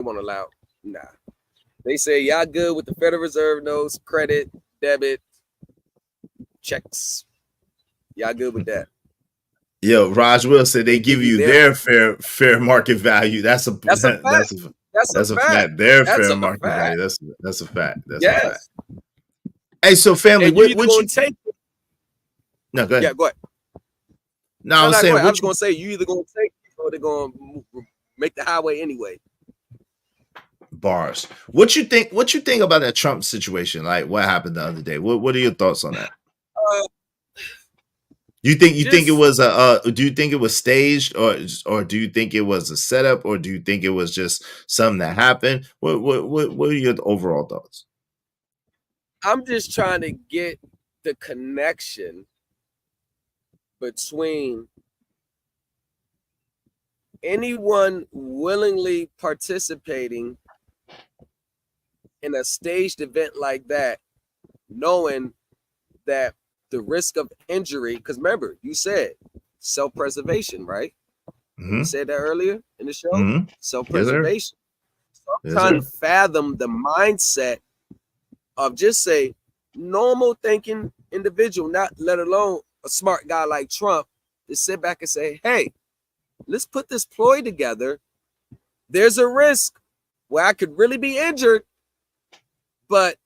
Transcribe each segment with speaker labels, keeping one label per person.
Speaker 1: won't allow. Nah. They say y'all good with the Federal Reserve notes, credit, debit, checks. Y'all good with that.
Speaker 2: Yo, Raj Will said they give you their fair market value. That's a
Speaker 1: fact.
Speaker 2: That's a fact. Their fair market value. That's a fact. That's a fact. Hey, so family, what you
Speaker 1: take it?
Speaker 2: No, go ahead.
Speaker 1: Yeah, go ahead.
Speaker 2: No, I was saying,
Speaker 1: I was gonna say you either gonna take it or they're gonna make the highway anyway.
Speaker 2: Bars. What you think about that Trump situation? Like what happened the other day? What are your thoughts on that? You think it was do you think it was staged or do you think it was a setup or do you think it was just something that happened? What are your overall thoughts?
Speaker 1: I'm just trying to get the connection between anyone willingly participating in a staged event like that, knowing that the risk of injury, because remember, you said self-preservation, right?
Speaker 2: Mm-hmm.
Speaker 1: You said that earlier in the show.
Speaker 2: Mm-hmm.
Speaker 1: Self-preservation. Yes, so I'm trying to fathom the mindset of just say normal thinking individual, not let alone a smart guy like Trump, to sit back and say, hey, let's put this ploy together. There's a risk where I could really be injured, but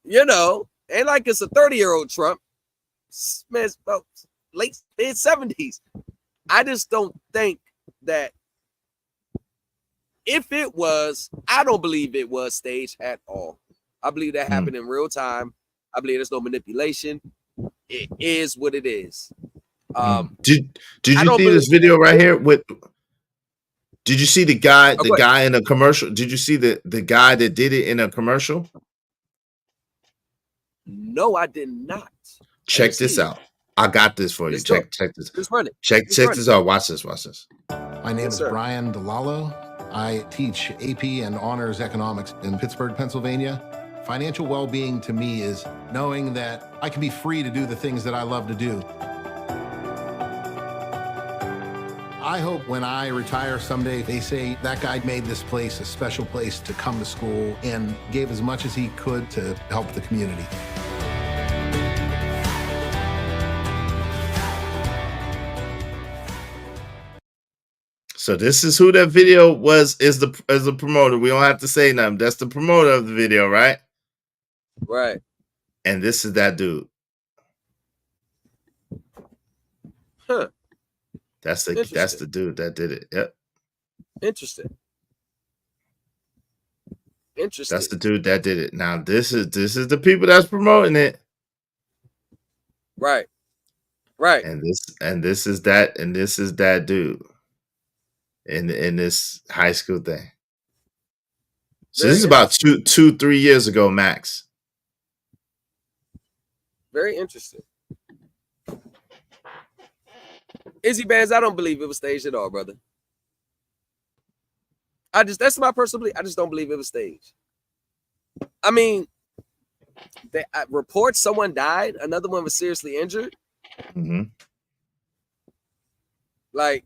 Speaker 1: ain't like it's a 30-year-old Trump. Man, about late mid-70s. I just don't think that if it was, I don't believe it was staged at all. I believe that happened in real time. I believe there's no manipulation. It is what it is.
Speaker 2: Did you see this video right here with? Did you see the guy in a commercial? Did you see the guy that did it in a commercial?
Speaker 1: No, I did not.
Speaker 2: Check this out. I got this for you. Check this.
Speaker 1: Let's run it.
Speaker 2: Check this out. Watch this.
Speaker 3: My name is Brian DeLallo. I teach AP and Honors Economics in Pittsburgh, Pennsylvania. Financial well-being to me is knowing that I can be free to do the things that I love to do. I hope when I retire someday, they say that guy made this place a special place to come to school and gave as much as he could to help the community.
Speaker 2: So this is who that video was, is the promoter. We don't have to say nothing. That's the promoter of the video, right?
Speaker 1: Right.
Speaker 2: And this is that dude.
Speaker 1: Huh.
Speaker 2: That's the dude that did it. Yep.
Speaker 1: Interesting.
Speaker 2: That's the dude that did it. Now this is the people that's promoting it.
Speaker 1: Right. Right.
Speaker 2: And this is that dude in this high school thing. So this is about 2-3 years ago, max.
Speaker 1: Very interesting. Izzy Bands, I don't believe it was staged at all, brother. That's my personal belief. I just don't believe it was staged. I mean, reports someone died, another one was seriously injured.
Speaker 2: Mm-hmm.
Speaker 1: Like,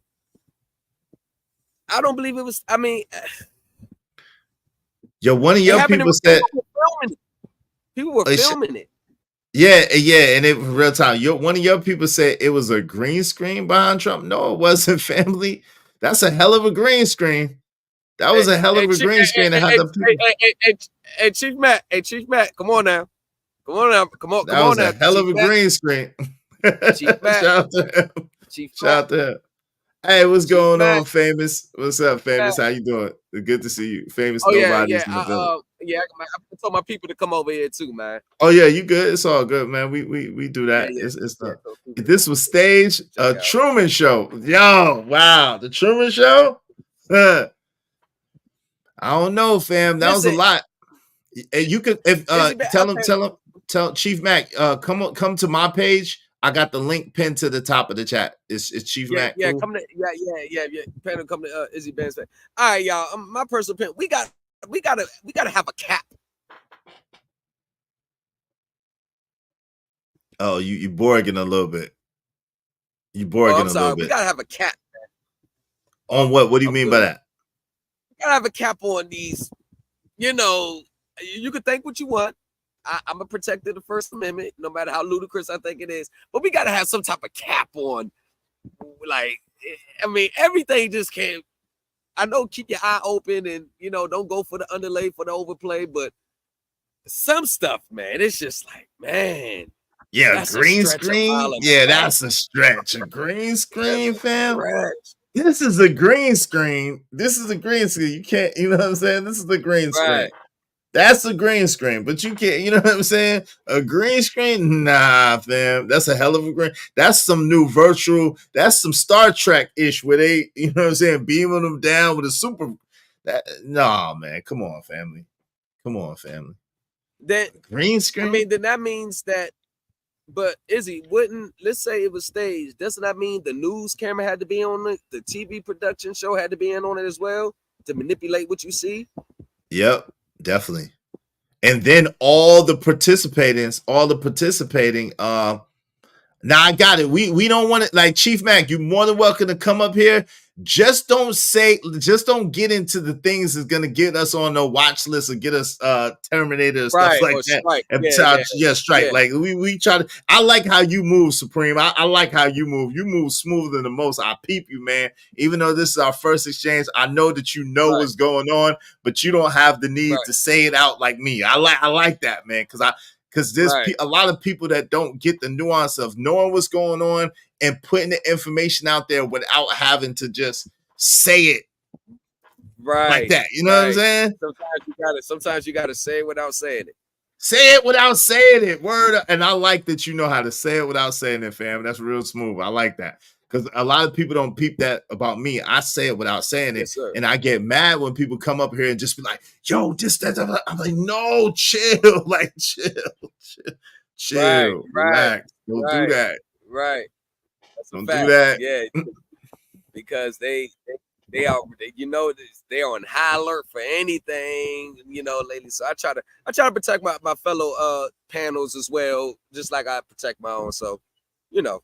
Speaker 1: I don't believe it was. I mean,
Speaker 2: yo, one of your people said
Speaker 1: people were filming it.
Speaker 2: Yeah, and it was real time. One of your people said it was a green screen behind Trump. No, it wasn't, family. That's a hell of a green screen. That was a hell of a green screen.
Speaker 1: Hey, Chief Matt, come on now.
Speaker 2: That was a hell of a green screen.
Speaker 1: Chief Matt.
Speaker 2: Shout out to him. Hey, what's going on, Famous? What's up, Famous? How you doing? Good to see you. Famous, nobody's in the building.
Speaker 1: I told my people to come over here too, man.
Speaker 2: Oh yeah, you good? It's all good, man. We do that. This was staged. A Truman Show. Yo, wow, the Truman Show. I don't know, fam. That was a lot. And you could tell Chief Mac, come to my page. I got the link pinned to the top of the chat. It's Chief Mac.
Speaker 1: Yeah, cool? Come to Panda, come to Izzy Band's face. All right, y'all. My personal opinion. We gotta have a cap.
Speaker 2: Oh, you borging a little bit. You borging a little bit.
Speaker 1: We gotta have a cap, man.
Speaker 2: On what? What do you mean by that?
Speaker 1: gotta have a cap on these. You know, you can think what you want. I'm a protector of the First Amendment, no matter how ludicrous I think it is. But we gotta have some type of cap on. Like, I mean, everything just can't. I know, keep your eye open and, you know, don't go for the underlay, for the overplay, but some stuff, man, it's just like, man.
Speaker 2: Yeah, green screen. Yeah, that's a stretch. A green screen, fam. This is a green screen. This is a green screen. You can't, you know what I'm saying? This is a green screen. That's a green screen, but you can't, you know what I'm saying? A green screen? Nah, fam. That's a hell of a green. That's some new virtual, that's some Star Trek-ish where they, you know what I'm saying, beaming them down with a super. Nah, man. Come on, family. Come on, family.
Speaker 1: That
Speaker 2: green screen?
Speaker 1: I mean, then that means that, but Izzy, let's say it was staged, doesn't that mean the news camera had to be on it? The TV production show had to be in on it as well to manipulate what you see?
Speaker 2: Yep. Definitely. And then all the participating, now I got it. We don't want it, like Chief Mac, you're more than welcome to come up here. Just don't get into the things that's gonna get us on the watch list or get us terminated or stuff like that. Strike. And strike. Like we try to. I like how you move, Supreme. I like how you move. You move smoother than the most. I peep you, man. Even though this is our first exchange, I know that you know what's going on, but you don't have the need to say it out like me. I like that, man, because there's a lot of people that don't get the nuance of knowing what's going on and putting the information out there without having to just say it like that. You know what I'm saying?
Speaker 1: Sometimes you gotta say it without saying it.
Speaker 2: Say it without saying it. Word. And I like that you know how to say it without saying it, fam. That's real smooth. I like that. Because a lot of people don't peep that about me. I say it without saying it. And I get mad when people come up here and just be like, yo, just that. I'm like, no, chill. Like, chill. Relax. Don't do that.
Speaker 1: Right.
Speaker 2: Don't do that.
Speaker 1: Yeah. Because they are, you know, they're on high alert for anything, you know, lately. So I try to protect my fellow panels as well, just like I protect my own. So, you know.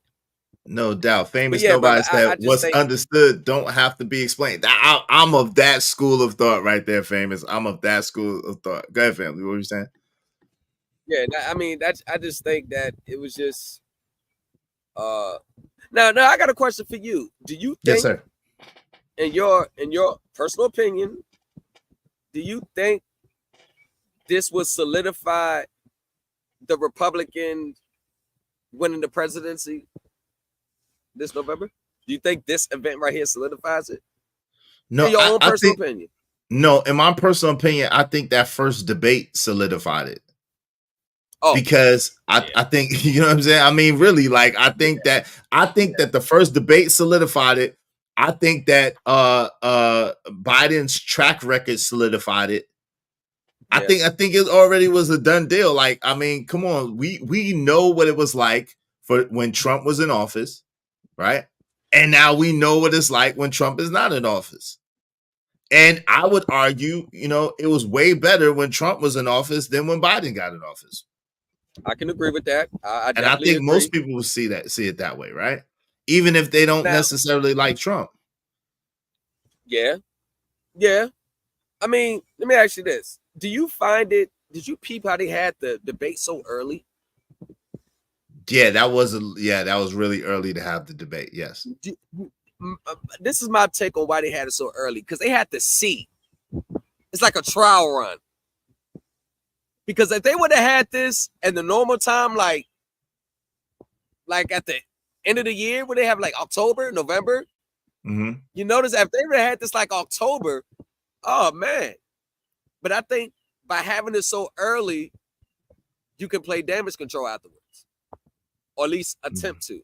Speaker 2: No doubt. Famous nobody said what's understood don't have to be explained. I'm of that school of thought right there, Famous. I'm of that school of thought. Go ahead, family. What were you saying?
Speaker 1: Yeah, I mean, I just think that it was just now I got a question for you. Do you think,
Speaker 2: yes, sir,
Speaker 1: in your personal opinion, do you think this would solidify the Republican winning the presidency this November? Do you think this event right here solidifies it?
Speaker 2: No,
Speaker 1: in your own personal opinion.
Speaker 2: No, in my personal opinion, I think that first debate solidified it. Oh, because I think, you know what I'm saying? I mean, really, like, I think that the first debate solidified it. I think that Biden's track record solidified it. I think it already was a done deal. Like, I mean, come on, we know what it was like for when Trump was in office, right? And now we know what it's like when Trump is not in office. And I would argue, you know, it was way better when Trump was in office than when Biden got in office.
Speaker 1: I can agree with that. I
Speaker 2: think most people will see it that way, right? Even if they don't necessarily like Trump.
Speaker 1: Yeah. I mean, let me ask you this. Did you peep how they had the debate so early?
Speaker 2: Yeah, that was really early to have the debate. Yes.
Speaker 1: This is my take on why they had it so early, because they had to see. It's like a trial run. Because if they would have had this in the normal time, like at the end of the year, where they have like October, November, you notice if they would have had this like October, oh man. But I think by having it so early, you can play damage control afterwards, or at least attempt to.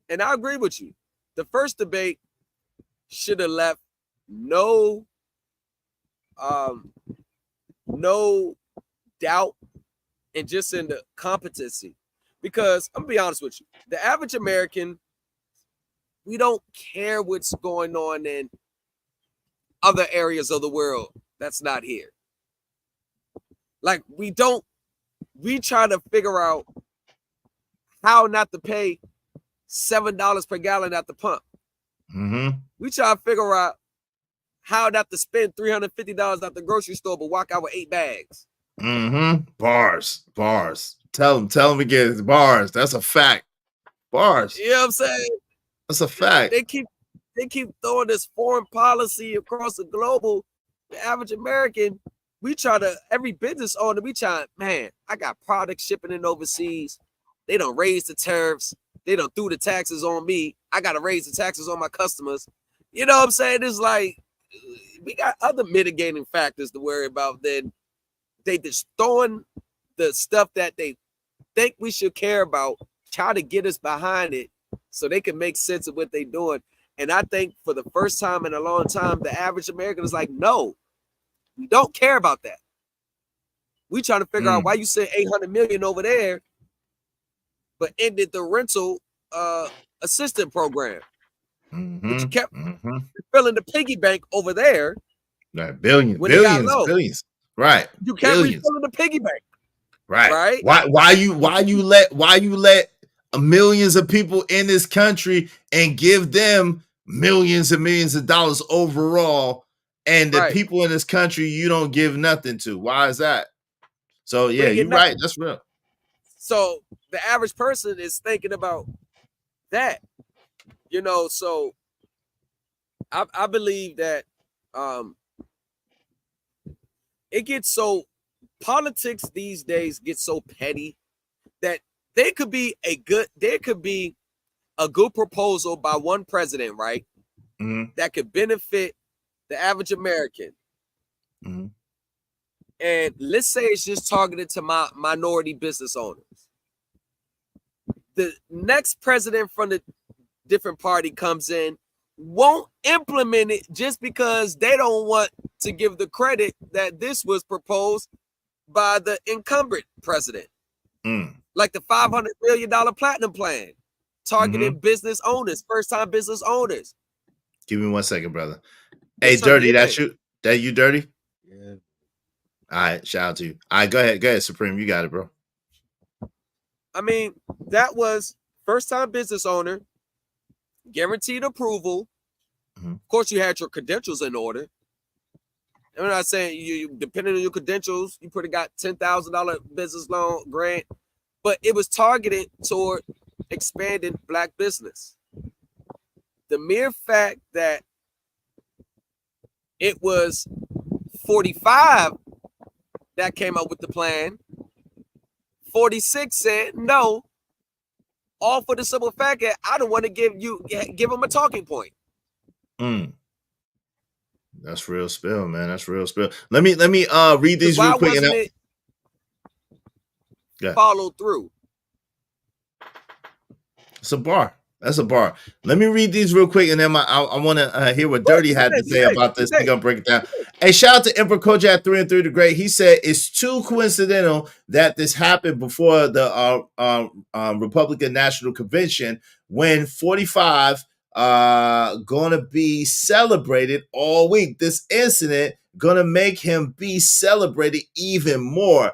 Speaker 1: And I agree with you. The first debate should have left no doubt and just in the competency. Because I'm gonna be honest with you, the average American, we don't care what's going on in other areas of the world that's not here. Like, we try to figure out how not to pay $7 per gallon at the pump. We try to figure out How'd have to spend $350 at the grocery store but walk out with 8 bags?
Speaker 2: Bars. Tell them again. It's bars. That's a fact. Bars.
Speaker 1: You know what I'm saying?
Speaker 2: That's a fact.
Speaker 1: They keep throwing this foreign policy across the global. The average American, every business owner, man, I got products shipping in overseas. They don't raise the tariffs. They don't do the taxes on me. I got to raise the taxes on my customers. You know what I'm saying? It's like, we got other mitigating factors to worry about than they just throwing the stuff that they think we should care about, try to get us behind it so they can make sense of what they're doing. And I think for the first time in a long time, the average American is like, no, we don't care about that. We trying to figure out why you sent $800 million over there, but ended the rental assistant program. But you kept filling the piggy bank over there.
Speaker 2: Right, billions. Right.
Speaker 1: You kept refilling the piggy bank.
Speaker 2: Right. Why you let millions of people in this country and give them millions and millions of dollars overall, and the people in this country you don't give nothing to? Why is that? So yeah, you're right. That's real. So
Speaker 1: the average person is thinking about that, you know. So I believe that it gets so, politics these days get so petty that there could be a good proposal by one president, right? That could benefit the average American. And let's say it's just targeted to my minority business owners. The next president from the different party comes in, won't implement it just because they don't want to give the credit that this was proposed by the incumbent president. Like the $500 million platinum plan, targeting business owners, first-time business owners.
Speaker 2: Give me 1 second, brother. Hey, Dirty, that's you? That you, Dirty?
Speaker 4: Yeah.
Speaker 2: All right, shout out to you. All right, go ahead, Supreme. You got it, bro.
Speaker 1: I mean, that was first-time business owner, guaranteed approval. Of course, you had your credentials in order. I'm not saying you depending on your credentials, you pretty got $10,000 business loan grant, but it was targeted toward expanding Black business. The mere fact that it was 45 that came up with the plan, 46 said no, all for the simple fact that I don't want to give them a talking point.
Speaker 2: That's real spill, man. That's real spill. Let me read these real quick.
Speaker 1: Follow through.
Speaker 2: It's a bar. That's a bar. Let me read these real quick, and then I want to hear what Dirty had to say about this. We're gonna break it down. Hey, shout out to Emperor Kojak 3 and 3 the Great. He said it's too coincidental that this happened before the Republican National Convention when 45 gonna be celebrated all week. This incident gonna make him be celebrated even more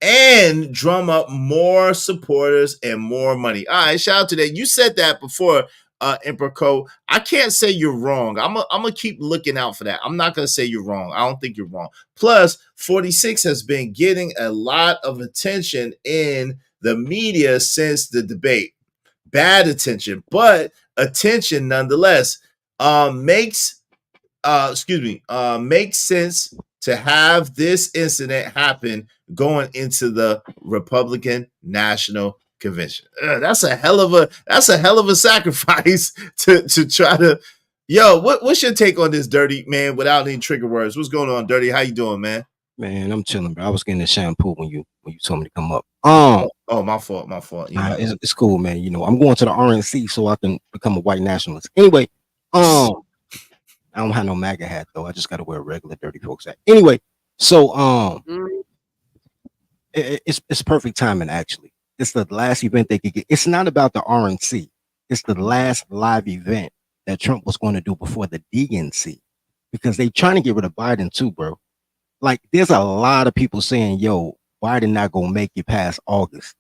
Speaker 2: and drum up more supporters and more money. All right, shout out to that. You said that before, Emperor Co. I can't say you're wrong. I'm gonna keep looking out for that. I'm not gonna say you're wrong. I don't think you're wrong. Plus, 46 has been getting a lot of attention in the media since the debate. Bad attention, but attention nonetheless. Makes sense to have this incident happen going into the Republican National Convention. That's a hell of a sacrifice to try to. Yo, what's your take on this, Dirty, man? Without any trigger words, what's going on, Dirty? How you doing, man?
Speaker 4: Man, I'm chilling, bro. I was getting the shampoo when you told me to come up.
Speaker 2: Oh, my fault.
Speaker 4: It's cool, man. You know, I'm going to the RNC so I can become a white nationalist. Anyway, I don't have no MAGA hat though. I just got to wear a regular Dirty Folks hat. Anyway, so it's perfect timing actually. It's the last event they could get. It's not about the RNC. It's the last live event that Trump was going to do before the DNC, because they trying to get rid of Biden too, bro. Like, there's a lot of people saying, yo, Biden not gonna make it past August.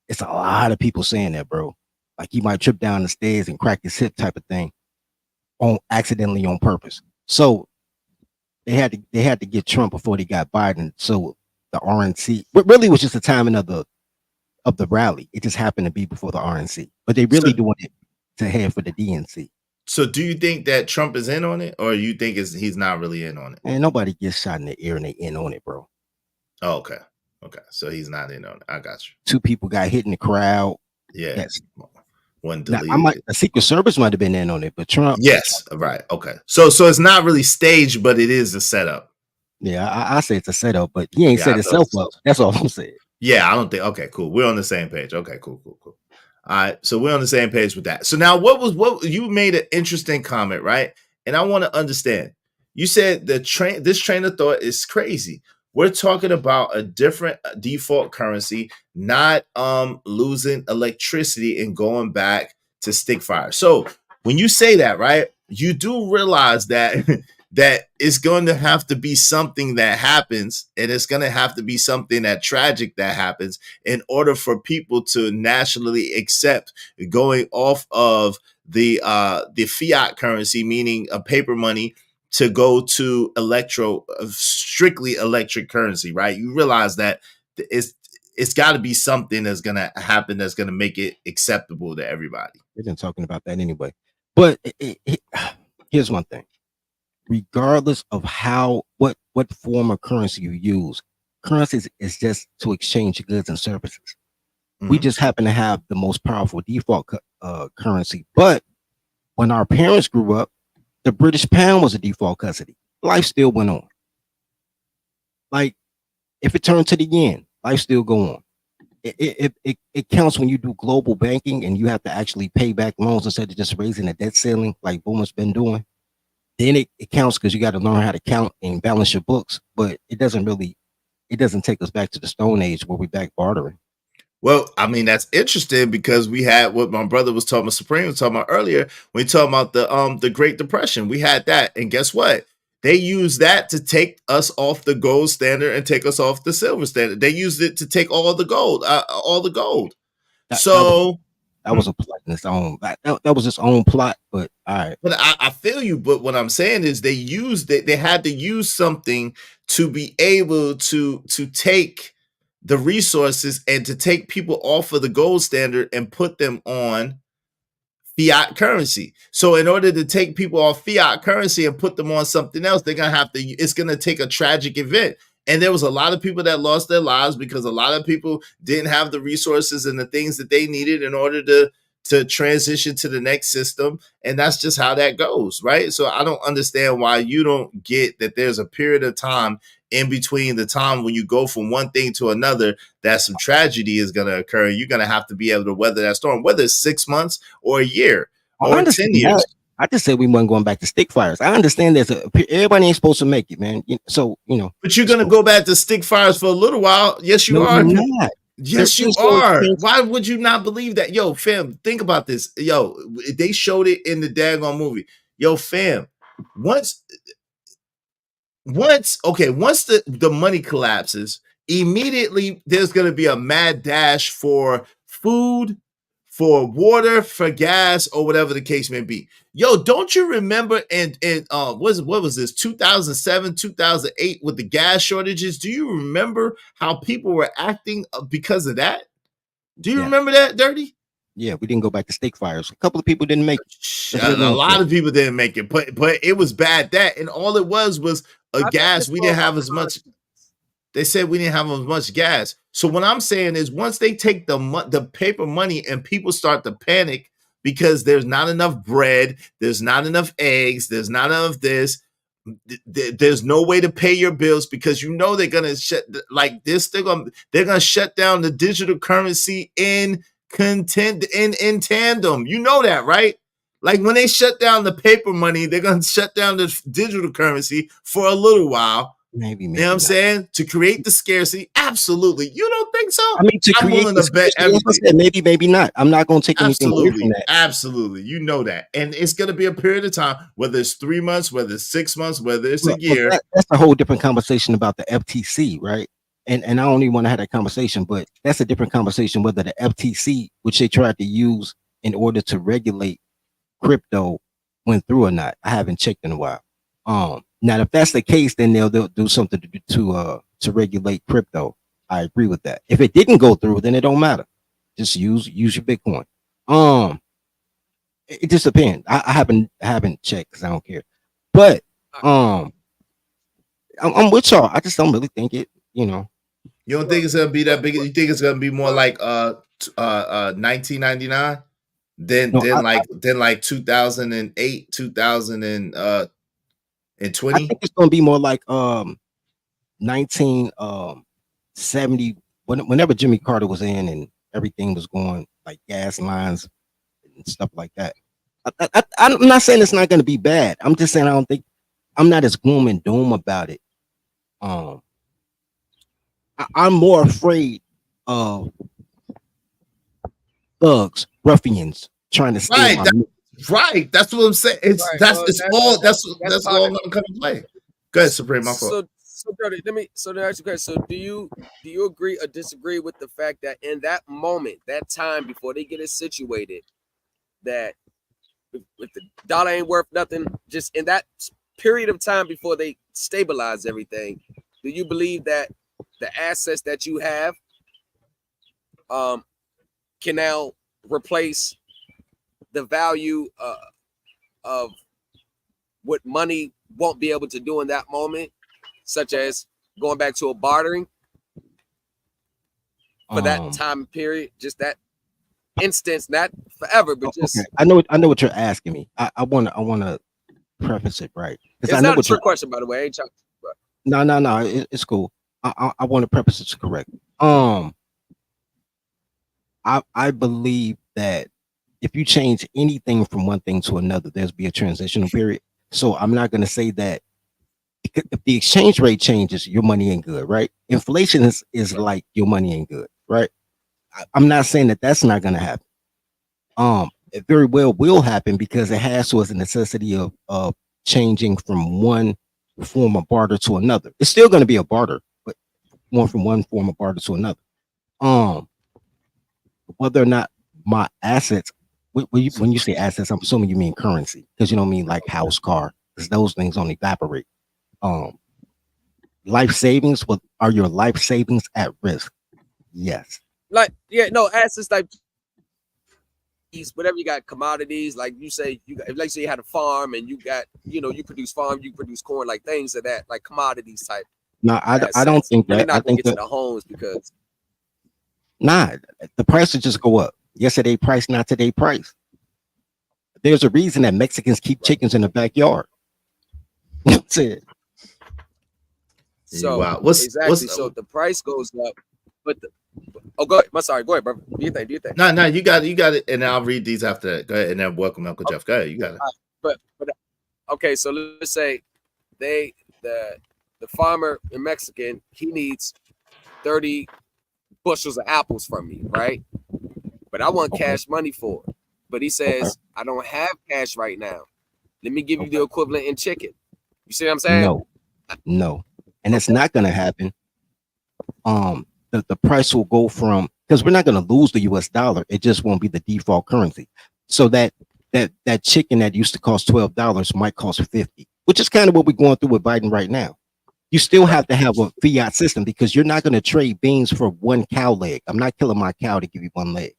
Speaker 4: It's a lot of people saying that, bro. Like, he might trip down the stairs and crack his hip type of thing accidentally on purpose. So they had to get Trump before they got Biden. So the RNC, but really was just the timing of the rally. It just happened to be before the RNC, but they really doing it to head for the DNC.
Speaker 2: So do you think that Trump is in on it, or you think he's not really in on it?
Speaker 4: And nobody gets shot in the ear and they in on it, bro.
Speaker 2: Oh, okay. So he's not in on it. I got you.
Speaker 4: 2 people got hit in the crowd.
Speaker 2: Yeah.
Speaker 4: Yes.
Speaker 2: One
Speaker 4: deleted. The Secret Service might have been in on it, but Trump.
Speaker 2: Yes. Right. Okay. So it's not really staged, but it is a setup.
Speaker 4: Yeah, I say it's a setup, but he ain't set himself up. That's all I'm saying.
Speaker 2: Yeah, I don't think. Okay, cool. We're on the same page. Okay, cool. All right, so we're on the same page with that. So now, what you made an interesting comment, right? And I want to understand. You said this train of thought is crazy. We're talking about a different default currency, not losing electricity and going back to stick fire. So when you say that, right, you do realize that that it's going to have to be something that happens, and it's going to have to be something that tragic that happens in order for people to nationally accept going off of the fiat currency, meaning a paper money, to go to strictly electric currency, right? You realize that it's got to be something that's going to happen that's going to make it acceptable to everybody.
Speaker 4: We've been talking about that anyway. But here's one thing. Regardless of what form of currency you use, currency is just to exchange goods and services. Mm-hmm. We just happen to have the most powerful default currency. But when our parents grew up, the British pound was a default currency. Life still went on. Like, if it turned to the yen, life still go on. It counts when you do global banking and you have to actually pay back loans instead of just raising the debt ceiling like Boomer's been doing. Then it counts because you got to learn how to count and balance your books, but it doesn't take us back to the Stone Age where we're back bartering.
Speaker 2: Well, I mean, that's interesting because we had what my brother was talking about, Supreme was talking about earlier, when we talking about the Great Depression. We had that, and guess what? They used that to take us off the gold standard and take us off the silver standard. They used it to take all the gold.
Speaker 4: That was a plot in its own. That was its own plot, but all right.
Speaker 2: But I feel you. But what I'm saying is they used it. They had to use something to be able to take the resources and to take people off of the gold standard and put them on fiat currency. So in order to take people off fiat currency and put them on something else, it's going to take a tragic event. And there was a lot of people that lost their lives because a lot of people didn't have the resources and the things that they needed in order to transition to the next system. And that's just how that goes, right? So I don't understand why you don't get that there's a period of time in between the time when you go from one thing to another that some tragedy is going to occur. You're going to have to be able to weather that storm, whether it's 6 months or a year or 10 years.
Speaker 4: I just said we weren't going back to stick fires. I understand everybody ain't supposed to make it, man. So,
Speaker 2: But you're going to go back to stick fires for a little while. Yes, you are.
Speaker 4: Not.
Speaker 2: Yes, you are. Why would you not believe that? Yo, fam, think about this. Yo, they showed it in the daggone movie. Yo, fam, once the money collapses, immediately there's going to be a mad dash for food, for water, for gas, or whatever the case may be. Yo, don't you remember what was this, 2007, 2008 with the gas shortages? Do you remember how people were acting because of that? Do you remember that, Dirty?
Speaker 4: Yeah, we didn't go back to stick fires. A couple of people didn't make it.
Speaker 2: A lot of people didn't make it, but it was bad that, and all it was a gas. We didn't have as much. They said we didn't have as much gas. So what I'm saying is once they take the paper money and people start to panic because there's not enough bread, there's not enough eggs, there's not enough this, there's no way to pay your bills because they're gonna shut like this. They're gonna shut down the digital currency in tandem. You know that, right? Like when they shut down the paper money, they're gonna shut down the digital currency for a little while.
Speaker 4: Maybe
Speaker 2: you know what I'm saying? To create the scarcity. Absolutely. You don't think so?
Speaker 4: I mean, I'm willing to bet everything. Maybe not. I'm not going to take anything away from that.
Speaker 2: Absolutely. You know that. And it's going to be a period of time, whether it's 3 months, whether it's 6 months, whether it's a year.
Speaker 4: That's a whole different conversation about the FTC, right? And I don't even want to have that conversation, but that's a different conversation whether the FTC, which they tried to use in order to regulate crypto, went through or not. I haven't checked in a while. Now, if that's the case, then they'll do something to regulate crypto. I agree with that. If it didn't go through, then it don't matter. Just use your Bitcoin. It just depends. I haven't checked because I don't care. But I'm with y'all. I just don't really think it. You know.
Speaker 2: You don't think it's gonna be that big? You think it's gonna be more like 1999 than 2008, 2020?
Speaker 4: I think it's gonna be more like 1970. Whenever Jimmy Carter was in and everything was going like gas lines and stuff like that. I'm not saying it's not gonna be bad. I'm just saying I don't think I'm not as gloom and doom about it. I'm more afraid of thugs, ruffians trying to steal.
Speaker 2: Right, that's what I'm saying. That's all gonna come to play. Go ahead, Supreme. My fault.
Speaker 1: So Brody, let me ask you a question. So do you agree or disagree with the fact that in that moment, that time before they get it situated, that if the dollar ain't worth nothing, just in that period of time before they stabilize everything, do you believe that the assets that you have can now replace the value of what money won't be able to do in that moment, such as going back to a bartering for that time period, just that instance, not forever, but just. Okay.
Speaker 4: I know what you're asking me. I want to preface it right.
Speaker 1: It's not a trick question, by the way.
Speaker 4: No, it's cool. I want to preface it correct. I believe that if you change anything from one thing to another, there's be a transitional period. So I'm not going to say that if the exchange rate changes, your money ain't good, right? Inflation is like your money ain't good, right? I'm not saying that that's not going to happen. It very well will happen because it has to as a necessity of changing from one form of barter to another. It's still going to be a barter, but from one form of barter to another. Whether or not my assets, when you say assets, I'm assuming you mean currency, because you don't mean like house, car, because those things don't evaporate. Life savings, are your life savings at risk? Yes.
Speaker 1: Assets like whatever you got, commodities, like you say, like say you had a farm and you got, you produce corn, like things of that, like commodities type.
Speaker 4: No, I don't think that.
Speaker 1: I think to the homes because
Speaker 4: the price will just go up. Yesterday price, not today price. There's a reason that Mexicans keep chickens in the backyard. That's it.
Speaker 1: So exactly. So the price goes up, but go ahead. Sorry, go ahead, bro. Do you think?
Speaker 2: No, you got it, and I'll read these after that. Go ahead, and then welcome Uncle Jeff. Go ahead, you got it.
Speaker 1: But okay, so let's say the farmer in Mexican, he needs 30 bushels of apples from me, right? But I want cash money for it. But he says, I don't have cash right now. Let me give you the equivalent in chicken. You see what I'm saying?
Speaker 4: No. And it's not going to happen. The price will go from, because we're not going to lose the US dollar. It just won't be the default currency. So that chicken that used to cost $12 might cost $50, which is kind of what we're going through with Biden right now. You still have to have a fiat system because you're not going to trade beans for one cow leg. I'm not killing my cow to give you one leg.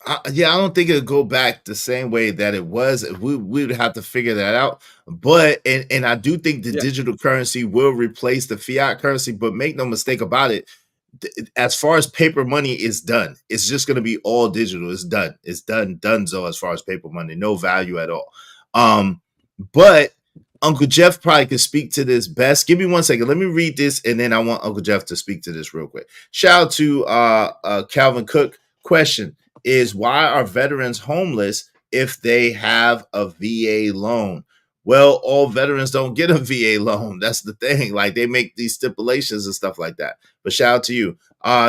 Speaker 2: I don't think it'll go back the same way that it was. We would have to figure that out. But and I do think the digital currency will replace the fiat currency. But make no mistake about it, as far as paper money is done, it's just going to be all digital. It's done. It's donezo as far as paper money. No value at all. But Uncle Jeff probably could speak to this best. Give me 1 second. Let me read this, and then I want Uncle Jeff to speak to this real quick. Shout out to Calvin Cook. Question is, why are veterans homeless if they have a VA loan? Well, all veterans don't get a VA loan. That's the thing. Like, they make these stipulations and stuff like that. But shout out to you.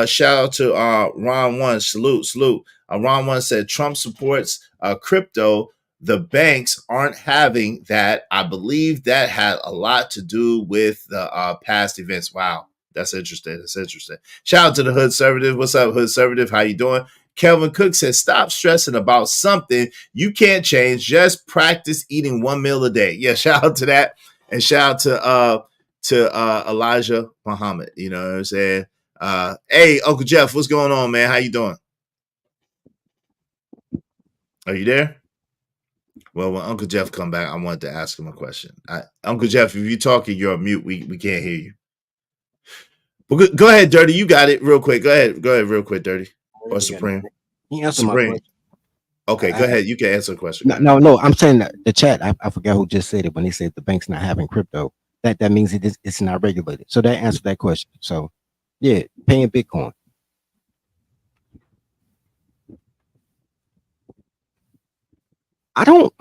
Speaker 2: Shout out to Ron One. Salute. Ron One said Trump supports crypto. The banks aren't having that. I believe that had a lot to do with the past events. Wow. That's interesting. Shout out to the Hood Conservative. What's up, Hood Conservative? How you doing? Kelvin Cook says, stop stressing about something you can't change. Just practice eating one meal a day. Yeah, shout out to that. And shout out to Elijah Muhammad. You know what I'm saying? Hey, Uncle Jeff, what's going on, man? How you doing? Are you there? Well, when Uncle Jeff come back, I wanted to ask him a question. Uncle Jeff, if you're talking, you're on mute. We can't hear you. Well, go ahead, Dirty. You got it real quick. Go ahead, real quick, Dirty. Or Supreme.
Speaker 4: You answer my question.
Speaker 2: Okay, go ahead. You can answer the question.
Speaker 4: No. I'm saying that the chat. I forgot who just said it when they said the bank's not having crypto. That means it's not regulated. So that answered that question. So yeah, paying Bitcoin. I don't.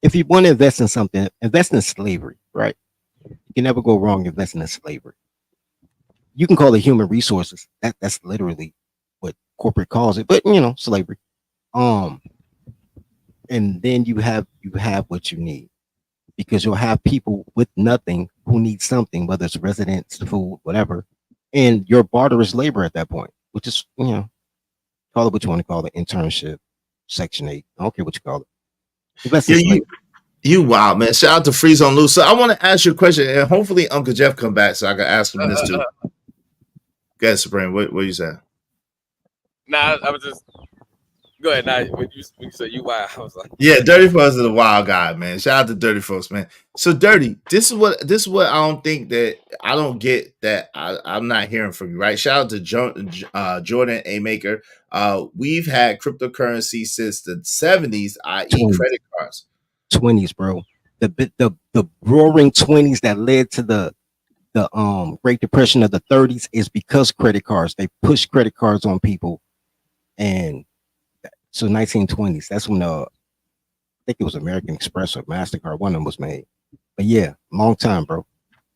Speaker 4: If you want to invest in something, invest in slavery, right? You can never go wrong investing in slavery. You can call it human resources. That's literally what corporate calls it, but slavery. And then you have what you need, because you'll have people with nothing who need something, whether it's residence, food, whatever, and your barter is labor at that point, which is call it what you want to call it, internship, Section 8. I don't care what you call it.
Speaker 2: You wild, man. Shout out to Freeze on Loose. So I want to ask you a question, and hopefully Uncle Jeff come back so I can ask him this too. Go ahead, Supreme. What you saying?
Speaker 1: Nah, I was just go ahead. Now when you said you wild, I was like,
Speaker 2: yeah, Dirty Folks is a wild guy, man. Shout out to Dirty Folks, man. So Dirty, this is what I don't think that I don't get that I'm not hearing from you, right? Shout out to Jordan A. Maker. We've had cryptocurrency since the 70s, i.e. credit cards.
Speaker 4: 20s, bro. The roaring 20s that led to the Great Depression of the 30s is because credit cards. They pushed credit cards on people, and so 1920s. That's when I think it was American Express or MasterCard. One of them was made. But yeah, long time, bro.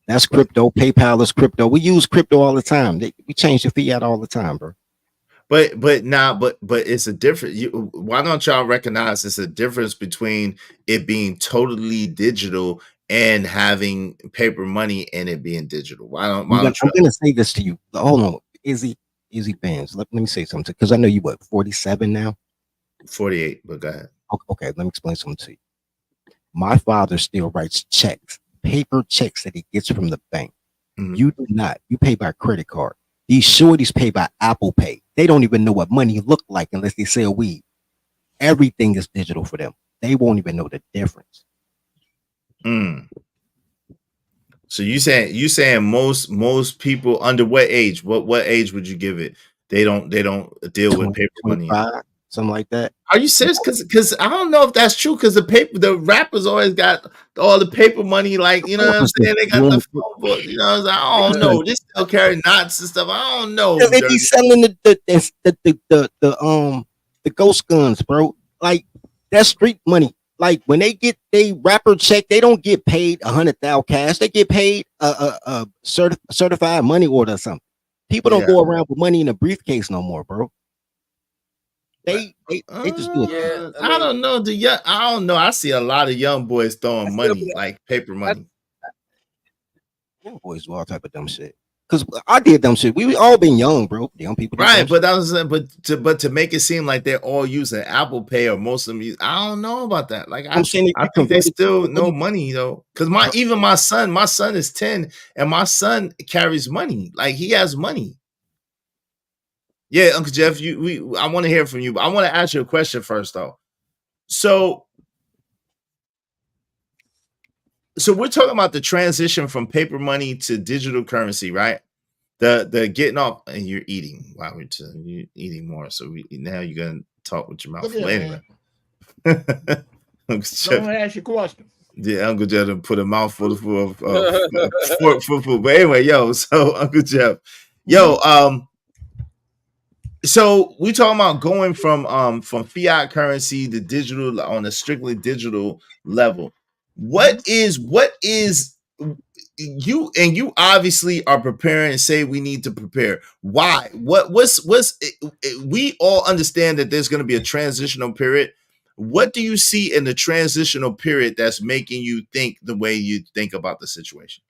Speaker 4: That's crypto. PayPal is crypto. We use crypto all the time. We change the fiat all the time, bro.
Speaker 2: But it's a different. Why don't y'all recognize it's a difference between it being totally digital and having paper money and it being digital? I'm going
Speaker 4: to say this to you. Hold on, Izzy Bands. Let me say something, because I know you 47 now.
Speaker 2: 48, but go ahead.
Speaker 4: Okay, let me explain something to you. My father still writes checks, paper checks that he gets from the bank. Mm-hmm. You do not. You pay by credit card. These shorties pay by Apple Pay. They don't even know what money look like unless they sell weed. Everything is digital for them. They won't even know the difference.
Speaker 2: So you saying most people under what age? What age would you give it? They don't deal with paper money.
Speaker 4: Something like that.
Speaker 2: Are you serious? Because I don't know if that's true. Because the rappers always got all the paper money, like, you know what I'm saying? They got the phone book, you know. I don't know. They still carry knots and stuff. I don't know.
Speaker 4: They be selling the ghost guns, bro. Like, that's street money. Like, when they get they rapper check, they don't get paid 100,000 cash. They get paid a certified money order or something. People don't go around with money in a briefcase no more, bro. They just do it.
Speaker 2: I don't know. I don't know. I see a lot of young boys throwing money, like paper money.
Speaker 4: Young boys do all type of dumb shit. Because I did dumb shit. We all been young, bro. Young people,
Speaker 2: right? But that was but to make it seem like they're all using Apple Pay or most of them, I don't know about that. Like, I think they still know money though. Because my son is 10, and my son carries money. Like, he has money. Yeah, Uncle Jeff, I want to hear from you, but I want to ask you a question first, though. So we're talking about the transition from paper money to digital currency, right? The getting off, and you're eating. Wow, you're eating more. So now you're gonna talk with your mouth. Anyway,
Speaker 5: Uncle Jeff, ask your question.
Speaker 2: Yeah, Uncle Jeff put a mouthful of food. But anyway, so Uncle Jeff, so we talking about going from fiat currency to digital on a strictly digital level. What is you obviously are preparing and say we need to prepare. Why? What's we all understand that there's going to be a transitional period. What do you see in the transitional period that's making you think the way you think about the situation?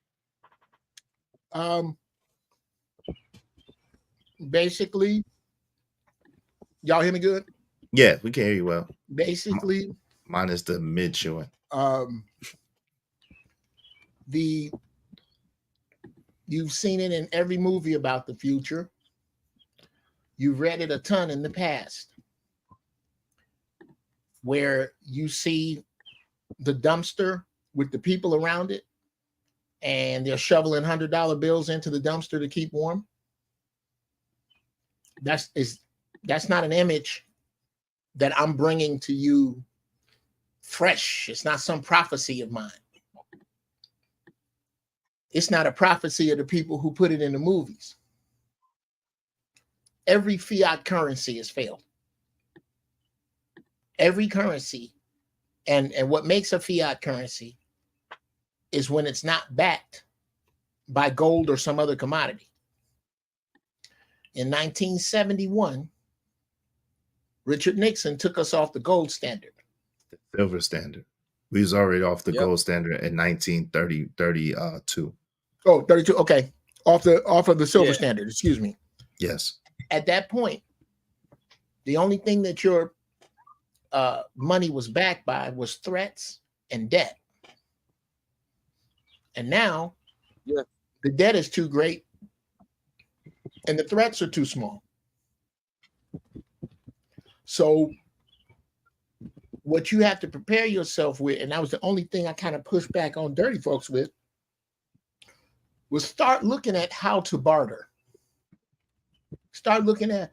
Speaker 5: Basically, y'all hear me good?
Speaker 2: Yeah, we can hear you well.
Speaker 5: Basically,
Speaker 2: mine is the mid showing.
Speaker 5: you've seen it in every movie about the future. You've read it a ton in the past, where you see the dumpster with the people around it, and they're shoveling $100 bills into the dumpster to keep warm. That's not an image that I'm bringing to you fresh. It's not some prophecy of mine. It's not a prophecy of the people who put it in the movies. Every fiat currency has failed. Every currency, and what makes a fiat currency is when it's not backed by gold or some other commodity. In 1971, Richard Nixon took us off the gold standard.
Speaker 2: The silver standard. We was already off the gold standard in 1932.
Speaker 5: Oh, 32. Okay. Off of the silver standard, excuse me.
Speaker 2: Yes.
Speaker 5: At that point, the only thing that your money was backed by was threats and debt. And now the debt is too great and the threats are too small. So what you have to prepare yourself with, and that was the only thing I kind of pushed back on Dirty Folks with, was start looking at how to barter. Start looking at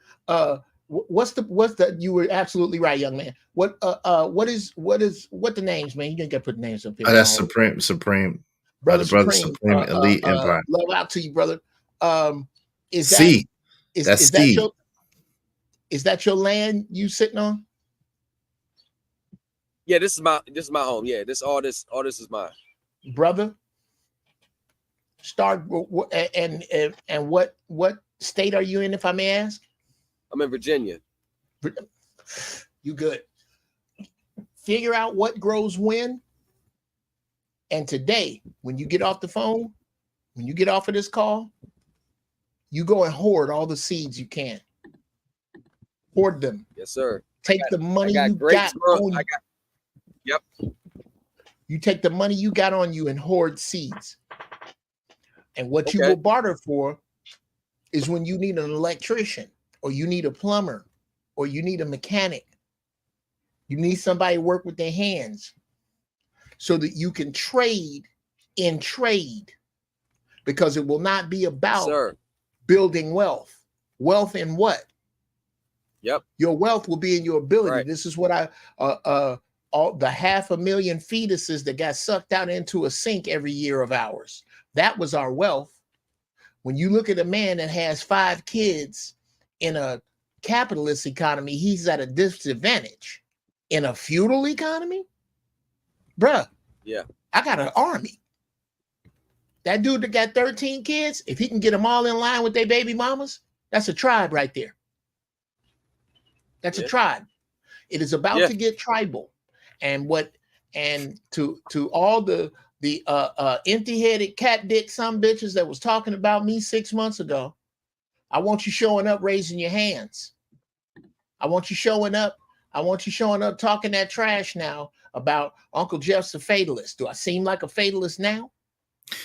Speaker 5: what's the you were absolutely right, young man. What the names, man? You didn't get to put names up here.
Speaker 2: Oh, that's Supreme Brother Supreme Elite Empire.
Speaker 5: Love out to you, brother. Is that your land you sitting on?
Speaker 1: Yeah, this is my home. Yeah, all this is mine,
Speaker 5: brother. Start and what state are you in, if I may ask?
Speaker 1: I'm in Virginia.
Speaker 5: You good? Figure out what grows when. And today, when you get off the phone, when you get off of this call, you go and hoard all the seeds you can. Hoard them.
Speaker 1: Yes, sir.
Speaker 5: Take the money you got on you.
Speaker 1: Yep.
Speaker 5: You take the money you got on you and hoard seeds. And what you will barter for is when you need an electrician, or you need a plumber, or you need a mechanic. You need somebody to work with their hands so that you can trade in trade, because it will not be about building wealth. Wealth in what?
Speaker 1: Yep.
Speaker 5: Your wealth will be in your ability.
Speaker 1: Right.
Speaker 5: This is what all the 500,000 fetuses that got sucked out into a sink every year of ours. That was our wealth. When you look at a man that has 5 kids in a capitalist economy, he's at a disadvantage. In a feudal economy, bruh, I got an army. That dude that got 13 kids, if he can get them all in line with their baby mamas, that's a tribe right there. That's a tribe. It is about to get tribal. And to all the empty-headed cat dick some bitches that was talking about me 6 months ago, I want you showing up, raising your hands. I want you showing up talking that trash now about Uncle Jeff's a fatalist. Do I seem like a fatalist now?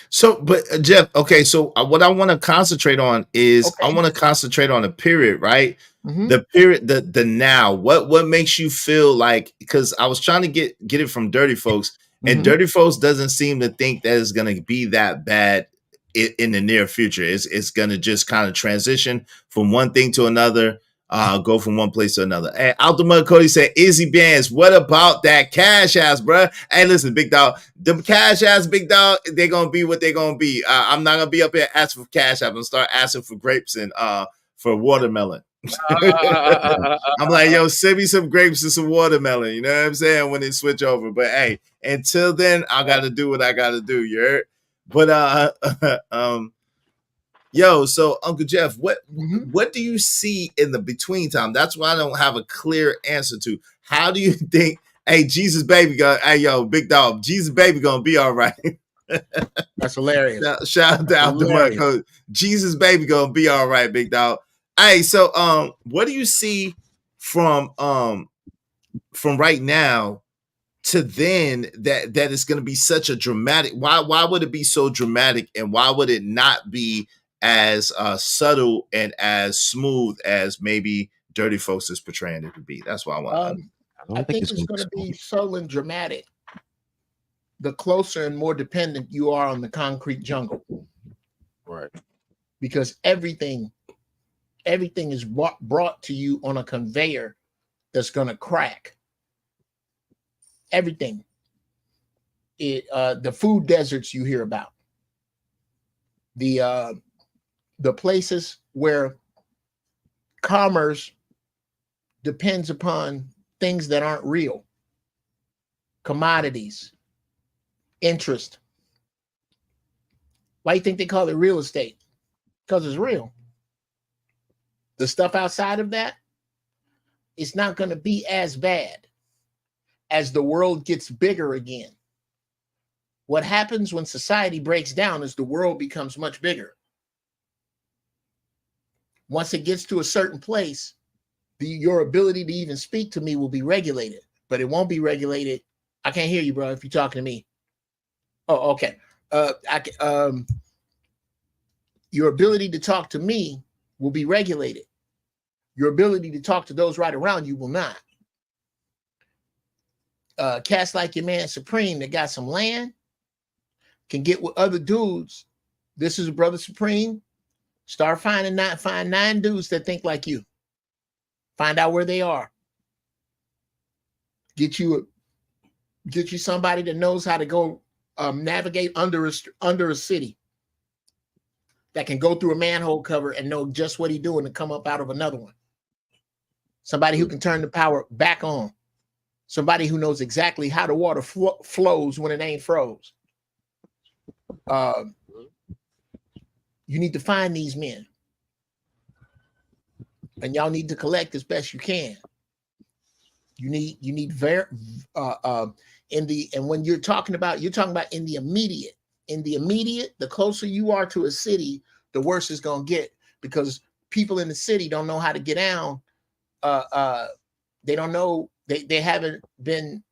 Speaker 2: So, but Jeff, okay, so what I want to concentrate on is I want to concentrate on the period, right?
Speaker 5: Mm-hmm.
Speaker 2: The period, the now. What makes you feel like, because I was trying to get it from Dirty Folks, and Dirty Folks doesn't seem to think that it's going to be that bad in the near future. It's going to just kind of transition from one thing to another, go from one place to another. And Ultimate Cody said, Izzy Bands, what about that cash ass, bro? Hey, listen, big dog, the cash ass, big dog, they're going to be what they're going to be. I'm not going to be up here asking for cash. I'm going to start asking for grapes and for watermelon. I'm like, yo, send me some grapes and some watermelon. You know what I'm saying? When they switch over. But hey, until then, I got to do what I got to do. You heard? But yo, so Uncle Jeff, what do you see in the between time? That's why I don't have a clear answer to. How do you think? Hey, Jesus baby, hey yo, big dog, Jesus baby gonna be all right.
Speaker 5: That's hilarious.
Speaker 2: Shout out to Marco. Jesus baby gonna be all right, big dog. Hey, so what do you see from right now to then that it's going to be such a dramatic? Why would it be so dramatic, and why would it not be as subtle and as smooth as maybe Dirty Folks is portraying it to be? That's why I want.
Speaker 5: I think it's going to be subtle and dramatic the closer and more dependent you are on the concrete jungle,
Speaker 1: right?
Speaker 5: Because everything is brought to you on a conveyor that's going to crack. Everything. The food deserts you hear about, the places where commerce depends upon things that aren't real, commodities, interest. Why do you think they call it real estate? Because it's real. The stuff outside of that, it's not going to be as bad as the world gets bigger again. What happens when society breaks down is the world becomes much bigger. Once it gets to a certain place, your ability to even speak to me will be regulated, but it won't be regulated. I can't hear you, bro, if you're talking to me. Oh, okay. Your ability to talk to me will be regulated. Your ability to talk to those right around you will not. Cats like your man Supreme that got some land can get with other dudes. This is Brother Supreme. Start find 9 dudes that think like you. Find out where they are. Get you somebody that knows how to go navigate under a city, that can go through a manhole cover and know just what he's doing to come up out of another one. Somebody who can turn the power back on. Somebody who knows exactly how the water flows when it ain't froze. You need to find these men. And y'all need to collect as best you can. You need and when you're talking about in the immediate, the closer you are to a city, the worse it's gonna get, because people in the city don't know how to get down. They don't know, they haven't been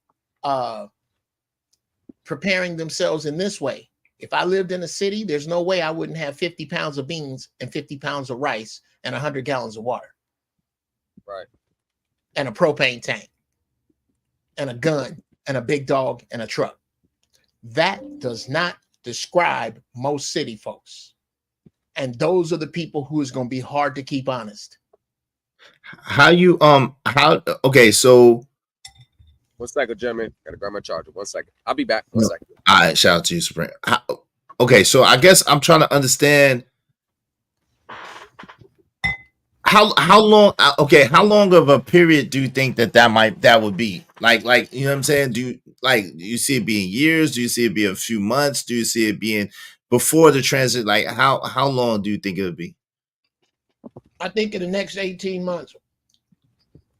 Speaker 5: preparing themselves in this way. If I lived in a city, there's no way I wouldn't have 50 pounds of beans and 50 pounds of rice and 100 gallons of water.
Speaker 1: Right.
Speaker 5: And a propane tank and a gun and a big dog and a truck. That does not describe most city folks. And those are the people who is going to be hard to keep honest.
Speaker 2: Okay, so
Speaker 1: 1 second, gentlemen. Gotta grab my charger. 1 second. I'll be back. 1 second.
Speaker 2: All right, shout out to you, Supreme. Okay, so I guess I'm trying to understand how long of a period do you think that would be? Like, you know what I'm saying? Do you see it being years? Do you see it being a few months? Do you see it being before the transit? Like, how long do you think it would be?
Speaker 5: I think in the next 18 months.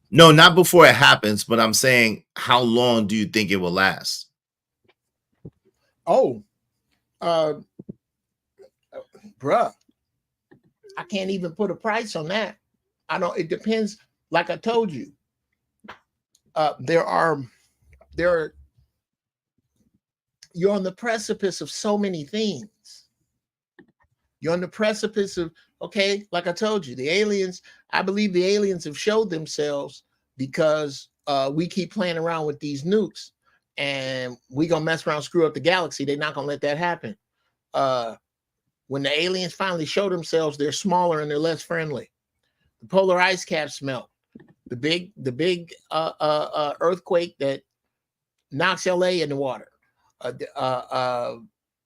Speaker 2: No, not before it happens, but I'm saying, how long do you think it will last?
Speaker 5: Oh, bruh, I can't even put a price on that. It depends. Like I told you, you're on the precipice of so many things. You're on the precipice of, okay, like I told you, I believe the aliens have showed themselves because we keep playing around with these nukes, and we gonna mess around, screw up the galaxy. They're not gonna let that happen. When the aliens finally show themselves, they're smaller and they're less friendly. The polar ice caps melt. The big earthquake that knocks LA in the water.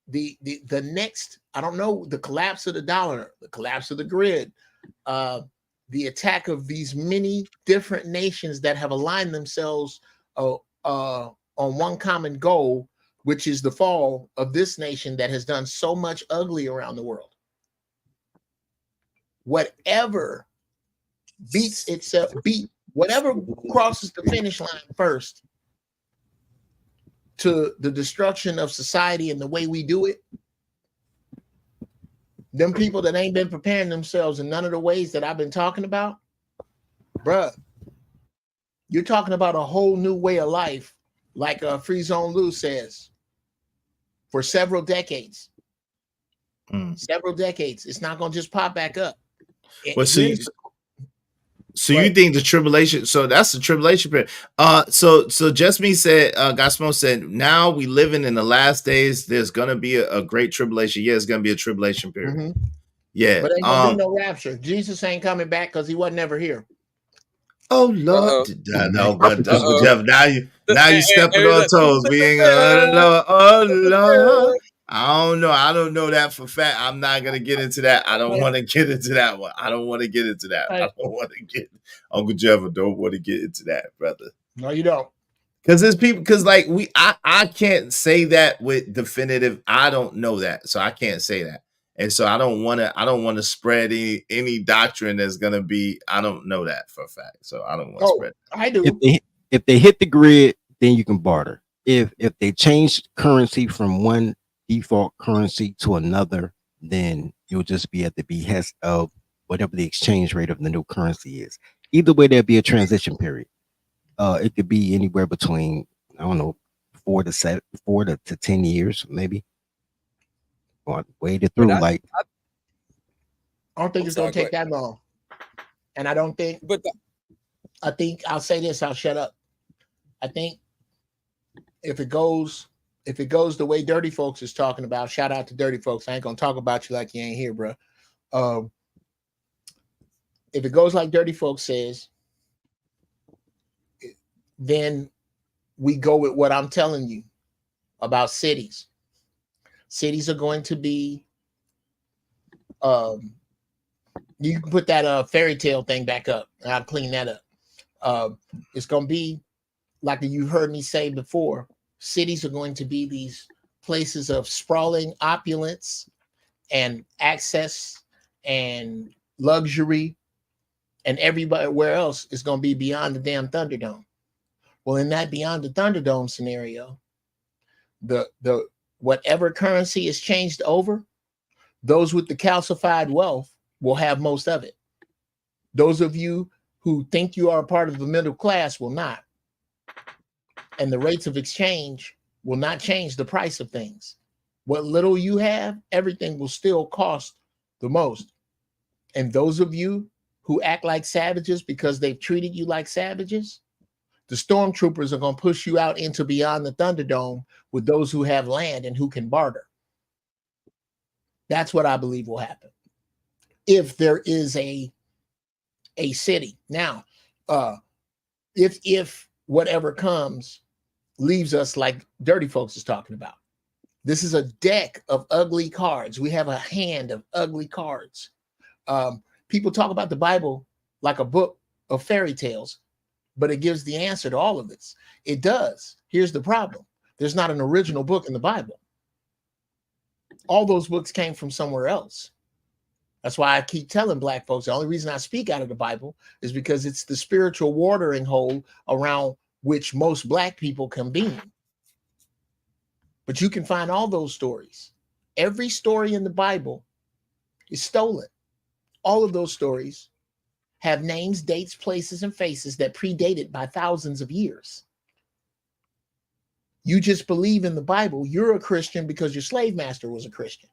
Speaker 5: The next, I don't know, the collapse of the dollar, the collapse of the grid, the attack of these many different nations that have aligned themselves on one common goal, which is the fall of this nation that has done so much ugly around the world. Whatever whatever crosses the finish line first to the destruction of society and the way we do it, them people that ain't been preparing themselves in none of the ways that I've been talking about, bruh, you're talking about a whole new way of life like Free Zone Lou says, for several decades. Several decades. It's not going to just pop back up.
Speaker 2: Well, so you think the tribulation? So that's the tribulation period. So Just Me said, God Smoke said, now we living in the last days. There's gonna be a great tribulation. Yeah, it's gonna be a tribulation period.
Speaker 5: Mm-hmm.
Speaker 2: Yeah,
Speaker 5: but ain't gonna be no rapture. Jesus ain't coming back because he wasn't ever here.
Speaker 2: Oh Lord, no, but Jeff, now you stepping on toes. We ain't gonna. Oh Lord. I don't know that for fact. I'm not gonna get into that. I don't want to get into that one. I don't want to get into that. I don't want to get Uncle Jeff. I don't want to get into that, brother.
Speaker 5: No, you don't.
Speaker 2: Because there's people. Because like I can't say that with definitive. I don't know that, so I can't say that. And so I don't want to spread any doctrine that's gonna be. I don't know that for a fact, so I don't want to spread.
Speaker 5: I do.
Speaker 4: If they hit the grid, then you can barter. If they change currency from one default currency to another, then you'll just be at the behest of whatever the exchange rate of the new currency is. Either way, there'll be a transition period. It could be anywhere between, I don't know, 4 to 10 years, maybe. Waited through. I
Speaker 5: don't think it's gonna take that long. And I don't think, I think I'll say this, I'll shut up. I think if it goes the way Dirty Folks is talking about, shout out to Dirty Folks. I ain't gonna talk about you like you ain't here, bro. If it goes like Dirty Folks says, then we go with what I'm telling you about cities. Cities are going to be, you can put that fairy tale thing back up, and I'll clean that up. It's going to be like you heard me say before. Cities are going to be these places of sprawling opulence and access and luxury, and everywhere else is going to be beyond the damn Thunderdome. Well, in that beyond the Thunderdome scenario, the whatever currency is changed over, those with the calcified wealth will have most of it. Those of you who think you are a part of the middle class will not. And the rates of exchange will not change the price of things. What little you have, everything will still cost the most. And those of you who act like savages because they've treated you like savages, the stormtroopers are going to push you out into beyond the Thunderdome with those who have land and who can barter. That's what I believe will happen. If there is a city. Now, if whatever comes leaves us like Dirty Folks is talking about. This is a deck of ugly cards. We have a hand of ugly cards. People talk about the Bible like a book of fairy tales, but it gives the answer to all of this. It does. Here's the problem. There's not an original book in the Bible. All those books came from somewhere else. That's why I keep telling Black folks, the only reason I speak out of the Bible is because it's the spiritual watering hole around which most Black people convene. But you can find all those stories. Every story in the Bible is stolen. All of those stories have names, dates, places, and faces that predated by thousands of years. You just believe in the Bible. You're a Christian because your slave master was a Christian.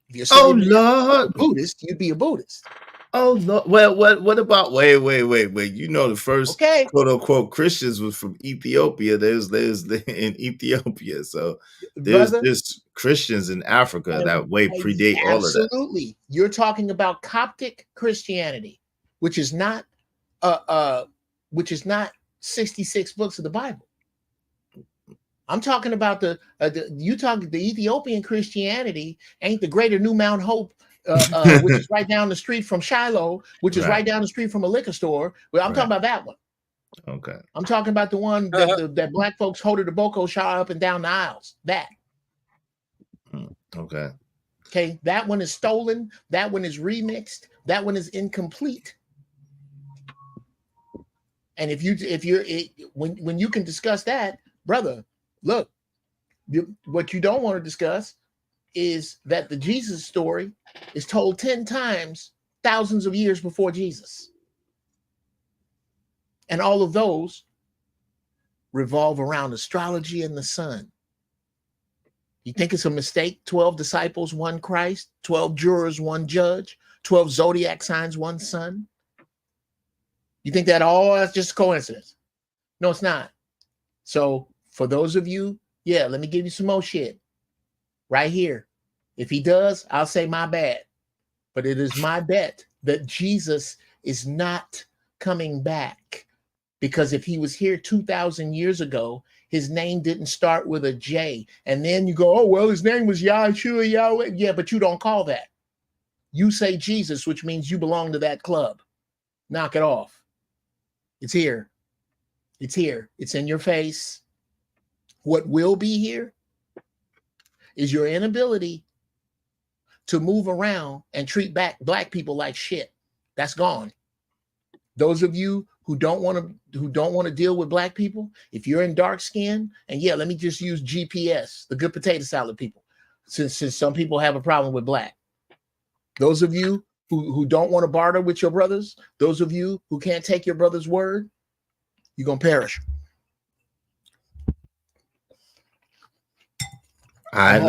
Speaker 5: If you're
Speaker 2: Lord,
Speaker 5: a Buddhist, you'd be a Buddhist.
Speaker 2: Oh Lord, well, what about wait? You know, the first quote unquote Christians was from Ethiopia. There's in Ethiopia, so there's Christians in Africa that way predate all of that.
Speaker 5: Absolutely, you're talking about Coptic Christianity, which is not 66 books of the Bible. I'm talking about the Ethiopian Christianity ain't the Greater New Mount Hope, which is right down the street from Shiloh, which is right down the street from a liquor store. Well, I'm talking about that one.
Speaker 2: Okay.
Speaker 5: I'm talking about the one that Black folks hold the Boko shower up and down the aisles. That.
Speaker 2: Okay.
Speaker 5: Okay. That one is stolen. That one is remixed. That one is incomplete. And when you can discuss that, brother, look, what you don't want to discuss is that the Jesus story is told 10 times thousands of years before Jesus. And all of those revolve around astrology and the sun. You think it's a mistake? 12 disciples, one Christ, 12 jurors, one judge, 12 zodiac signs, one sun. You think that all that's just coincidence? No, it's not. So for those of you, yeah, let me give you some more shit right here. If he does, I'll say my bad. But it is my bet that Jesus is not coming back, because if he was here 2,000 years ago, his name didn't start with a J. And then you go, oh, well, his name was Yahshua, Yahweh. Yeah, but you don't call that. You say Jesus, which means you belong to that club. Knock it off. It's here. It's here. It's in your face. What will be here is your inability to move around and treat black people like shit. That's gone. Those of you who don't want to deal with black people, if you're in dark skin, and yeah, let me just use GPS, the good potato salad people, since some people have a problem with black. Those of you who don't want to barter with your brothers, those of you who can't take your brother's word, you're gonna perish.
Speaker 2: All right,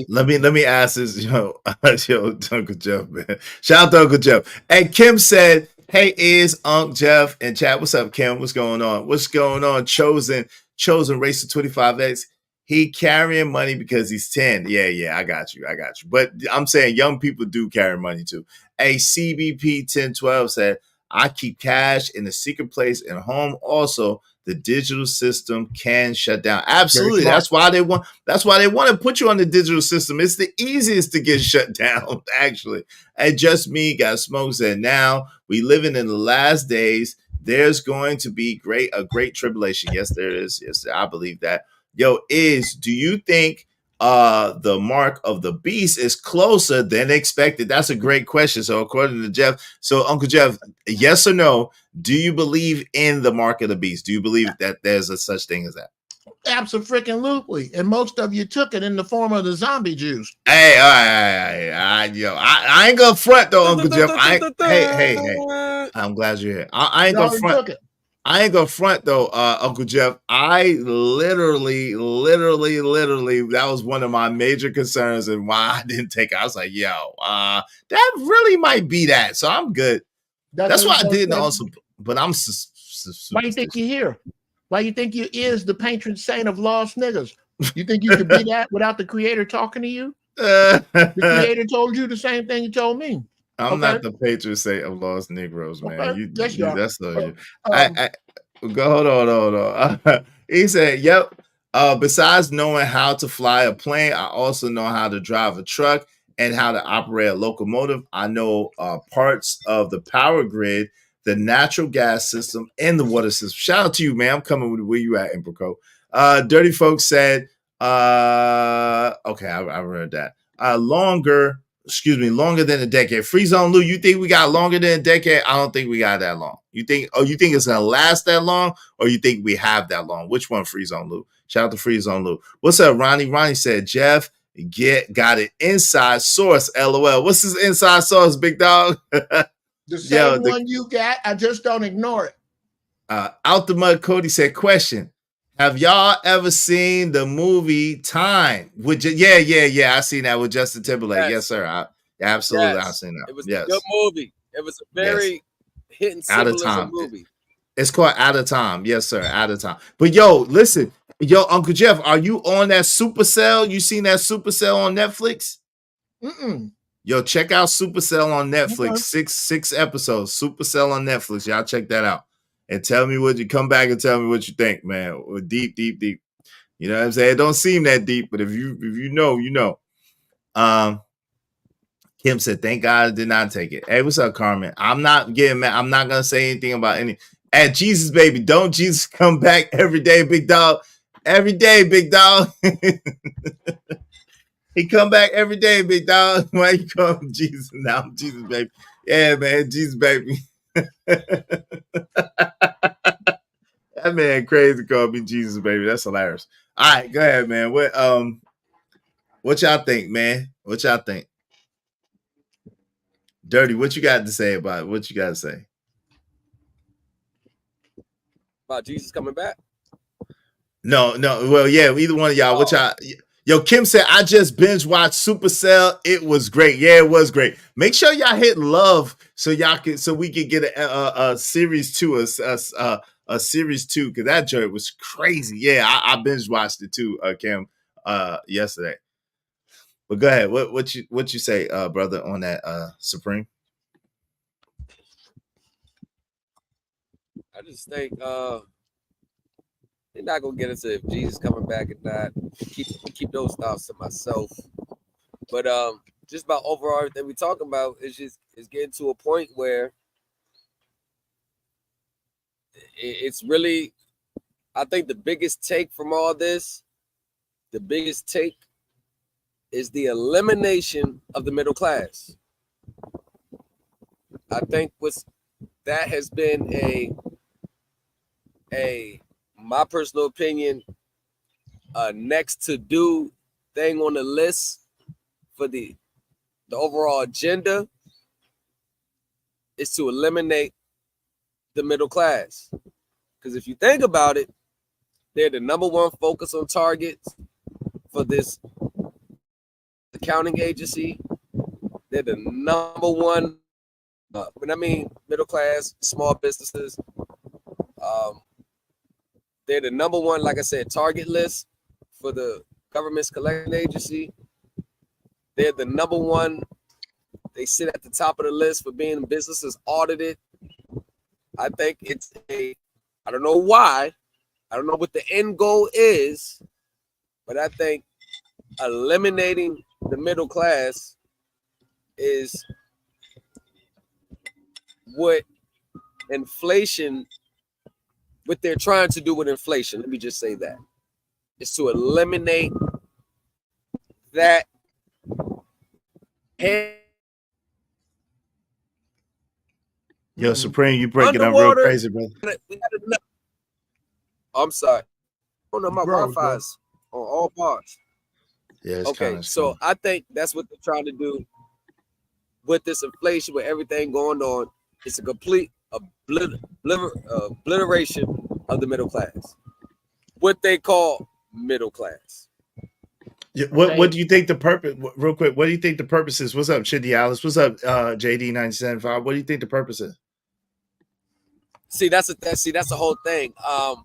Speaker 2: let me ask this, yo, Uncle Jeff, man. Shout out to Uncle Jeff. And Kim said, hey, is Uncle Jeff in chat? What's up, Kim? What's going on? What's going on? Chosen Racer 25X. He carrying money because he's 10. Yeah, I got you. But I'm saying young people do carry money too. A CBP 1012 said, I keep cash in a secret place and home. Also, the digital system can shut down. Absolutely. That's why they want to put you on the digital system. It's the easiest to get shut down, actually. And Just Me Got Smoke said, now we living in the last days. There's going to be a great tribulation. Yes, there is. Yes, I believe that. Yo, do you think the mark of the beast is closer than expected? That's a great question. So according to Jeff, so Uncle Jeff, yes or no, do you believe in the mark of the beast? Do you believe that there's a such thing as that?
Speaker 5: Absolutely. And most of you took it in the form of the zombie juice.
Speaker 2: Hey, I ain't gonna front though, Uncle Jeff. Hey. I'm glad you're here. I ain't gonna front. I ain't gonna front though, Uncle Jeff. I literally, that was one of my major concerns and why I didn't take it. I was like, yo, that really might be that. So I'm good. That's why I didn't also, but I'm
Speaker 5: why you think you're here? Why you think you is the patron saint of lost niggas? You think you could be that without the creator talking to you? The creator told you the same thing he told me.
Speaker 2: I'm not the patron saint of lost Negroes, man.
Speaker 5: Okay. Yes, you are.
Speaker 2: That's not you. Hold on. He said, yep. Besides knowing how to fly a plane, I also know how to drive a truck and how to operate a locomotive. I know parts of the power grid, the natural gas system, and the water system. Shout out to you, man. I'm coming with where you at, Imbrico. Dirty Folks said, okay, I read that. Longer than a decade. Free Zone Lou, you think we got longer than a decade? I don't think we got that long. You think it's gonna last that long, or you think we have that long? Which one, Free Zone Lou? Shout out to Free Zone Lou. What's up, Ronnie? Ronnie said, Jeff, got an inside source. LOL. What's his inside source, big dog?
Speaker 5: The same one you got. I just don't ignore it.
Speaker 2: Out the Mud Cody said, question. Have y'all ever seen the movie Time? Yeah. I seen that with Justin Timberlake. Yes, sir. Absolutely, I've seen that.
Speaker 1: It was a good movie. It was a very hidden symbolism movie.
Speaker 2: It's called Out of Time. Yes, sir. Out of Time. But yo, listen, Uncle Jeff, are you on that Supercell? You seen that Supercell on Netflix? Yo, check out Supercell on Netflix. Okay. Six episodes. Supercell on Netflix. Y'all check that out. And tell me come back and tell me what you think, man. Deep. You know what I'm saying? It don't seem that deep, but if you know, you know. Kim said, thank God I did not take it. Hey, what's up, Carmen? I'm not getting mad. I'm not gonna say anything about any. At Jesus, baby, don't Jesus come back every day, big dog? Every day, big dog. He come back every day, big dog. Why you call him Jesus now? Jesus, baby. Yeah, man, Jesus, baby. That man crazy called me Jesus, baby. That's hilarious. All right, go ahead, man. What y'all think, man? What y'all think? Dirty, what you got to say about it? What you got to say?
Speaker 1: About Jesus coming back?
Speaker 2: No. Well, yeah, either one of y'all. Which Yo, Kim said, I just binge watched Supercell. It was great. Yeah, it was great. Make sure y'all hit love so we can get a series 2, a series 2, because that joint was crazy. Yeah, I binge watched it too, Kim, yesterday. But go ahead. What you say, brother, on that Supreme?
Speaker 1: I just think they're not gonna get into if Jesus coming back or not. Keep those thoughts to myself. But just about overall everything we talking about is getting to a point where it's really, I think the biggest take from all this, the biggest take is the elimination of the middle class. I think that has been my personal opinion, next to do thing on the list for the overall agenda is to eliminate the middle class. Because if you think about it, they're the number one focus on targets for this accounting agency. They're the number one, when I mean middle class, small businesses, they're the number one, like I said, target list for the government's collection agency. They're the number one. They sit at the top of the list for being businesses audited. I think I don't know why. I don't know what the end goal is, but I think eliminating the middle class is what they're trying to do with inflation. Let me just say that. Is to eliminate that.
Speaker 2: Yo, Supreme, you breaking up real crazy, brother.
Speaker 1: I'm sorry. Oh no, my Wi-Fi is on all bars.
Speaker 2: Yeah, it's
Speaker 1: okay. So I think that's what they're trying to do with this inflation, with everything going on. It's a complete obliteration of the middle class. What they call middle class.
Speaker 2: Yeah, what do you think the purpose? Real quick, what do you think the purpose is? What's up, Chidi Alice? What's up, JD 975? What do you think the purpose is?
Speaker 1: See, that's the whole thing. I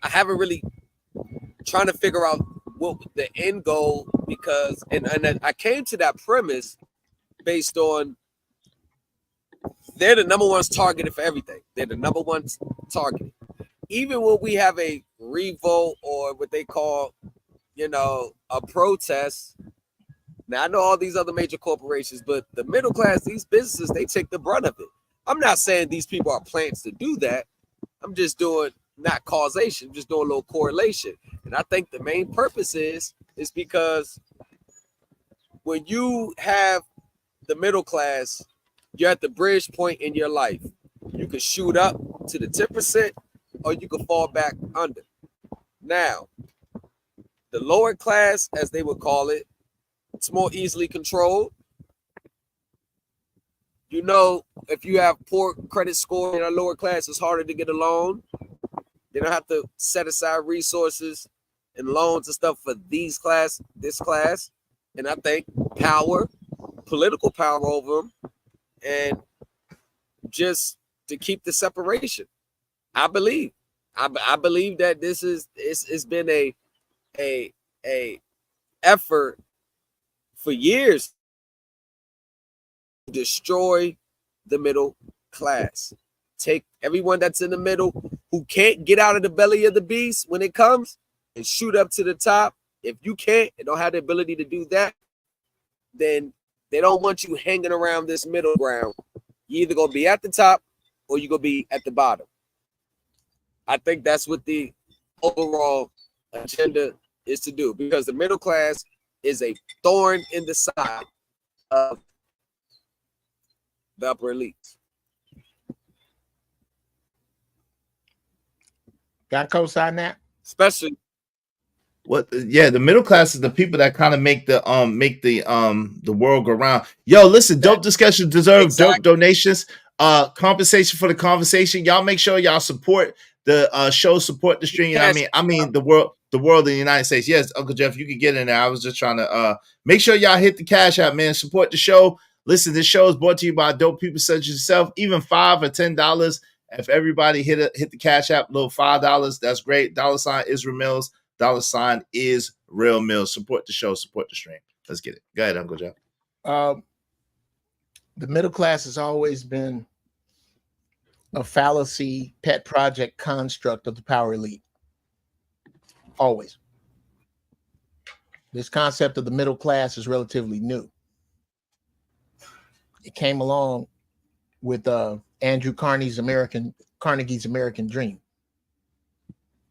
Speaker 1: haven't really trying to figure out what the end goal, because and I came to that premise based on they're the number ones targeted for everything. They're the number ones targeted. Even when we have a revolt or what they call, a protest. Now, I know all these other major corporations, but the middle class, these businesses, they take the brunt of it. I'm not saying these people are plans to do that. I'm just doing not causation, just doing a little correlation. And I think the main purpose is because when you have the middle class, you're at the bridge point in your life. You can shoot up to the 10% or you can fall back under. Now, the lower class, as they would call it, it's more easily controlled. If you have poor credit score in a lower class, it's harder to get a loan. They don't have to set aside resources and loans and stuff for this class. And I think political power over them, and just to keep the separation. I believe that it's been a effort for years to destroy the middle class. Take everyone that's in the middle who can't get out of the belly of the beast when it comes and shoot up to the top. If you can't and don't have the ability to do that, then they don't want you hanging around this middle ground. You're either going to be at the top or you're going to be at the bottom. I think that's what the overall agenda is to do, because the middle class is a thorn in the side of the upper elites.
Speaker 5: Got co-sign that?
Speaker 1: Especially
Speaker 2: the middle class is the people that kind of make the world go round. Yo, listen, dope discussions deserve dope donations. Compensation for the conversation. Y'all make sure y'all support the show Support the Stream. You know what I mean the world of the United States. Yes, Uncle Jeff, you can get in there. I was just trying to make sure y'all hit the cash out, man. Support the show. Listen, this show is brought to you by dope people such as yourself. Even $5 or $10. If everybody hit the cash app, little $5, that's great. $ Israel Mills, $ is Real Mills. Support the show, support the stream. Let's get it. Go ahead, Uncle Jeff.
Speaker 5: The middle class has always been a fallacy, pet project construct of the power elite. Always. This concept of the middle class is relatively new. It came along with Andrew Carnegie's American Dream.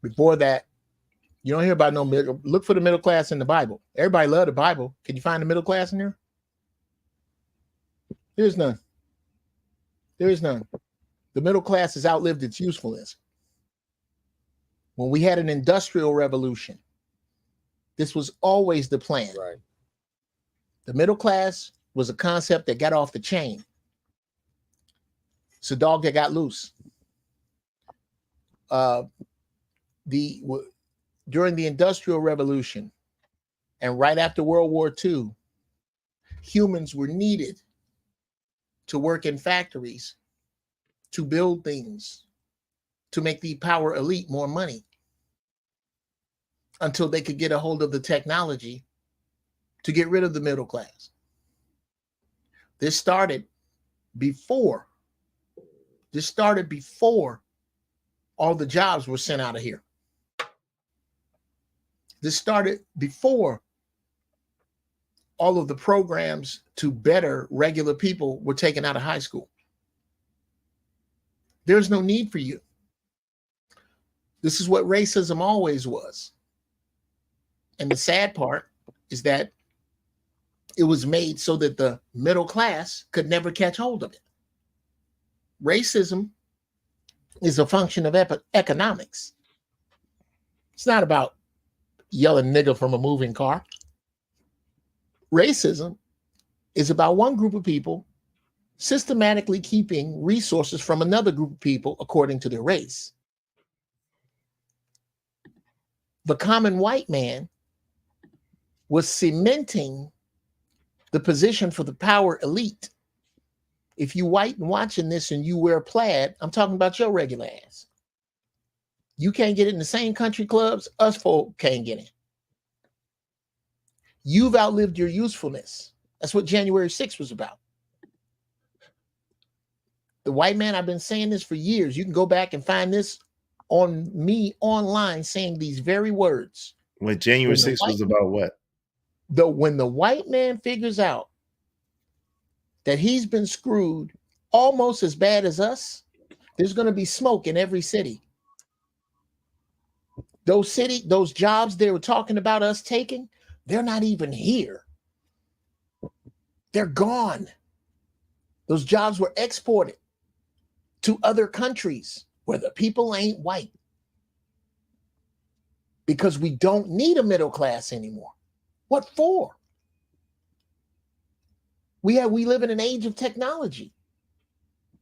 Speaker 5: Before that, you don't hear about no middle. Look for the middle class in the Bible. Everybody love the Bible. Can you find the middle class in there? There's none. There is none. The middle class has outlived its usefulness. When we had an industrial revolution, this was always the plan.
Speaker 1: Right.
Speaker 5: The middle class was a concept that got off the chain. It's a dog that got loose. During the Industrial Revolution and right after World War II, humans were needed to work in factories, to build things, to make the power elite more money until they could get a hold of the technology to get rid of the middle class. This started before all the jobs were sent out of here. This started before all of the programs to better regular people were taken out of high school. There's no need for you. This is what racism always was. And the sad part is that it was made so that the middle class could never catch hold of it. Racism is a function of economics. It's not about yelling nigger from a moving car. Racism is about one group of people systematically keeping resources from another group of people according to their race. The common white man was cementing the position for the power elite. If you white and watching this and you wear plaid, I'm talking about your regular ass. You can't get in the same country clubs us folk can't get in. You've outlived your usefulness. That's what January 6th was about. The white man, I've been saying this for years. You can go back and find this on me online saying these very words.
Speaker 2: When January 6th was about what?
Speaker 5: When the white man figures out that he's been screwed almost as bad as us, there's going to be smoke in every city. Those jobs they were talking about us taking, they're not even here. They're gone. Those jobs were exported to other countries where the people ain't white. Because we don't need a middle class anymore. What for? We live in an age of technology.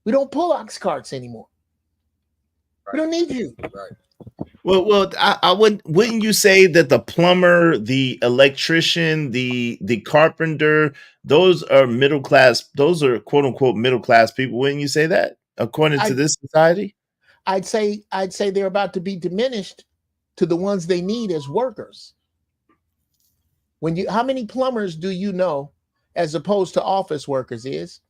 Speaker 5: We don't pull ox carts anymore. Right. We don't need you.
Speaker 1: Right.
Speaker 2: Well, I wouldn't you say that the plumber, the electrician, the carpenter, those are middle class, those are quote unquote middle class people? Wouldn't you say that according to this society?
Speaker 5: I'd say they're about to be diminished to the ones they need as workers. How many plumbers do you know as opposed to office workers is?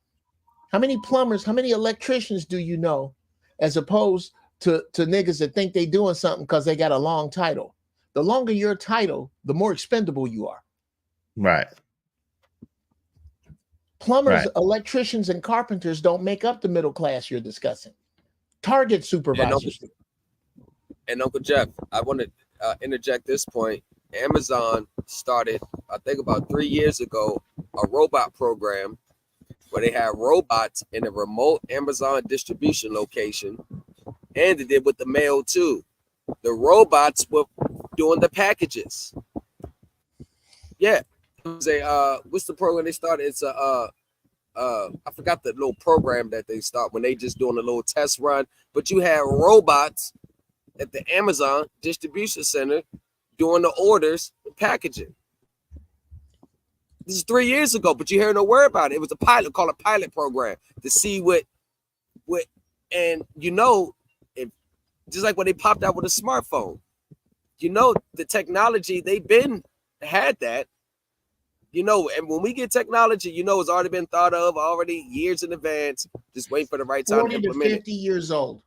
Speaker 5: How many plumbers, how many electricians do you know as opposed to niggas that think they doing something because they got a long title? The longer your title, the more expendable you are.
Speaker 2: Right.
Speaker 5: Plumbers, right. Electricians, and carpenters don't make up the middle class you're discussing. Target supervisors.
Speaker 1: And Uncle Jeff, I want to interject this point. Amazon started, I think about 3 years ago, a robot program where they had robots in a remote Amazon distribution location, and they did with the mail too. The robots were doing the packages. Yeah, it was what's the program they started? It's I forgot the little program that they start when they just doing a little test run, but you had robots at the Amazon distribution center doing the orders and packaging. This is 3 years ago, but you hear no word about it. It was a pilot, called a pilot program, to see what, and you know, if just like when they popped out with a smartphone, you know, the technology, they've been had that, you know, and when we get technology, you know, it's already been thought of already years in advance, just waiting for the right time to implement
Speaker 5: 50 years old.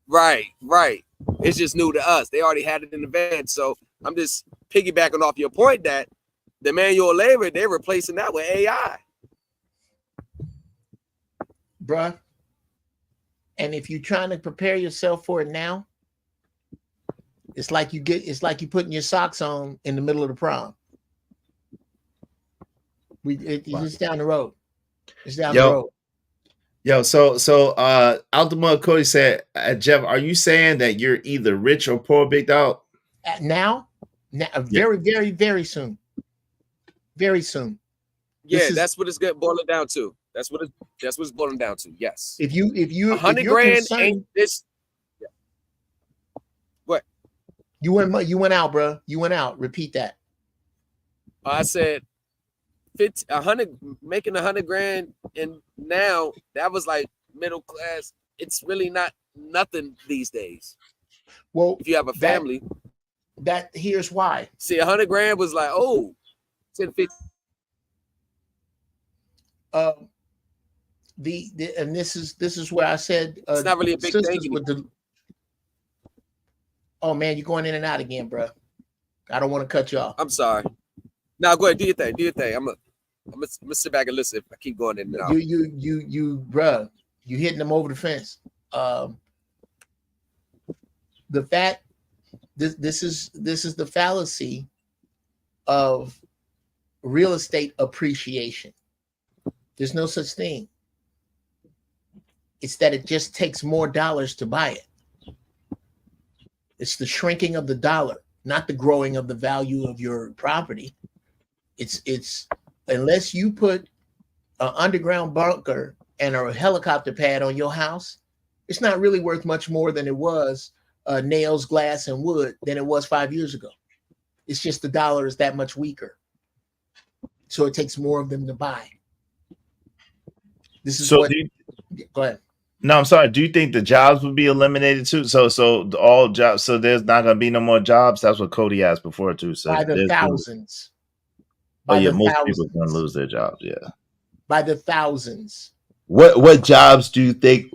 Speaker 1: Right. It's just new to us. They already had it in advance. So I'm just piggybacking off your point that the manual labor, they're replacing that with AI.
Speaker 5: Bruh. And if you're trying to prepare yourself for it now, it's like you putting your socks on in the middle of the prom. It's just down the road. It's down the road.
Speaker 2: Yo, so Out the Mud Cody said, Jeff, are you saying that you're either rich or poor, Big Dog?
Speaker 5: Now, very, very, very soon. Very soon.
Speaker 1: Yeah, that's what it's getting boiling down to. That's what it's boiling down to. Yes.
Speaker 5: If you
Speaker 1: 100 grand ain't this. Yeah. What?
Speaker 5: You went out, bro. You went out. Repeat that.
Speaker 1: I said 100, making 100 grand, and now that was like middle class. It's really not nothing these days.
Speaker 5: Well,
Speaker 1: if you have a family,
Speaker 5: that here's why.
Speaker 1: See, 100 grand was like 10, 50.
Speaker 5: And this is where I said
Speaker 1: it's not really a big thing.
Speaker 5: Oh man, you're going in and out again, bro. I don't want to cut you off.
Speaker 1: I'm sorry. Now go ahead, do your thing. Do your thing. I'm gonna sit back and listen if I keep going in and out.
Speaker 5: You, bro. You hitting them over the fence. The fact this is the fallacy of real estate appreciation. There's no such thing. It's that it just takes more dollars to buy it. It's the shrinking of the dollar, not the growing of the value of your property. It's unless you put an underground bunker and a helicopter pad on your house, it's not really worth much more than it was nails, glass, and wood than it was 5 years ago. It's just the dollar is that much weaker. So it takes more of them to buy. This is
Speaker 2: so
Speaker 5: what. Go ahead.
Speaker 2: No, I'm sorry. Do you think the jobs would be eliminated too? So all jobs. So there's not going to be no more jobs. That's what Cody asked before too. So
Speaker 5: by the thousands.
Speaker 2: Most people are going to lose their jobs. Yeah.
Speaker 5: By the thousands.
Speaker 2: What jobs do you think?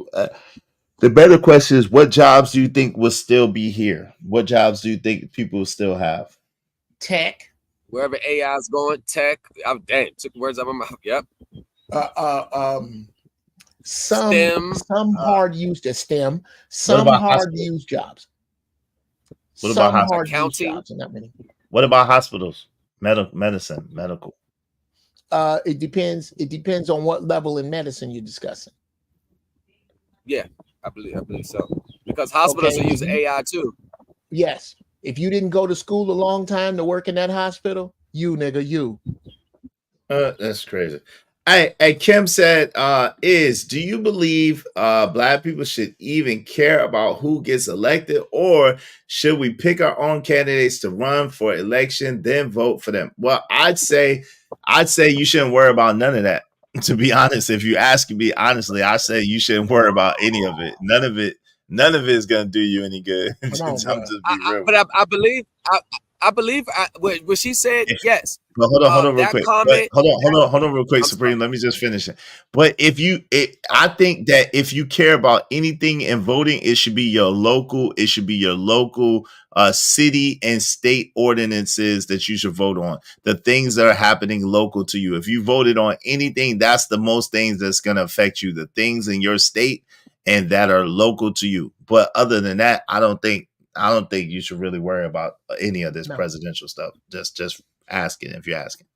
Speaker 2: The better question is, what jobs do you think will still be here? What jobs do you think people will still have?
Speaker 5: Tech.
Speaker 1: Wherever AI is going, tech. Took words out of my mouth. Yep.
Speaker 5: Some hard use to STEM. Some hard use jobs.
Speaker 2: What about
Speaker 5: hard
Speaker 1: accounting?
Speaker 5: Jobs, not many.
Speaker 2: What about hospitals? Medicine, medical.
Speaker 5: It depends. It depends on what level in medicine you're discussing.
Speaker 1: Yeah, I believe so. Because hospitals are using AI too.
Speaker 5: Yes. If you didn't go to school a long time to work in that hospital, you.
Speaker 2: That's crazy. Hey, Kim said, do you believe Black people should even care about who gets elected, or should we pick our own candidates to run for election, then vote for them? Well, I'd say you shouldn't worry about none of that. To be honest, if you ask me honestly, I say you shouldn't worry about any of it. None of it is going to do you any good.
Speaker 1: I believe what she said. Yes.
Speaker 2: But hold on real quick. Hold on real quick, Supreme. Let me just finish it. But I think that if you care about anything in voting, it should be your local. It should be your local city and state ordinances that you should vote on. The things that are happening local to you. If you voted on anything, that's the most things that's going to affect you. The things in your state and that are local to you. But other than that, I don't think you should really worry about any of this presidential stuff. Just asking if you're asking.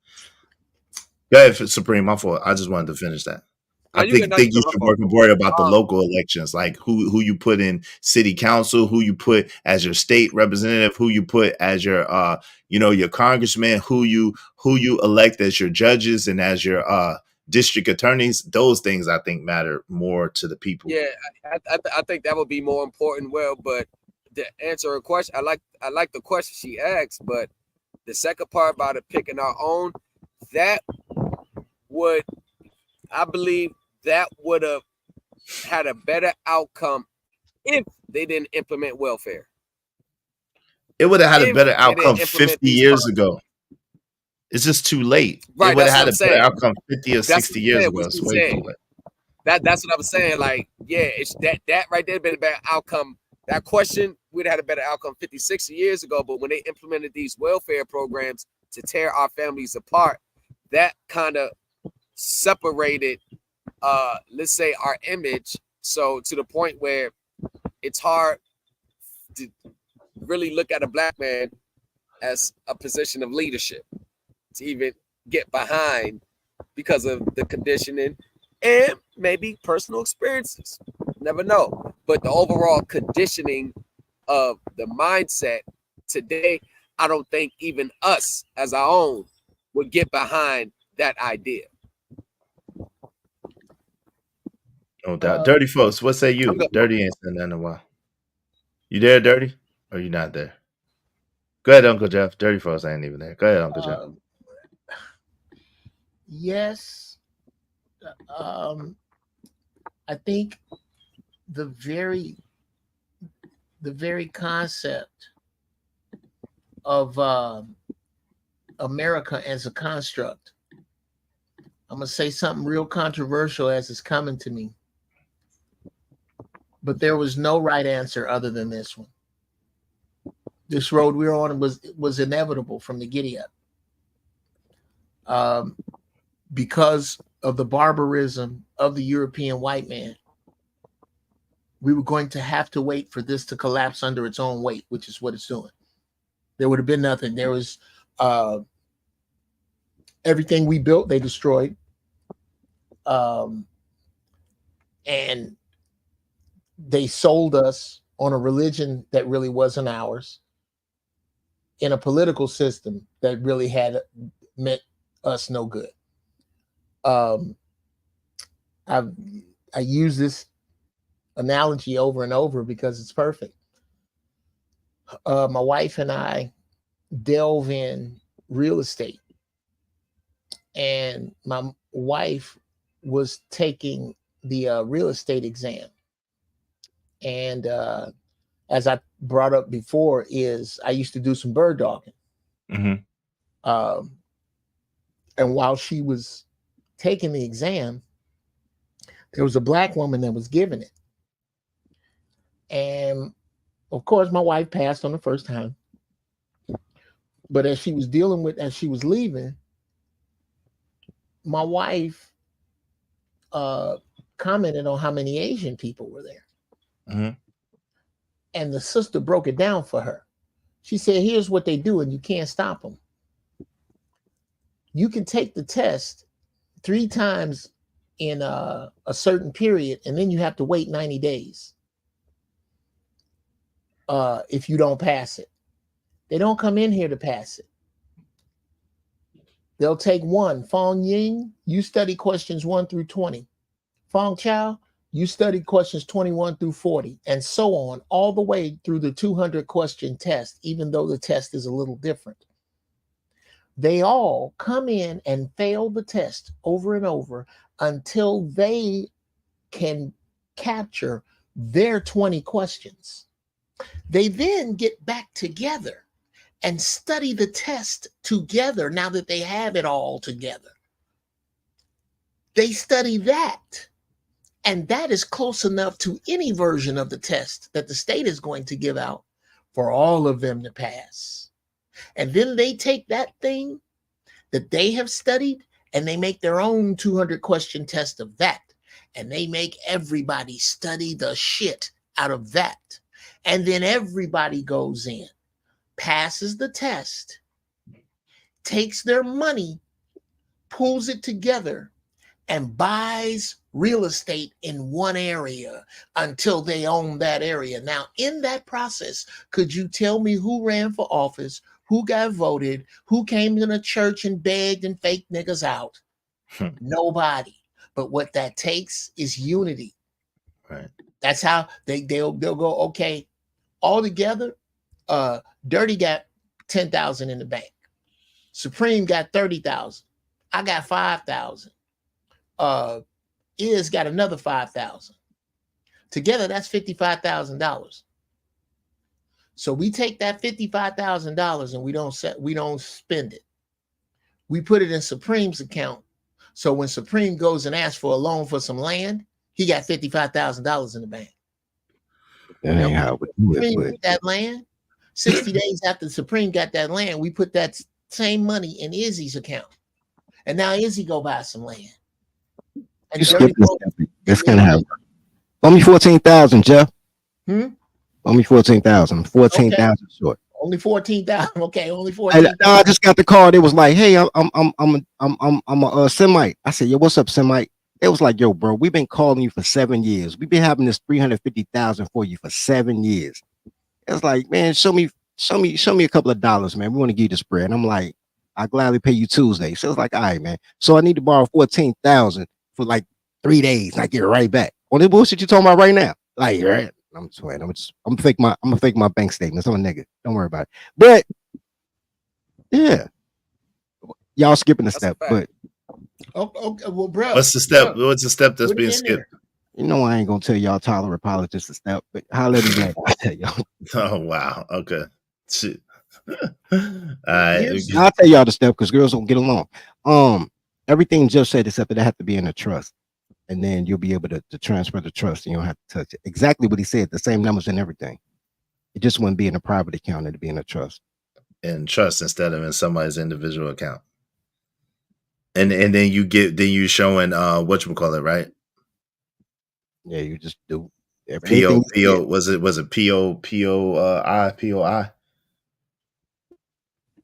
Speaker 2: Go ahead, Supreme. My fault. I just wanted to finish that. I think you should worry about the local elections, like who you put in city council, who you put as your state representative, who you put as your your congressman, who you elect as your judges and as your district attorneys. Those things I think matter more to the people.
Speaker 1: Yeah, I think that would be more important. Well, but to answer her question, I like the question she asked, but the second part about it picking our own, I believe that would have had a better outcome if they didn't implement welfare.
Speaker 2: It would have had a better outcome 50 years ago. It's just too late.
Speaker 1: Right,
Speaker 2: it would have had a better
Speaker 1: saying.
Speaker 2: outcome 50 or 60 years ago. It's way too late.
Speaker 1: That's what I was saying. Like, yeah, it's that right there been a better outcome. That question would have had a better outcome 50, 60 years ago. But when they implemented these welfare programs to tear our families apart, that kind of separated, let's say, our image. So to the point where it's hard to really look at a black man as a position of leadership to even get behind because of the conditioning and maybe personal experiences. Never know. But the overall conditioning of the mindset today, I don't think even us as our own would get behind that idea.
Speaker 2: No doubt. Dirty folks, what say you? Dirty ain't said that in a while. You there, Dirty? Or you not there? Go ahead, Uncle Jeff. Dirty folks ain't even there. Go ahead, Uncle Jeff.
Speaker 5: Yes. I think the very concept of America as a construct, I'm going to say something real controversial as it's coming to me, but there was no right answer other than this one. This road we're on was inevitable from the giddy up. Because of the barbarism of the European white man, we were going to have to wait for this to collapse under its own weight, which is what it's doing. There would have been nothing. There was everything we built, they destroyed. And they sold us on a religion that really wasn't ours, in a political system that really had meant us no good. I use this analogy over and over because it's perfect. My wife and I delve in real estate, and my wife was taking the real estate exam. And as I brought up before, is I used to do some bird dogging.
Speaker 2: Mm-hmm.
Speaker 5: And while she was taking the exam, there was a black woman that was giving it. And of course, my wife passed on the first time. But as she was leaving, my wife commented on how many Asian people were there.
Speaker 2: Mm-hmm.
Speaker 5: And the sister broke it down for her. She said, here's what they do, and you can't stop them. You can take the test 3 times in a certain period, and then you have to wait 90 days if you don't pass it. They don't come in here to pass it. They'll take one. Fong Ying, you study questions 1 through 20. Fong Chao, you study questions 21 through 40, and so on, all the way through the 200 question test, even though the test is a little different. They all come in and fail the test over and over until they can capture their 20 questions. They then get back together and study the test together now that they have it all together. They study that, and that is close enough to any version of the test that the state is going to give out for all of them to pass. And then they take that thing that they have studied and they make their own 200 question test of that. And they make everybody study the shit out of that. And then everybody goes in, passes the test, takes their money, pulls it together, and buys real estate in one area until they own that area. Now, in that process, could you tell me who ran for office, who got voted, who came to the church and begged and faked niggas out? Nobody. But what that takes is unity.
Speaker 2: Right.
Speaker 5: That's how they'll go, okay, Altogether, Dirty got 10,000 in the bank. Supreme got 30,000. I got 5,000. Iz got another 5,000. Together, that's $55,000. So we take that $55,000 and we don't spend it. We put it in Supreme's account. So when Supreme goes and asks for a loan for some land, he got $55,000 in the bank.
Speaker 4: That ain't how we do
Speaker 5: Supreme
Speaker 4: it.
Speaker 5: got that land. 60 days after Supreme got that land, we put that same money in Izzy's account. And now Izzy go buy some land. And
Speaker 4: You skipping a step. That's gonna happen. Only 14,000, Jeff. Only 14,000. 14,000 short.
Speaker 5: Only 14,000. Okay, only 14,000.
Speaker 4: I just got the call. It was like, hey, I'm a Semite. I said, yo, what's up, Semite? It was like, yo, bro, we've been calling you for 7 years. We've been having this 350,000 for you for 7 years. It's like, man, show me a couple of dollars, man. We want to give you the spread. And I'm like, I'll gladly pay you Tuesday. So it's like, all right, man. So I need to borrow 14,000 for like 3 days, and I get it right back. On the bullshit you talking about right now, like, right? I'm sweating. I'm gonna fake my bank statements. I'm a nigga. Don't worry about it. But yeah, y'all skipping the step. But
Speaker 5: okay, well, bro,
Speaker 2: what's the step? What's the step that's being skipped?
Speaker 4: You know, I ain't gonna tell y'all tolerant apologists to step, but holler at me back. I'll tell y'all.
Speaker 2: Oh wow. Okay. Shit. All right.
Speaker 4: I'll tell y'all the step because girls don't get along. Everything Jeff said except that it have to be in a trust. And then you'll be able to transfer the trust and you don't have to touch it. Exactly what he said, the same numbers and everything. It just wouldn't be in a private account, it'd be in a trust.
Speaker 2: In trust instead of in somebody's individual account. And then you showing whatchamacallit, right?
Speaker 4: Yeah, you just do
Speaker 2: everything. PO was it POI?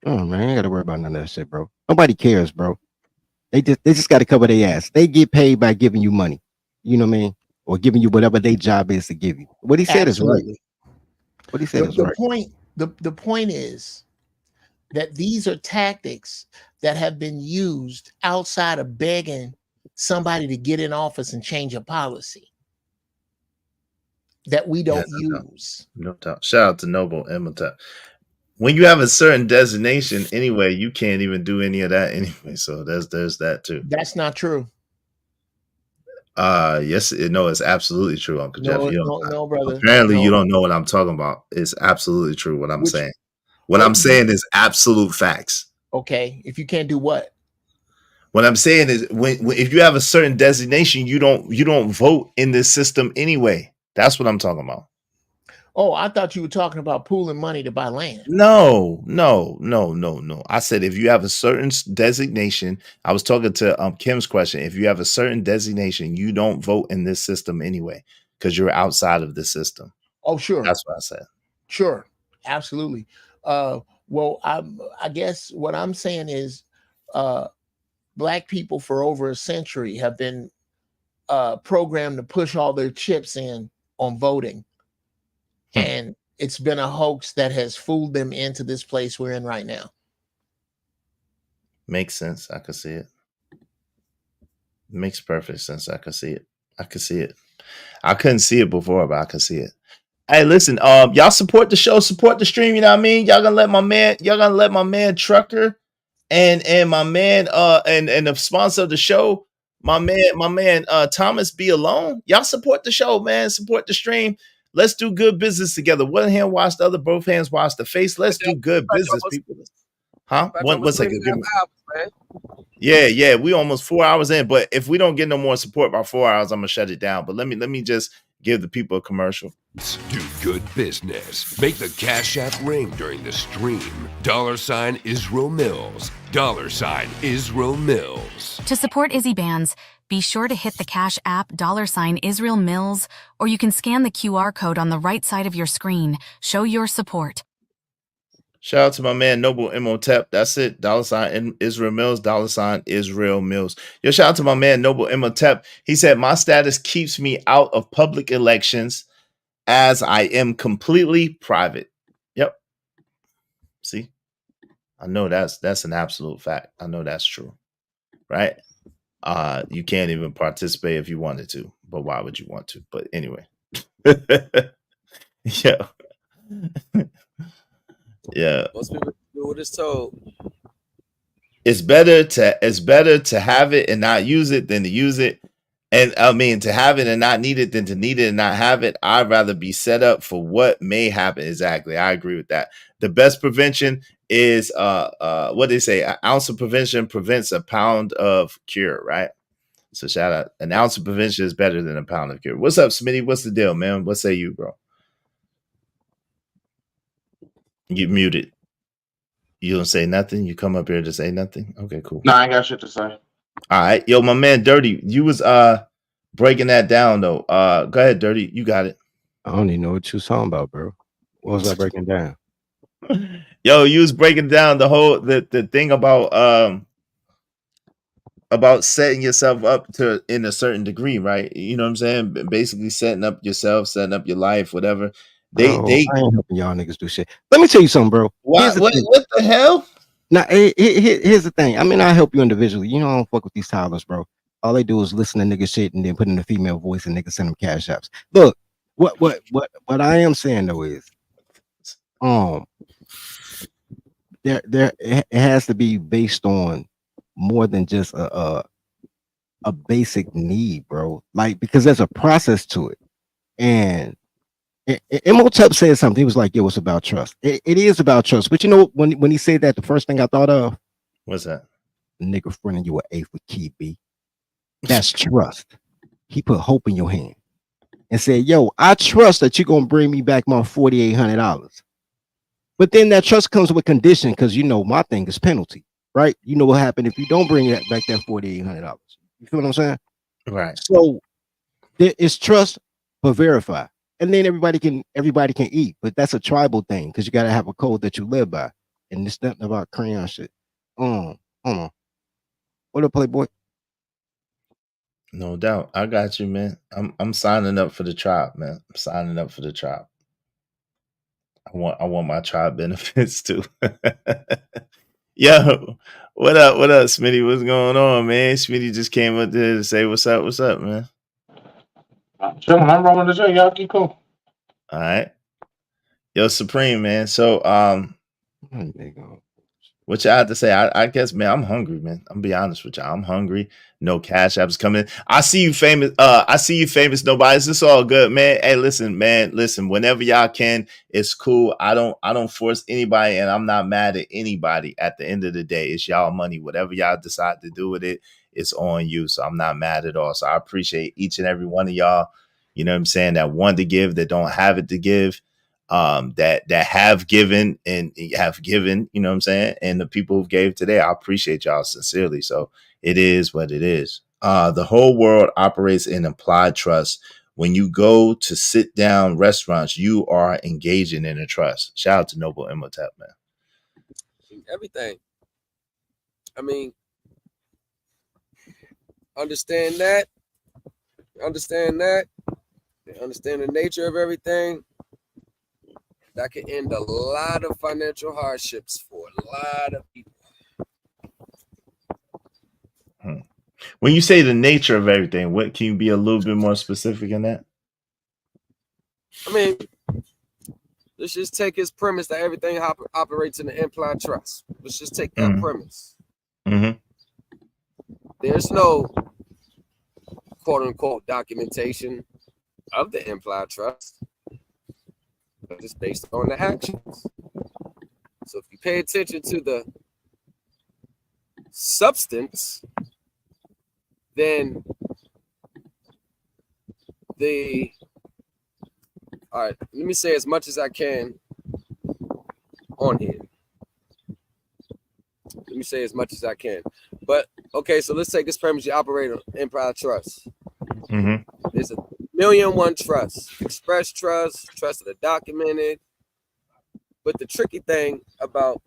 Speaker 4: Oh man, I ain't gotta worry about none of that shit, bro. Nobody cares, bro. They just got to cover their ass. They get paid by giving you money. You know what I mean? Or giving you whatever their job is to give you. What he said
Speaker 5: Absolutely.
Speaker 4: is right. What he said is right.
Speaker 5: The point is that these are tactics that have been used outside of begging somebody to get in office and change a policy that we don't use.
Speaker 2: No doubt. Shout out to Noble Imhotep. When you have a certain designation anyway, you can't even do any of that anyway. So there's that too.
Speaker 5: That's not true.
Speaker 2: Yes, it's absolutely true, Uncle Jeff.
Speaker 5: No, brother.
Speaker 2: Apparently, you don't know what I'm talking about. It's absolutely true what I'm saying. What I'm saying is absolute facts.
Speaker 5: Okay, if you can't do what?
Speaker 2: What I'm saying is if you have a certain designation, you don't vote in this system anyway. That's what I'm talking about.
Speaker 5: Oh, I thought you were talking about pooling money to buy land.
Speaker 2: No. I said if you have a certain designation, I was talking to Kim's question. If you have a certain designation, you don't vote in this system anyway because you're outside of the system.
Speaker 5: Oh, sure.
Speaker 2: That's what I said.
Speaker 5: Sure, absolutely. Well, I guess what I'm saying is, Black people for over a century have been programmed to push all their chips in on voting. And it's been a hoax that has fooled them into this place we're in right now.
Speaker 2: Makes sense. I can see it. Makes perfect sense. I can see it. I couldn't see it before, but I can see it. Hey, listen, y'all support the show, support the stream, you know what I mean? Y'all gonna let my man Trucker and my man and the sponsor of the show, my man Thomas be alone. Y'all support the show, man. Support the stream. Let's do good business together. One hand wash the other, both hands wash the face. Let's do good business, people. Huh? One second. Yeah. We almost 4 hours in, but if we don't get no more support by 4 hours, I'm gonna shut it down. But let me just give the people a commercial.
Speaker 6: Do good business. Make the Cash App ring during the stream. $ Israel Mills. $ Israel Mills.
Speaker 7: To support Izzy Bands, be sure to hit the Cash App $ Israel Mills, or you can scan the QR code on the right side of your screen. Show your support.
Speaker 2: Shout out to my man Noble Imhotep. That's it. $ Israel Mills. $ Israel Mills. Yo, shout out to my man Noble Imhotep. He said, my status keeps me out of public elections as I am completely private. Yep. See, I know that's an absolute fact. I know that's true. Right? You can't even participate if you wanted to, but why would you want to? But anyway. Yeah. Yeah.
Speaker 1: Most people do what it's told.
Speaker 2: It's better to have it and not use it than to use it. And I mean, to have it and not need it than to need it and not have it. I'd rather be set up for what may happen. Exactly. I agree with that. The best prevention is what they say, an ounce of prevention prevents a pound of cure, right? So shout out. An ounce of prevention is better than a pound of cure. What's up, Smitty? What's the deal, man? What say you, bro? You muted. You don't say nothing? You come up here to say nothing? Okay, cool.
Speaker 8: No, I ain't got shit to say.
Speaker 2: All right. Yo, my man Dirty, you was breaking that down though. Go ahead, Dirty. You got it.
Speaker 4: I don't even know what you was talking about, bro. What was I breaking down?
Speaker 2: Yo, you was breaking down the whole the thing about setting yourself up to in a certain degree, right? You know what I'm saying? Basically setting up yourself, setting up your life, whatever. I
Speaker 4: ain't helping y'all niggas do shit. Let me tell you something, bro.
Speaker 2: What the hell?
Speaker 4: Now, here's the thing. I mean, I help you individually. You know, I don't fuck with these Tylers, bro. All they do is listen to nigga shit and then put in a female voice and niggas send them cash apps. Look, what I am saying though is, it has to be based on more than just a basic need, bro. Like, because there's a process to it. And Imhotep said something. He was like, yo, it's about trust. It is about trust. But you know, when he said that, the first thing I thought of,
Speaker 2: what's that?
Speaker 4: The nigga fronting you an eighth with Key B. That's trust. He put hope in your hand and said, yo, I trust that you're gonna bring me back my $4,800. But then that trust comes with condition, because you know my thing is penalty, right? You know what happened if you don't bring back that $4,800. You feel what I'm saying?
Speaker 2: Right.
Speaker 4: So there is trust, but verify. And then everybody can eat, but that's a tribal thing because you gotta have a code that you live by. And it's nothing about crayon shit. Hold on. What up, Playboy?
Speaker 2: No doubt. I got you, man. I'm signing up for the tribe, man. I'm signing up for the tribe. I want my tribe benefits too. Yo, what up, Smitty? What's going on, man? Smitty just came up there to say what's up, man.
Speaker 8: Chilling, I'm rolling the J. Y'all keep cool.
Speaker 2: All right. Yo, Supreme, man. So what y'all have to say? I guess, man, I'm hungry, man. I'm be honest with y'all. I'm hungry. No cash apps coming. I see you famous. Nobody's. It's all good, man. Hey, listen, man. Listen, whenever y'all can, it's cool. I don't force anybody, and I'm not mad at anybody. At the end of the day, it's y'all money. Whatever y'all decide to do with it, it's on you. So I'm not mad at all. So I appreciate each and every one of y'all. You know what I'm saying? That want to give, that don't have it to give. That have given and have given, you know what I'm saying? And the people who gave today, I appreciate y'all sincerely. So it is what it is. The whole world operates in implied trust. When you go to sit down restaurants, you are engaging in a trust. Shout out to Noble Imhotep, man.
Speaker 1: Everything. I mean, understand that. Understand the nature of everything. That can end a lot of financial hardships for a lot of people.
Speaker 2: When you say the nature of everything, what can you be a little bit more specific in that?
Speaker 1: I mean, let's just take his premise that everything operates in the implied trust. Let's just take that premise.
Speaker 2: Mm-hmm.
Speaker 1: There's no quote unquote documentation of the implied trust. It's based on the actions. So if you pay attention to the substance, then all right, let me say as much as I can on here. Let me say as much as I can. But okay, so let's take this premise: you operate on implied trust.
Speaker 2: Mm-hmm.
Speaker 1: There's 1,000,001 trusts, express trust, trust of the documented. But the tricky thing about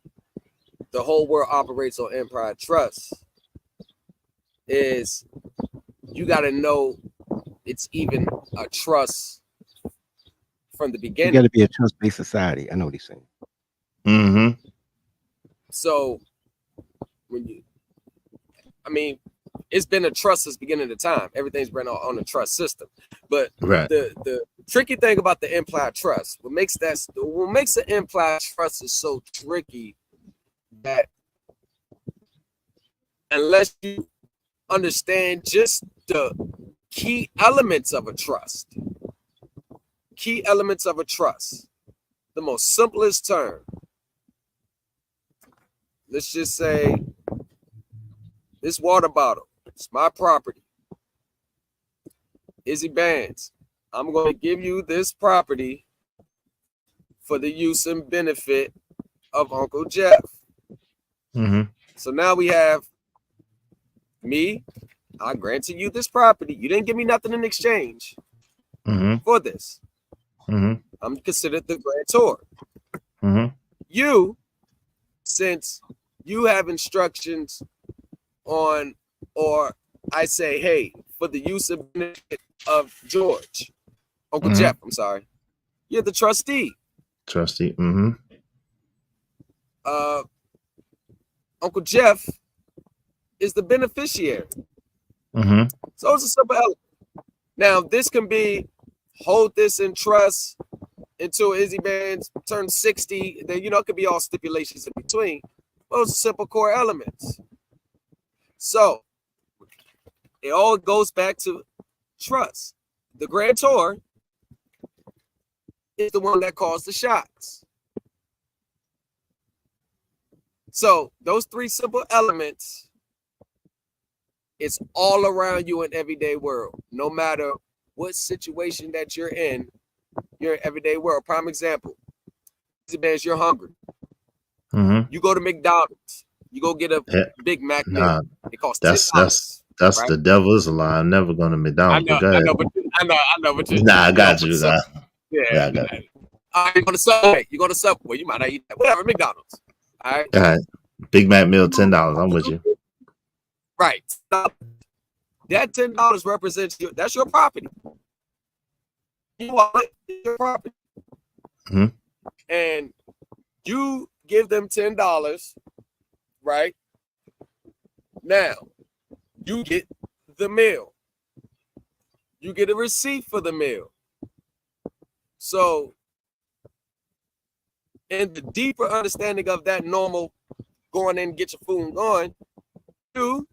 Speaker 1: the whole world operates on implied trust is you got to know it's even a trust from the beginning.
Speaker 4: You got to be a trust-based society. I know what he's saying.
Speaker 2: Mm-hmm.
Speaker 1: So it's been a trust since the beginning of the time. Everything's been on a trust system. But
Speaker 2: right.
Speaker 1: the tricky thing about the implied trust, what makes the implied trust is so tricky, that unless you understand just the key elements of a trust, the most simplest term. Let's just say this water bottle, it's my property. Izzy Bands, I'm going to give you this property for the use and benefit of Uncle Jeff.
Speaker 2: Mm-hmm.
Speaker 1: So now we have me, I granted you this property. You didn't give me nothing in exchange for this. I'm considered the grantor. You, since you have instructions on, or I say, hey, for the use and benefit of George, Uncle Jeff, I'm sorry, you're the trustee. Uncle Jeff is the beneficiary. So it's a simple element. Now, this can be hold this in trust until Izzy Bands turns 60. Then, it could be all stipulations in between. Those are simple core elements. So it all goes back to trust. The grantor is the one that calls the shots. So those three simple elements, it's all around you in everyday world. No matter what situation that you're in everyday world. Prime example, you're hungry. You go to McDonald's. You go get a Big Mac meal. It costs $10.
Speaker 2: That's
Speaker 1: right?
Speaker 2: the devil's lie. I'm never going to McDonald's.
Speaker 1: I know, but
Speaker 2: I got you.
Speaker 1: Yeah, I got you. You go to Subway. You might not eat that. Whatever, McDonald's. All right.
Speaker 2: Big Mac meal, $10. I'm with you.
Speaker 1: Right. That $10 represents that's your property. You want your property. And you give them $10, right? Now, you get the meal. You get a receipt for the meal. So, in the deeper understanding of that normal going in and get your food and going, you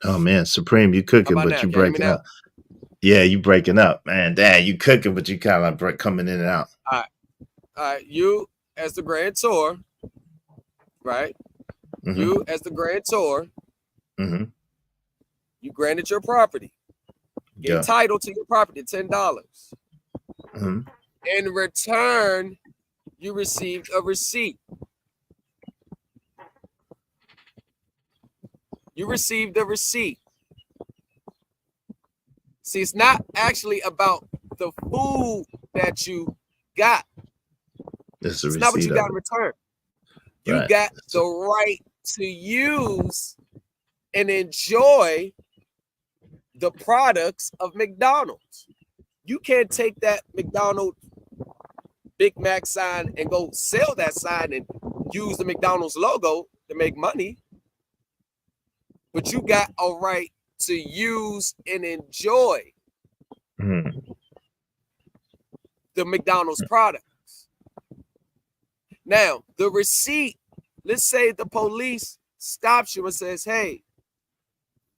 Speaker 2: oh man, Supreme, you cooking, but
Speaker 1: now?
Speaker 2: you breaking up. Yeah, you breaking up, man. Dad, you cooking, but you kind of like coming in and out.
Speaker 1: All right. You as the grantor, right? You as the grantor, you granted your property. Get title to your property, $10. In return, you received a receipt. See, it's not actually about the food that you got.
Speaker 2: It's
Speaker 1: not what you got in return. You got the right to use and enjoy the products of McDonald's. You can't take that McDonald's Big Mac sign and go sell that sign and use the McDonald's logo to make money. But you got a right to use and enjoy the McDonald's products. Now, the receipt, let's say the police stops you and says, hey,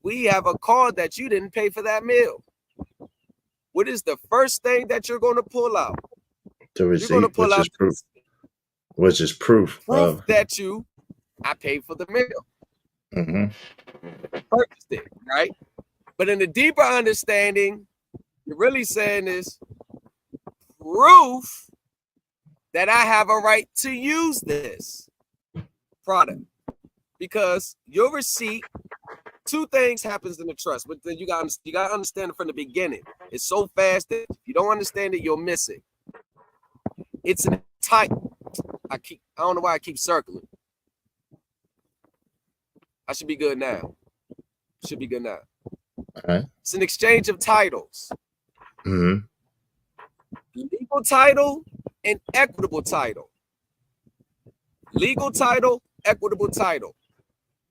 Speaker 1: we have a card that you didn't pay for that meal. What is the first thing that you're going to pull out?
Speaker 2: The receipt, you're going to pull out which is proof of
Speaker 1: that I paid for the meal. Purchased it, right? But in the deeper understanding, you're really saying is proof that I have a right to use this product. Because your receipt, two things happens in the trust, but then you got to understand it from the beginning. It's so fast that if you don't understand it, you'll miss it. It's an type. I don't know why I keep circling. I should be good now. All right. It's an exchange of titles. Legal title and equitable title. Legal title, equitable title.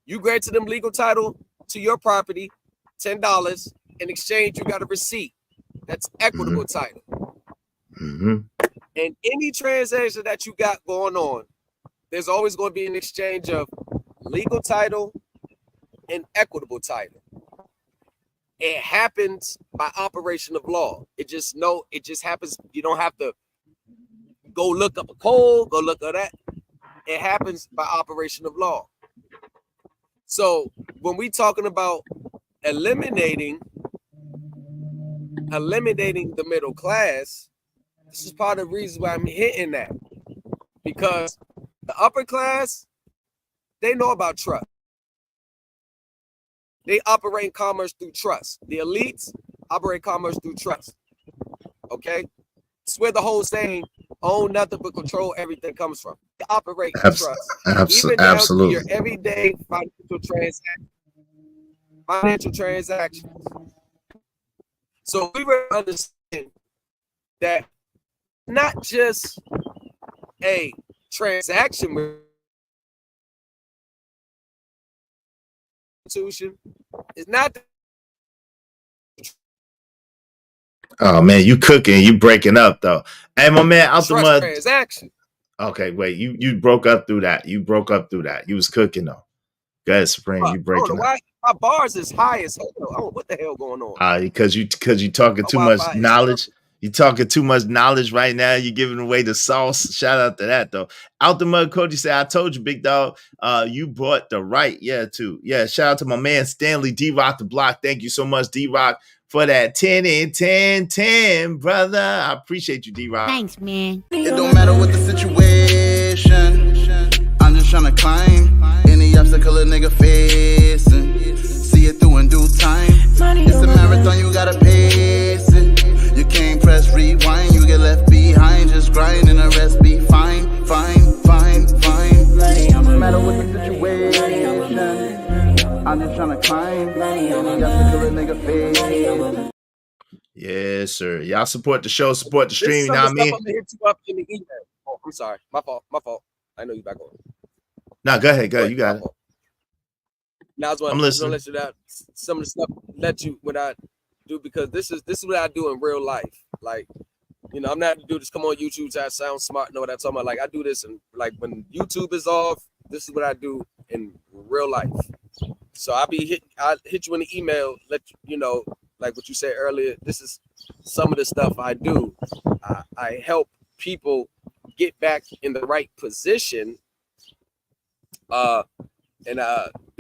Speaker 1: You granted them legal title to your property. $10. In exchange, you got a receipt. That's equitable title.
Speaker 2: Mm-hmm.
Speaker 1: And any transaction that you got going on, there's always going to be an exchange of legal title and equitable title. It happens by operation of law. It just happens. You don't have to go look up a code, go look at that. It happens by operation of law. So when we talking about eliminating the middle class, this is part of the reason why I'm hitting that. Because the upper class, they know about trust. They operate commerce through trust. The elites operate commerce through trust. Okay? It's where the whole saying, own nothing but control everything comes from. They operate in trust. Even down to your everyday financial transactions. So we will understand that not just a transaction institution is not.
Speaker 2: Oh man, you cooking, you breaking up though. Hey, my man, out the mud.
Speaker 1: Transaction.
Speaker 2: Okay, wait, you broke up through that. You broke up through that. You was cooking though. Go ahead, Supreme. You breaking up.
Speaker 1: Why my bars is high as hell. Oh, what the hell going on?
Speaker 2: Because you talking too much knowledge. You talking too much knowledge right now. You're giving away the sauce. Shout out to that though. Out the mud, Cody said, "I told you, big dog. You brought the right, too. Yeah, shout out to my man Stanley D-Rock the Block. Thank you so much, D-Rock, for that 10 and 10, brother. I appreciate you, D-Rock.
Speaker 9: Thanks, man.
Speaker 10: It don't matter what the situation. I'm just trying to climb any obstacle a nigga facing. See it through in due time. It's a marathon, you gotta pace it. You can't press rewind, you get left behind. Just grind and the rest be fine. No matter what the situation, I'm just trying to climb any obstacle a nigga facing.
Speaker 2: Yes, sir. Y'all support the show, support the stream. You know what I mean?
Speaker 1: I'm gonna hit you up in the email. Oh, I'm sorry. My fault. I know you back on.
Speaker 2: No, go ahead. You got it.
Speaker 1: Now I'm listening. Let you that some of the stuff let you what I do, because this is what I do in real life. Like, you know, I'm not to do this. Come on YouTube to sound smart. Know what I'm talking about? Like, I do this, and like when YouTube is off, this is what I do in real life. So I hit you in the email, let you know, like what you said earlier. This is some of the stuff I do. I help people get back in the right position,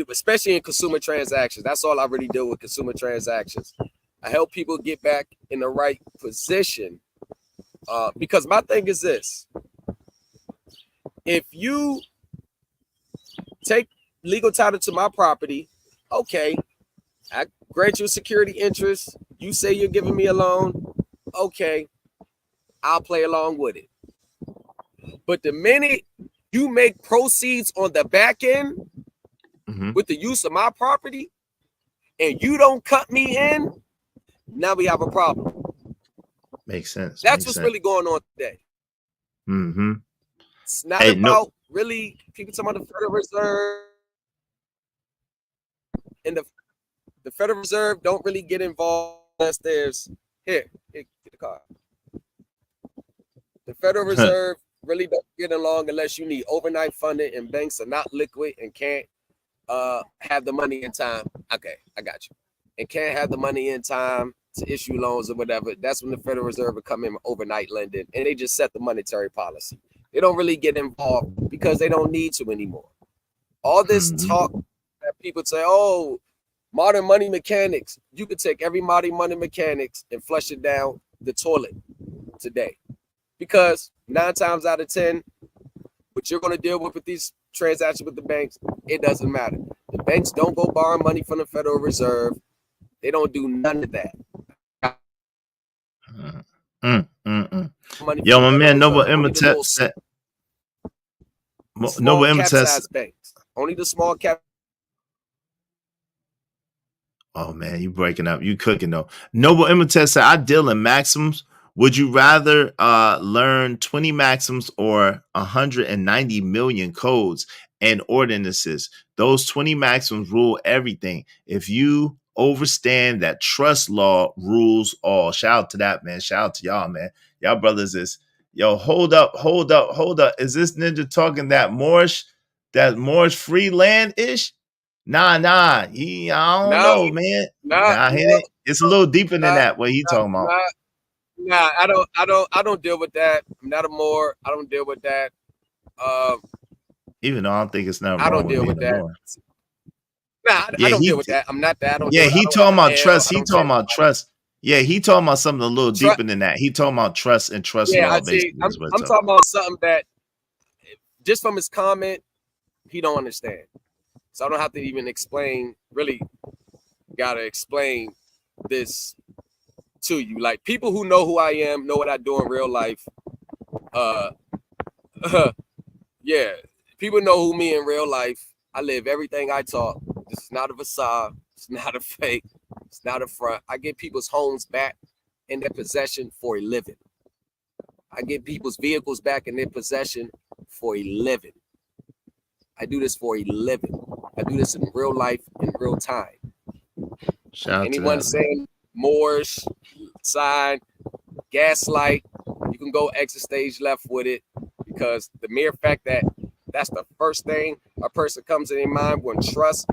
Speaker 1: especially in consumer transactions. That's all I really deal with, consumer transactions. I help people get back in the right position, because my thing is this: if you take legal title to my property, okay, I grant you a security interest. You say you're giving me a loan, okay, I'll play along with it. But the minute you make proceeds on the back end with the use of my property, and you don't cut me in, now we have a problem.
Speaker 2: Makes sense.
Speaker 1: That's what's really going on today.
Speaker 2: Mm-hmm.
Speaker 1: It's not about really people talking about the Federal Reserve. And the Federal Reserve don't really get involved unless there's here get the card. The Federal Reserve really don't get along unless you need overnight funding and banks are not liquid and can't have the money in time. Okay, I got you. And can't have the money in time to issue loans or whatever. That's when the Federal Reserve will come in with overnight lending, and they just set the monetary policy. They don't really get involved because they don't need to anymore. All this talk that people say, oh, modern money mechanics. You could take every modern money mechanics and flush it down the toilet today. Because 9 times out of 10, what you're going to deal with these transactions with the banks, it doesn't matter. The banks don't go borrow money from the Federal Reserve. They don't do none of that.
Speaker 2: Yo, my man, Noble Imhotep said. Noble Imhotep
Speaker 1: banks. Only the small cap.
Speaker 2: Oh man, you breaking up. You cooking though. Noble Imhotep said, I deal in maxims. Would you rather learn 20 maxims or 190 million codes and ordinances? Those 20 maxims rule everything. If you Understand that trust law rules all. Shout out to that, man. Shout out to y'all, man. Y'all brothers is, yo, hold up. Is this ninja talking that Moorish free land-ish? Nah. I don't know, man. It's a little deeper than that. What he talking about?
Speaker 1: Nah, I don't deal with that. I'm not a Moor. I don't deal with that.
Speaker 2: Even though I don't think it's not.
Speaker 1: I don't deal with that. Nah, I don't deal with that. I'm not that.
Speaker 2: He talking about trust. He talking about trust. Yeah, he talking about something a little deeper than that. He talking about trust and trust law.
Speaker 1: I'm talking about something that, just from his comment, he don't understand. So I don't have to even explain. Really, gotta explain this to you. Like, people who know who I am, know what I do in real life. Yeah, people know who me in real life. I live everything I talk. This is not a facade. It's not a fake. It's not a front. I get people's homes back in their possession for a living. I get people's vehicles back in their possession for a living. I do this for a living. I do this in real life, in real time. Anyone saying Moorish, sign, gaslight, you can go exit stage left with it, because the mere fact that that's the first thing a person comes in their mind when trust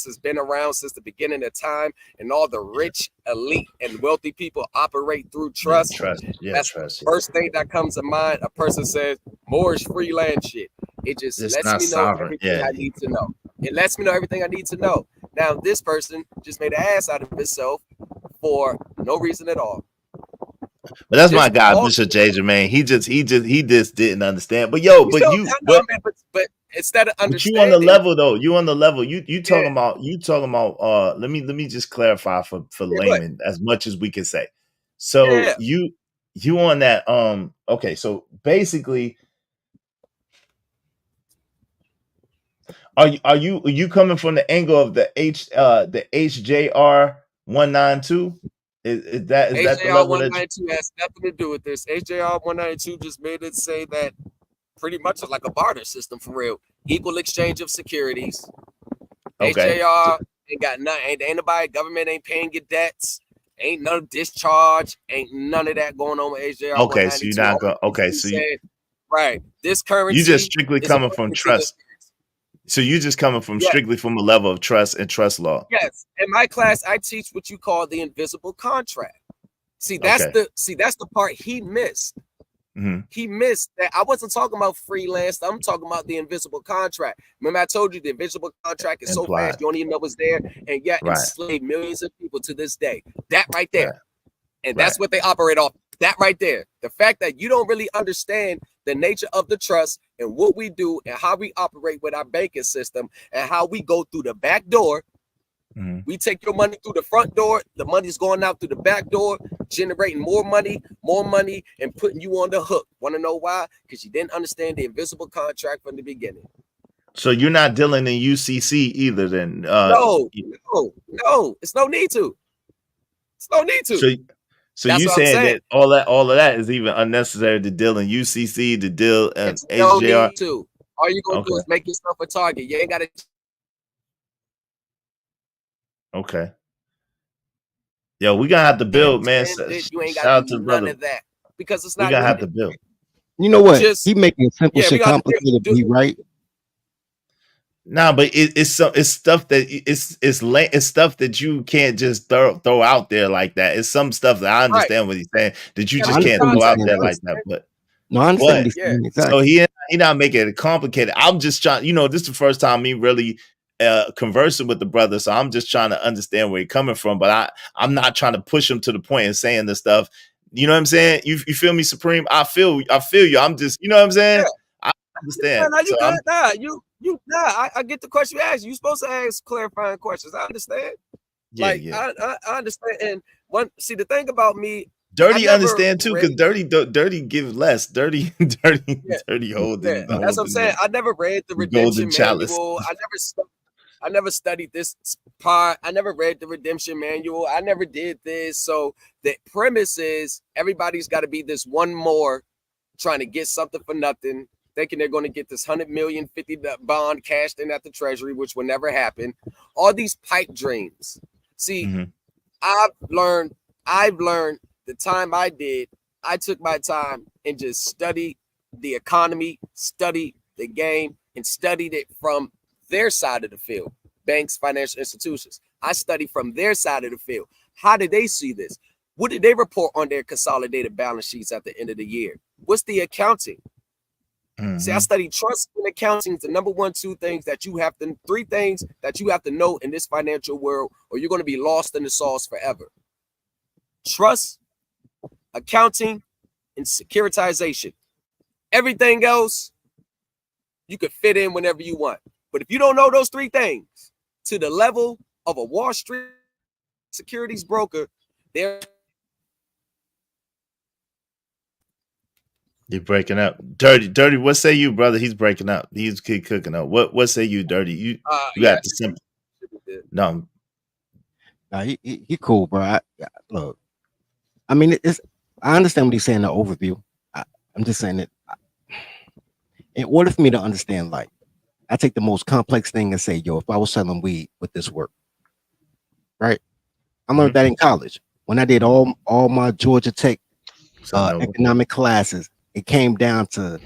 Speaker 1: has been around since the beginning of time, and all the rich, elite, and wealthy people operate through trust. That's the first thing that comes to mind. A person says Moorish free land shit. It just lets me know everything I need to know. It lets me know everything I need to know. Now, this person just made an ass out of himself for no reason at all.
Speaker 2: But that's my guy, Bishop J. Jermaine. He just didn't understand. But
Speaker 1: but instead of understanding,
Speaker 2: you on the level though. You on the level. You talking about. Let me just clarify for laymen as much as we can say. So you on that. Okay. So basically, are you coming from the angle of the HJR 192? Is that the level
Speaker 1: 192 has nothing to do with this. HJR 192 just made it say that pretty much like a barter system for real. Equal exchange of securities. Okay. HJR ain't got nothing. Ain't nobody, government ain't paying your debts. Ain't no discharge. Ain't none of that going on with HJR.
Speaker 2: Okay, so you're not going. Okay, so
Speaker 1: right. This currency.
Speaker 2: You just strictly coming from trust. So you just coming from strictly from a level of trust and trust law.
Speaker 1: Yes. In my class, I teach what you call the invisible contract. See, that's the part he missed. Mm-hmm. He missed that. I wasn't talking about freelance. I'm talking about the invisible contract. Remember, I told you the invisible contract is so fast you don't even know it's there, and yet enslaved millions of people to this day. That right there. And that's what they operate off. That right there. The fact that you don't really understand the nature of the trust and what we do and how we operate with our banking system and how we go through the back door. Mm-hmm. We take your money through the front door. The money's going out through the back door, generating more money, and putting you on the hook. Want to know why? Because you didn't understand the invisible contract from the beginning.
Speaker 2: So you're not dealing in UCC either then?
Speaker 1: No. It's no need to. It's no need to.
Speaker 2: So you saying that all of that is even unnecessary to deal in UCC, to deal in HJR?
Speaker 1: No need to. All you gonna do is make yourself a target. You ain't got to.
Speaker 2: Okay. Yo, we gonna have to build, man.
Speaker 1: You ain't got to do none of that because it's not.
Speaker 2: We gonna have to build.
Speaker 4: You know what? He making simple shit complicated. Be right.
Speaker 2: Nah, but it's stuff that it's stuff that you can't just throw out there like that. It's some stuff that I understand what he's saying that you just can't throw out there like that. But
Speaker 4: no, I understand.
Speaker 2: Exactly. So he not making it complicated. I'm just trying. This is the first time me really conversing with the brother, so I'm just trying to understand where he's coming from. But I'm not trying to push him to the point of saying this stuff. You know what I'm saying? You feel me, Supreme? I feel you. I'm just, you know what I'm saying? Yeah. I understand.
Speaker 1: I get the question you asked. You're supposed to ask clarifying questions. I understand. I understand. And the thing about me,
Speaker 2: Dirty understand too, because Dirty give less. Dirty hold it.
Speaker 1: That's what I'm saying. I never read the redemption manual. I never studied this part. I never read the redemption manual. I never did this. So the premise is everybody's got to be this one more trying to get something for nothing, thinking they're going to get this 100 million 50 bond cashed in at the treasury, which will never happen. All these pipe dreams. See, I've learned the time I took my time and just studied the economy, studied the game, and studied it from their side of the field. Banks, financial institutions. I studied from their side of the field. How did they see this? What did they report on their consolidated balance sheets at the end of the year? What's the accounting? See, I studied trust and accounting. Is the number 1, 2 things that you have to, 3 things that you have to know in this financial world, or you're going to be lost in the sauce forever. Trust, accounting, and securitization. Everything else, you could fit in whenever you want. But if you don't know those 3 things to the level of a Wall Street securities broker, they're
Speaker 2: You're breaking up. Dirty, what say you, brother? He's breaking up. He's cooking up. What say you, Dirty? You got the simple. No.
Speaker 4: He cool, bro. Look, I mean, I understand what he's saying in the overview. I'm just saying that in order for me to understand life, I take the most complex thing and say, yo, if I was selling weed, would this work? Right? I learned that in college. When I did all my Georgia Tech economic classes, it came down to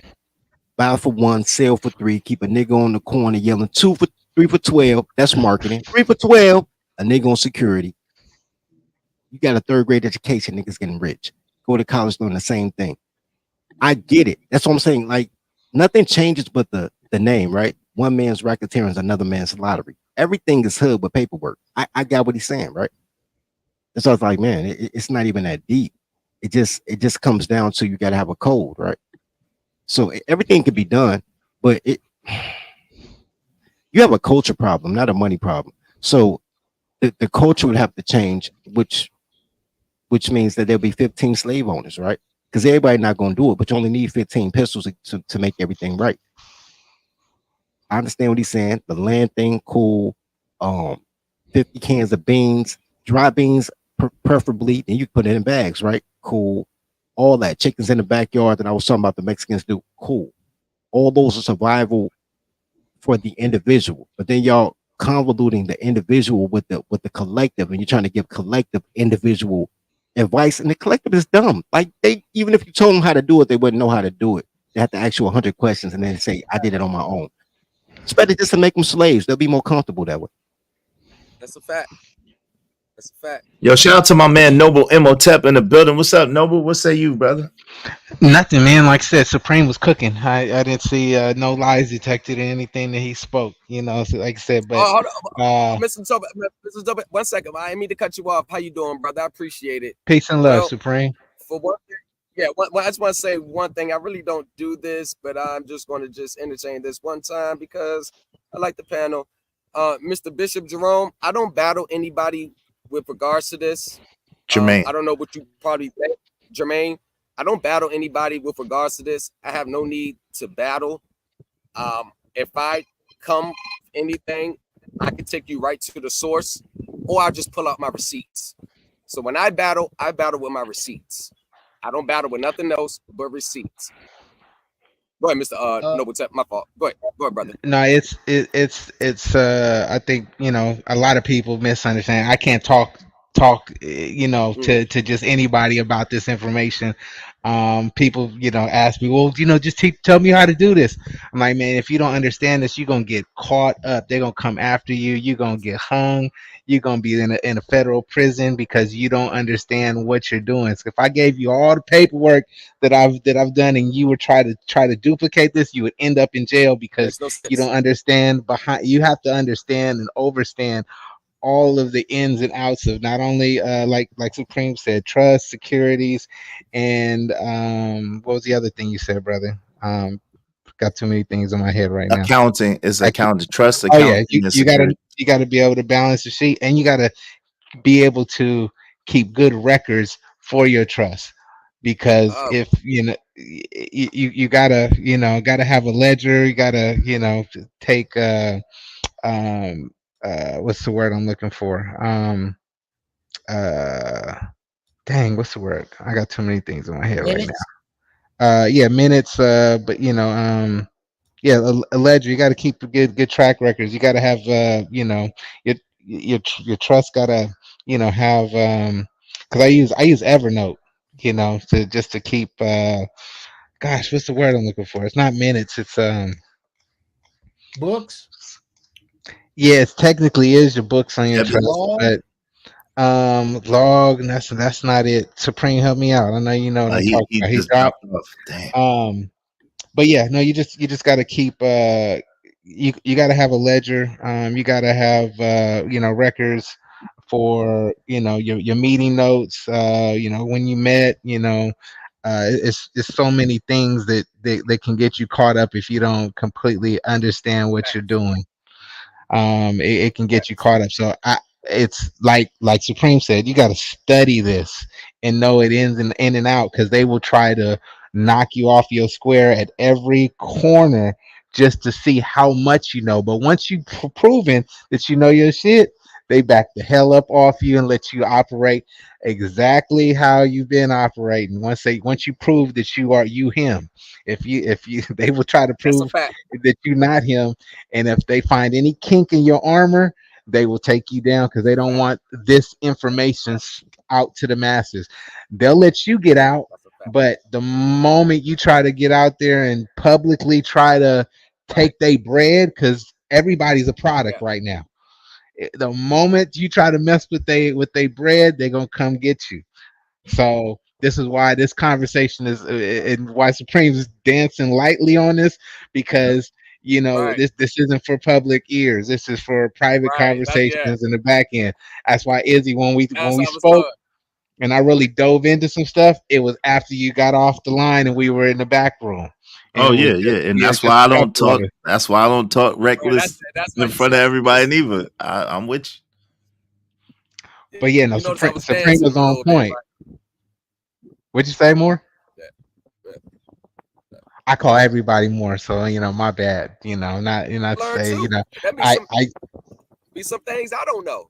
Speaker 4: buy for 1, sell for 3, keep a nigga on the corner yelling 2 for 3 for 12. That's marketing. 3 for 12, a nigga on security. You got a 3rd grade education, niggas getting rich. Go to college doing the same thing. I get it. That's what I'm saying. Like, nothing changes but the name, right? One man's racketeering is another man's lottery. Everything is hood with paperwork. I got what he's saying, right? And so I was like, man, it's not even that deep. It just comes down to you got to have a code, right? So everything can be done, but you have a culture problem, not a money problem. So the culture would have to change, which means that there'll be 15 slave owners, right? Because everybody not going to do it, but you only need 15 pistols to make everything right. I understand what he's saying. The land thing, cool. 50 cans of beans, dry beans, preferably. Then you put it in bags, right? Cool. All that. Chickens in the backyard that I was talking about the Mexicans do. Cool. All those are survival for the individual. But then y'all convoluting the individual with the collective, and you're trying to give collective individual advice, and the collective is dumb. Like, even if you told them how to do it, they wouldn't know how to do it. They have to ask you 100 questions and then say, I did it on my own. It's better just to make them slaves. They'll be more comfortable that way.
Speaker 1: That's a fact. That's a fact.
Speaker 2: Yo, shout out to my man Noble Imhotep in the building. What's up, Noble? What say you, brother?
Speaker 9: Nothing, man. Like I said, Supreme was cooking. I didn't see no lies detected in anything that he spoke. You know, so like I said, but
Speaker 1: hold on. Mr. Tobin, 1 second. I didn't mean to cut you off. How you doing, brother? I appreciate it.
Speaker 9: Peace and love, Supreme.
Speaker 1: For one thing, yeah. I just want to say one thing. I really don't do this, but I'm just going to just entertain this one time because I like the panel. Mr. Bishop Jerome, I don't battle anybody with regards to this.
Speaker 2: Jermaine.
Speaker 1: I don't know what you probably think. Jermaine, I don't battle anybody with regards to this. I have no need to battle. If I come anything, I can take you right to the source, or I'll just pull out my receipts. So when I battle with my receipts. I don't battle with nothing else but receipts. Go ahead, Mr. Noble Tep. My fault. Go ahead, brother.
Speaker 9: No, it's I think, you know, a lot of people misunderstand. I can't talk, you know, to just anybody about this information. People, you know, ask me, well, you know, just tell me how to do this. I'm like, man, if you don't understand this, you're gonna get caught up. They're gonna come after you. You're gonna get hung. You're gonna be in a federal prison because you don't understand what you're doing. So if I gave you all the paperwork that I've done, and you would try to duplicate this, you would end up in jail because you don't understand behind. You have to understand and overstand all of the ins and outs of not only like Supreme said, trust, securities, and what was the other thing you said, brother? Got too many things in my head right now.
Speaker 2: Accounting is accounting, trust, accounting.
Speaker 9: Oh yeah, you gotta be able to balance the sheet, and you gotta be able to keep good records for your trust, because if you know you gotta have a ledger. You gotta take what's the word I'm looking for? Dang, what's the word? I got too many things in my head right now. Yeah, minutes. But yeah, a ledger. You got to keep good track records. You got to have your trust gotta have because I use Evernote, to keep gosh, what's the word I'm looking for? It's not minutes, it's
Speaker 5: books.
Speaker 9: Yeah, it technically is your books on your trust,
Speaker 5: log?
Speaker 9: but log, and that's not it. Supreme, help me out. I know you know what I'm talking about. He
Speaker 2: just
Speaker 9: dropped.
Speaker 2: off. Damn.
Speaker 9: But yeah, no, you just got to keep you got to have a ledger. You got to have records for your meeting notes. When you met. It's so many things that can get you caught up if you don't completely understand what you're doing. It can get you caught up. So it's like Supreme said, you got to study this and know it ins and in and out, because they will try to knock you off your square at every corner just to see how much you know. But once you've proven that you know your shit, they back the hell up off you and let you operate exactly how you've been operating. Once you prove that you are him, if you they will try to prove that you're not him, and if they find any kink in your armor, they will take you down, because they don't want this information out to the masses. They'll let you get out, but the moment you try to get out there and publicly try to take their bread, because everybody's a product right now. The moment you try to mess with they bread, they're gonna come get you. So this is why this conversation is, and why Supreme is dancing lightly on this, because this isn't for public ears. This is for private conversations in the back end. That's why Izzy, when we spoke, and I really dove into some stuff, it was after you got off the line and we were in the back room.
Speaker 2: Oh yeah, and that's why I don't talk. That's why I don't talk reckless in front of everybody. Neither I'm with
Speaker 9: you. But yeah, no, Supreme was on point. What'd you say, More? I call everybody More, so my bad. Not to say I
Speaker 1: be some things I don't know.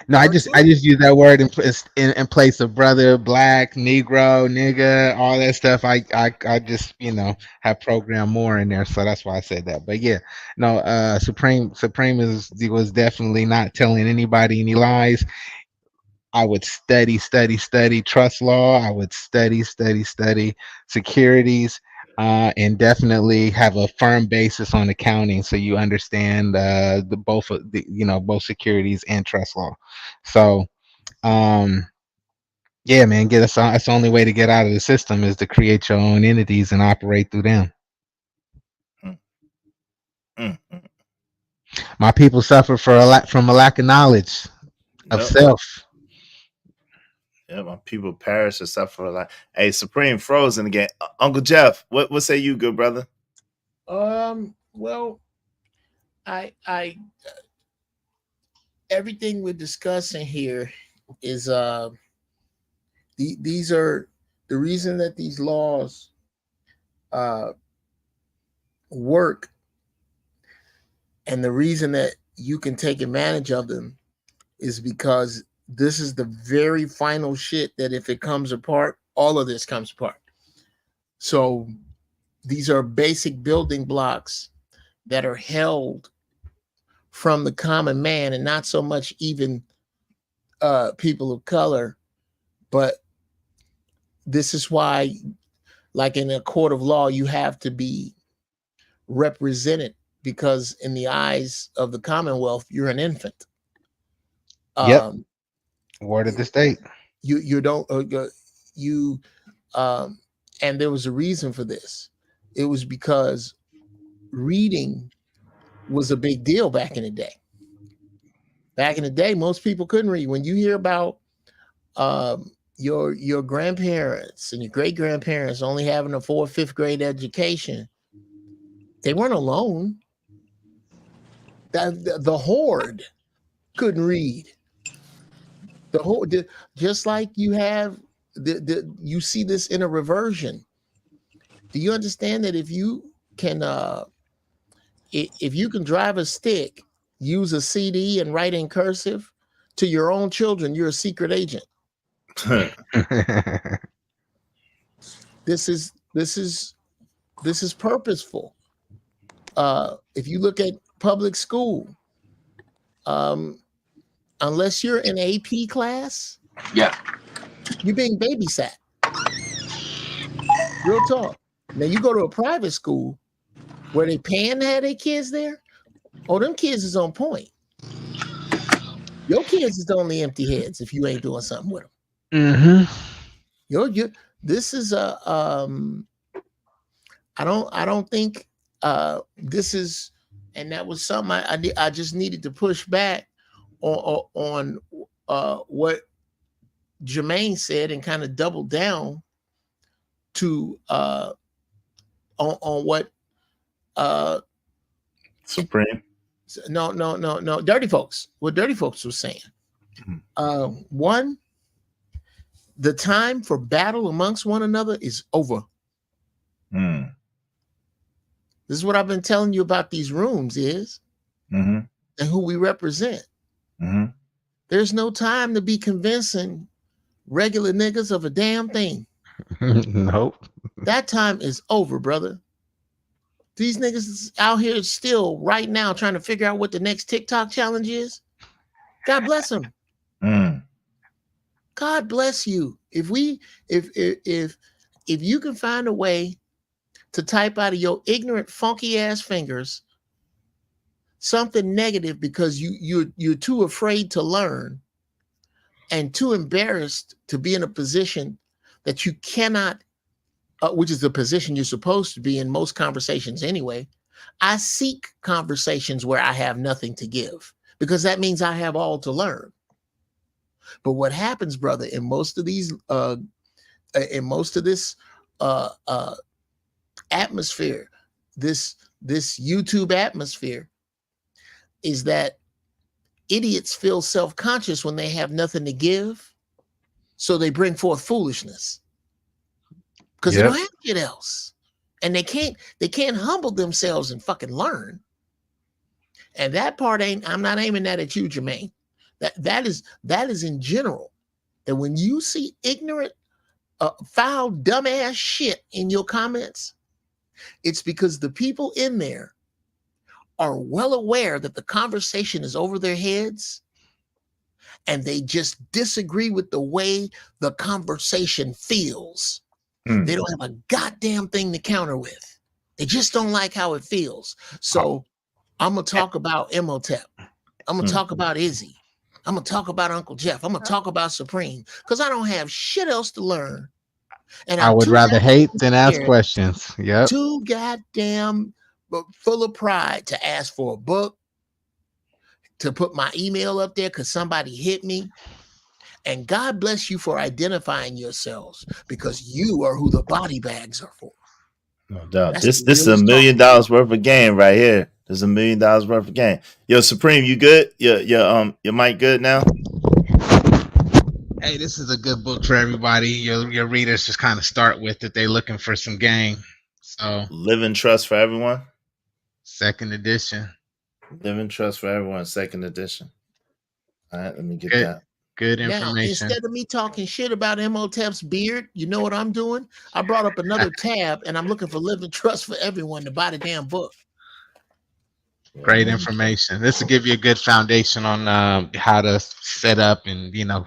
Speaker 9: No, I just use that word in place of brother, black, Negro, nigga, all that stuff. I just have programmed More in there, so that's why I said that. But yeah, no, Supreme was definitely not telling anybody any lies. I would study trust law. I would study securities, and definitely have a firm basis on accounting, so you understand both securities and trust law. So, yeah, man, that's the only way to get out of the system, is to create your own entities and operate through them. My people suffer from a lack of knowledge of self.
Speaker 2: Yeah, my people perish except for like, hey, Supreme frozen again. Uncle Jeff, what say you, good brother?
Speaker 5: Well, I everything we're discussing here is these are the reason that these laws work, and the reason that you can take advantage of them is because this is the very final shit that if it comes apart, all of this comes apart. So these are basic building blocks that are held from the common man, and not so much even people of color. But this is why, like in a court of law, you have to be represented, because in the eyes of the Commonwealth, you're an infant.
Speaker 9: Yep. Word of the state.
Speaker 5: You don't and there was a reason for this. It was because reading was a big deal back in the day. Back in the day, most people couldn't read. When you hear about your grandparents and your great grandparents only having a 4th or 5th grade education, they weren't alone. The horde couldn't read. Just like you have you see this in a reversion. Do you understand that if you can drive a stick, use a CD, and write in cursive to your own children, you're a secret agent. This is purposeful. If you look at public school, unless you're in AP class,
Speaker 11: yeah,
Speaker 5: you're being babysat. Real talk. Now you go to a private school where they paying to have their kids there. Oh, them kids is on point. Your kids is only empty heads if you ain't doing something with them. This is a I don't think this is, and that was something I just needed to push back on what Jermaine said and kind of double down to on what
Speaker 2: Supreme.
Speaker 5: No, Dirty Folks. What Dirty Folks was saying. One, the time for battle amongst one another is over. This is what I've been telling you about these rooms and who we represent. There's no time to be convincing regular niggas of a damn thing.
Speaker 9: Nope.
Speaker 5: That time is over, brother. These niggas is out here still right now trying to figure out what the next TikTok challenge is. God bless them. God bless you. If you can find a way to type out of your ignorant, funky ass fingers something negative because you're too afraid to learn and too embarrassed to be in a position that you cannot, which is the position you're supposed to be in most conversations anyway. I seek conversations where I have nothing to give because that means I have all to learn. But what happens, brother, in most of these, this atmosphere, this YouTube atmosphere, is that idiots feel self-conscious when they have nothing to give, so they bring forth foolishness because they don't have shit else, and they can't humble themselves and fucking learn. And that part I'm not aiming that at you, Jermaine. That is in general. That when you see ignorant, foul, dumbass shit in your comments, it's because the people in there are well aware that the conversation is over their heads and they just disagree with the way the conversation feels. They don't have a goddamn thing to counter with. They just don't like how it feels. So I'm going to talk about Imhotep. I'm going to talk about Izzy. I'm going to talk about Uncle Jeff. I'm going to talk about Supreme because I don't have shit else to learn. And
Speaker 9: I would rather hate than ask questions. Yep.
Speaker 5: Too goddamn full of pride to ask for a book, to put my email up there because somebody hit me. And God bless you for identifying yourselves because you are who the body bags are for.
Speaker 2: No doubt. This is $1 million worth of game right here. There's $1 million worth of game. Yo, Supreme, you good? Your mic good now?
Speaker 9: Hey, this is a good book for everybody. Your readers just kind of start with that they're looking for some game. So
Speaker 2: Living Trust for Everyone.
Speaker 9: 2nd edition.
Speaker 2: Living Trust for Everyone, 2nd edition. All right, let me get that.
Speaker 9: Good information.
Speaker 5: Now, instead of me talking shit about Imhotep's beard, you know what I'm doing? I brought up another tab and I'm looking for Living Trust for Everyone to buy the damn book.
Speaker 9: Great information. This will give you a good foundation on how to set up and your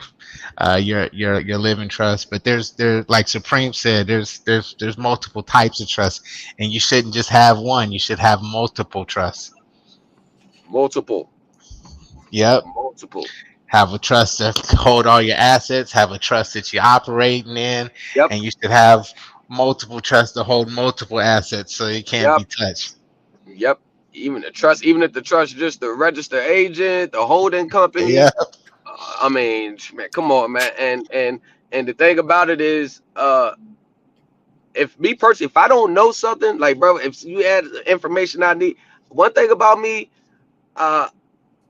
Speaker 9: living trust. But there's like Supreme said, there's multiple types of trust, and you shouldn't just have one. You should have multiple trusts.
Speaker 1: Multiple.
Speaker 9: Yep.
Speaker 1: Multiple.
Speaker 9: Have a trust that hold all your assets. Have a trust that you're operating in.
Speaker 1: Yep.
Speaker 9: And you should have multiple trusts to hold multiple assets, so it can't be touched.
Speaker 1: Yep. Even if the trust just the registered agent, the holding company.
Speaker 9: Yeah.
Speaker 1: I mean, man, come on, man. And the thing about it is, if me personally, if I don't know something, like, bro, if you add information I need, one thing about me, I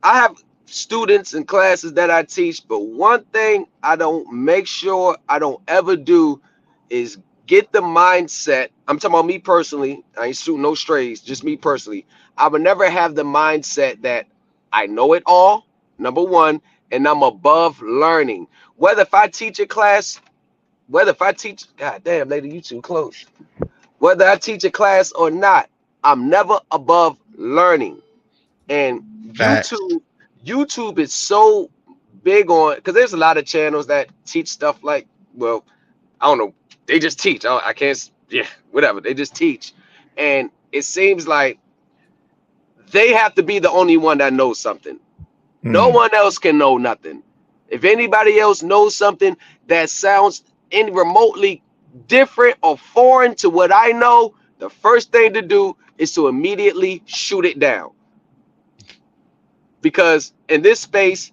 Speaker 1: have students and classes that I teach, but one thing I don't make sure I don't ever do is get the mindset. I'm talking about me personally. I ain't shooting no strays, just me personally. I would never have the mindset that I know it all, number one, and I'm above learning. Whether if I teach a class, God damn, lady, you too close. Whether I teach a class or not, I'm never above learning. And YouTube is so big on, because there's a lot of channels that teach stuff like, well, I don't know, they just teach. I can't, yeah, whatever. They just teach. And it seems like they have to be the only one that knows something. No one else can know nothing. If anybody else knows something that sounds any remotely different or foreign to what I know, the first thing to do is to immediately shoot it down. Because in this space,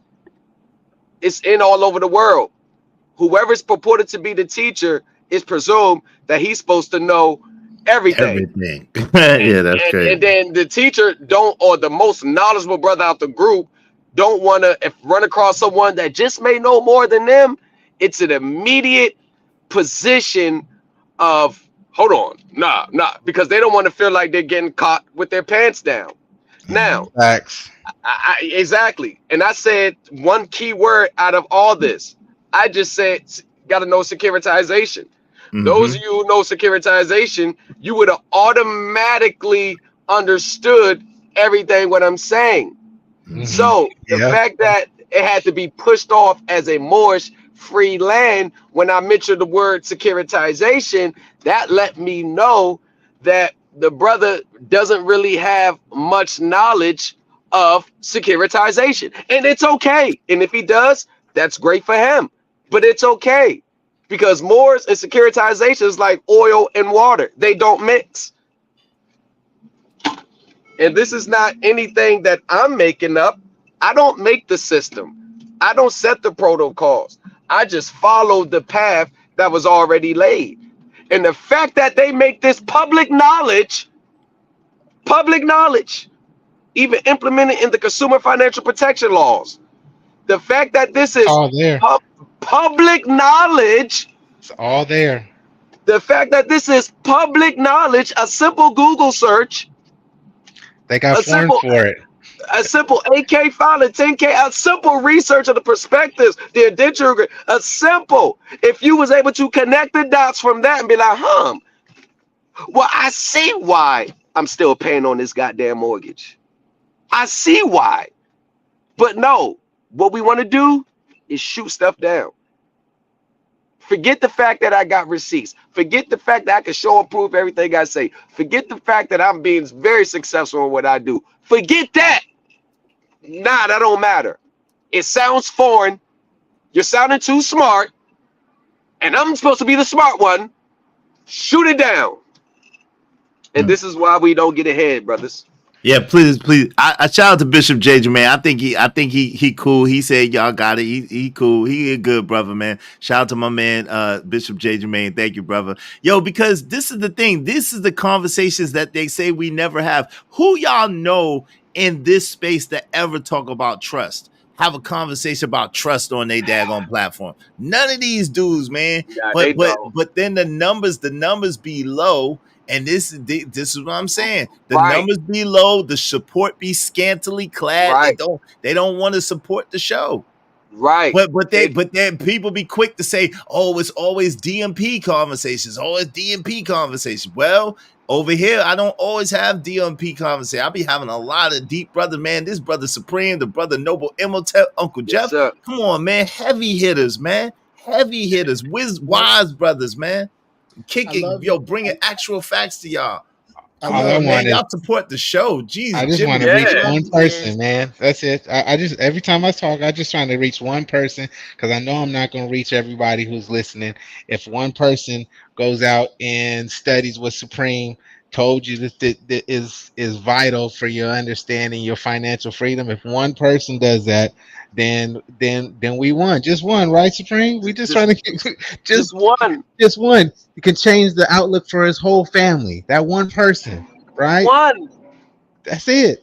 Speaker 1: it's in all over the world. Whoever's purported to be the teacher is presumed that he's supposed to know everything.
Speaker 2: Yeah, that's great.
Speaker 1: And then the teacher or the most knowledgeable brother out the group don't want to run across someone that just may know more than them. It's an immediate position of, hold on, nah, because they don't want to feel like they're getting caught with their pants down. Now,
Speaker 9: facts.
Speaker 1: Exactly. And I said one key word out of all this. I just said, got to know securitization. Those of you who know securitization, you would have automatically understood everything what I'm saying. So the fact that it had to be pushed off as a Moorish free land, when I mentioned the word securitization, that let me know that the brother doesn't really have much knowledge of securitization. And it's okay. And if he does, that's great for him. But it's okay. Because Moors and securitization is like oil and water. They don't mix. And this is not anything that I'm making up. I don't make the system. I don't set the protocols. I just follow the path that was already laid. And the fact that they make this public knowledge, even implemented in the consumer financial protection laws, the fact that this is
Speaker 9: all there.
Speaker 1: Public knowledge,
Speaker 9: it's all there.
Speaker 1: The fact that this is public knowledge, a simple Google search,
Speaker 9: they got formed for it.
Speaker 1: A simple 8K filing, 10K, a simple research of the perspectives, the indenture, a simple. If you was able to connect the dots from that and be like, well, I see why I'm still paying on this goddamn mortgage. I see why. But no, what we want to do is shoot stuff down. Forget the fact that I got receipts. Forget the fact that I can show and prove everything I say. Forget the fact that I'm being very successful in what I do. Forget that. Nah, that don't matter. It sounds foreign. You're sounding too smart. And I'm supposed to be the smart one. Shoot it down. And this is why we don't get ahead, brothers.
Speaker 2: Yeah, please. I shout out to Bishop J. Jermaine. I think he cool. He said y'all got it. He cool. He a good brother, man. Shout out to my man, Bishop J. Jermaine. Thank you, brother. Yo, because this is the thing. This is the conversations that they say we never have. Who y'all know in this space that ever talk about trust? Have a conversation about trust on their daggone platform. None of these dudes, man.
Speaker 1: Yeah,
Speaker 2: but then the numbers be low. And this is what I'm saying. The numbers be low, the support be scantily clad.
Speaker 1: Right.
Speaker 2: They don't want to support the show.
Speaker 1: Right.
Speaker 2: But then people be quick to say, oh, it's always DMP conversations. Oh, it's DMP conversations. Well, over here, I don't always have DMP conversations. I'll be having a lot of deep brother, man. This brother Supreme, the brother Noble Imhotep, Uncle Jeff.
Speaker 1: Sir.
Speaker 2: Come on, man. Heavy hitters, man. Heavy hitters. Wise brothers, man. Kicking, bringing actual facts to y'all. Y'all support the show. Jesus,
Speaker 9: I just want to reach one person, man. That's it. I just every time I talk, I just trying to reach one person because I know I'm not going to reach everybody who's listening. If one person goes out and studies what Supreme told you that is vital for your understanding your financial freedom, if one person does that, then we won. Just one, right, Supreme? We just trying to just one. Just one. You can change the outlook for his whole family. That one person, right?
Speaker 1: One.
Speaker 9: That's it.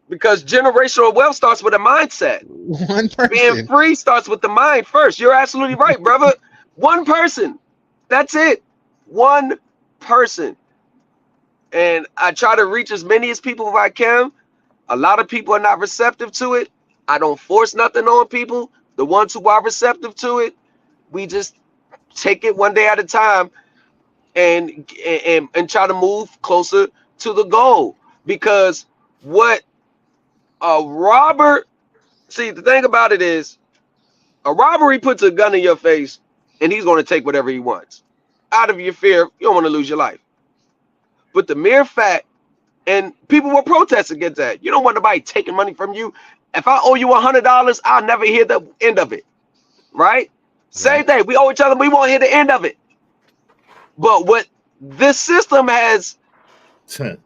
Speaker 1: Because generational wealth starts with a mindset.
Speaker 9: One person.
Speaker 1: Being free starts with the mind first. You're absolutely right, brother. One person. That's it. One person. And I try to reach as many as people as I can. A lot of people are not receptive to it. I don't force nothing on people. The ones who are receptive to it, we just take it one day at a time and try to move closer to the goal. Because what Robert, see, the thing about it is, A robbery puts a gun in your face, and he's going to take whatever he wants. Out of your fear, you don't want to lose your life. But the mere fact, and people will protest against that. You don't want nobody taking money from you. If I owe you $100, I'll never hear the end of it. Right? Same thing. We owe each other, we won't hear the end of it. But what this system has been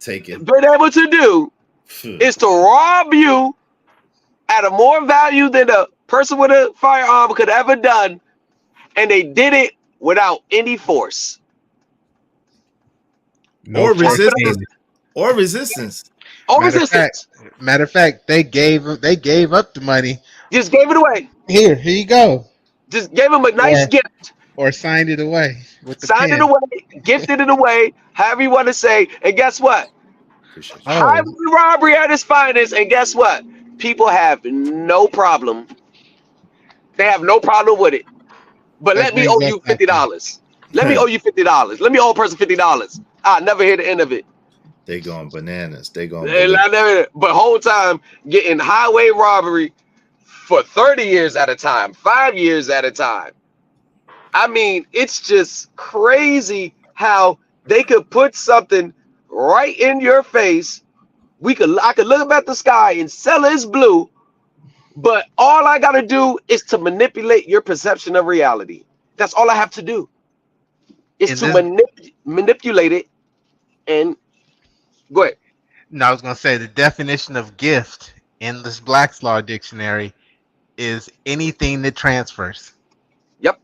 Speaker 1: able to do is to rob you at a more value than a person with a firearm could ever done, and they did it without any force
Speaker 2: or resistance. Or resistance.
Speaker 9: Matter of fact, they gave up the money.
Speaker 1: Just gave it away.
Speaker 9: Here you go.
Speaker 1: Just gave him a nice gift.
Speaker 9: Or signed it away with the
Speaker 1: signed
Speaker 9: pen.
Speaker 1: it away, gifted it away, however you want to say. And guess what? Highway robbery at its finest. And guess what? People have no problem. They have no problem with it. But let me owe you $50. Let me owe you $50. Let me owe a person $50. I'll never hear the end of it.
Speaker 2: They going bananas. They going.
Speaker 1: But whole time getting highway robbery for 30 years at a time, 5 years at a time. I mean, it's just crazy how they could put something right in your face. I could look up at the sky and sell it's blue, but all I gotta do is to manipulate your perception of reality. That's all I have to do. Is to manipulate it. And go ahead.
Speaker 9: No, I was gonna say the definition of gift in this Black's Law Dictionary is anything that transfers.
Speaker 1: Yep.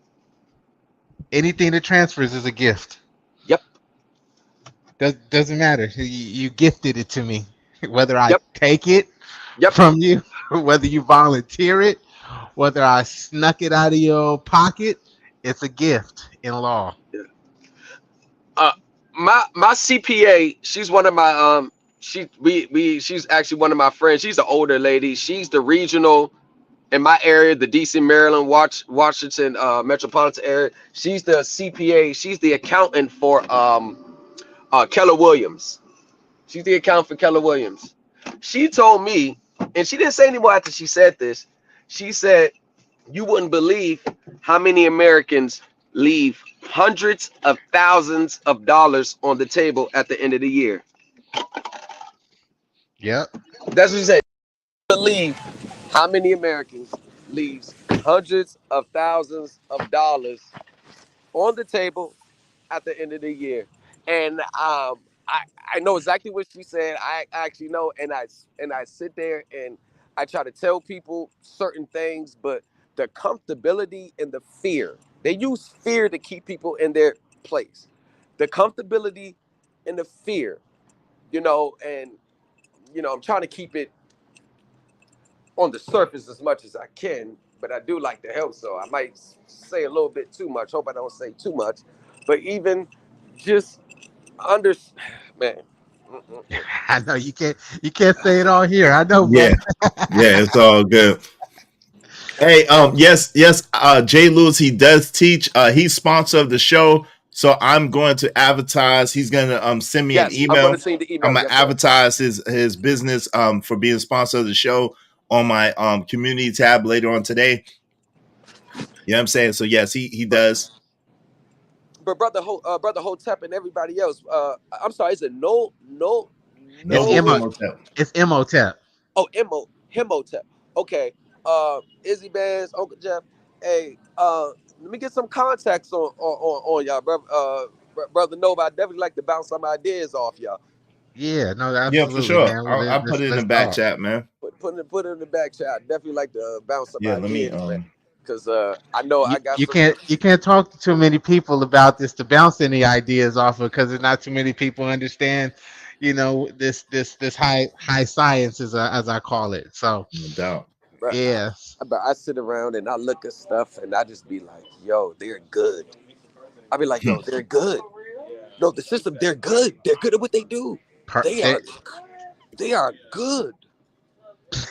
Speaker 9: Anything that transfers is a gift.
Speaker 1: Yep.
Speaker 9: Doesn't matter. You gifted it to me. Whether I take it from you, whether you volunteer it, whether I snuck it out of your pocket, it's a gift in law.
Speaker 1: My CPA, she's one of my she's actually one of my friends. She's an older lady. She's the regional in my area, the DC, Maryland, Washington metropolitan area. She's the CPA. She's the accountant for Keller Williams. She's the accountant for Keller Williams. She told me, and she didn't say anymore after she said this. She said, you wouldn't believe how many Americans leave hundreds of thousands of dollars on the table at the end of the year.
Speaker 9: Yep.
Speaker 1: That's what she said. Believe how many Americans leaves hundreds of thousands of dollars on the table at the end of the year. And I know exactly what she said. I actually know, and I sit there and I try to tell people certain things, but the comfortability and the fear. They use fear to keep people in their place. The comfortability and the fear, and I'm trying to keep it on the surface as much as I can, but I do like to help, so I might say a little bit too much. Hope I don't say too much, but even just man.
Speaker 9: I know you can't say it all here. I know.
Speaker 2: Yeah, it's all good. Hey, yes, Jay Lewis, he does teach. He's sponsor of the show, so I'm going to advertise. He's gonna send me an email. I'm gonna advertise his business for being sponsor of the show on my community tab later on today. You know what I'm saying? So yes, he does.
Speaker 1: But brother Hotep and everybody else, I'm sorry, is it no?
Speaker 9: It's Imhotep.
Speaker 1: Oh, Imhotep. Okay. Izzy Bands, Uncle Jeff. Hey, let me get some contacts on y'all, brother Nova. I definitely like to bounce some ideas off y'all.
Speaker 9: Yeah, no, absolutely.
Speaker 2: Yeah, for sure.
Speaker 9: Man.
Speaker 2: I'll put it in the back chat, man.
Speaker 1: Put it in the back chat. I definitely like to bounce some ideas.
Speaker 2: Let me
Speaker 1: because I know I got.
Speaker 9: You can't talk to too many people about this to bounce any ideas off of, because not too many people understand, this high science as I call it. So
Speaker 2: no doubt.
Speaker 9: Yeah.
Speaker 1: I sit around and I look at stuff and I just be like, yo, they're good. I be like, yo, they're good. No, the system, they're good. They're good at what they do. They are good.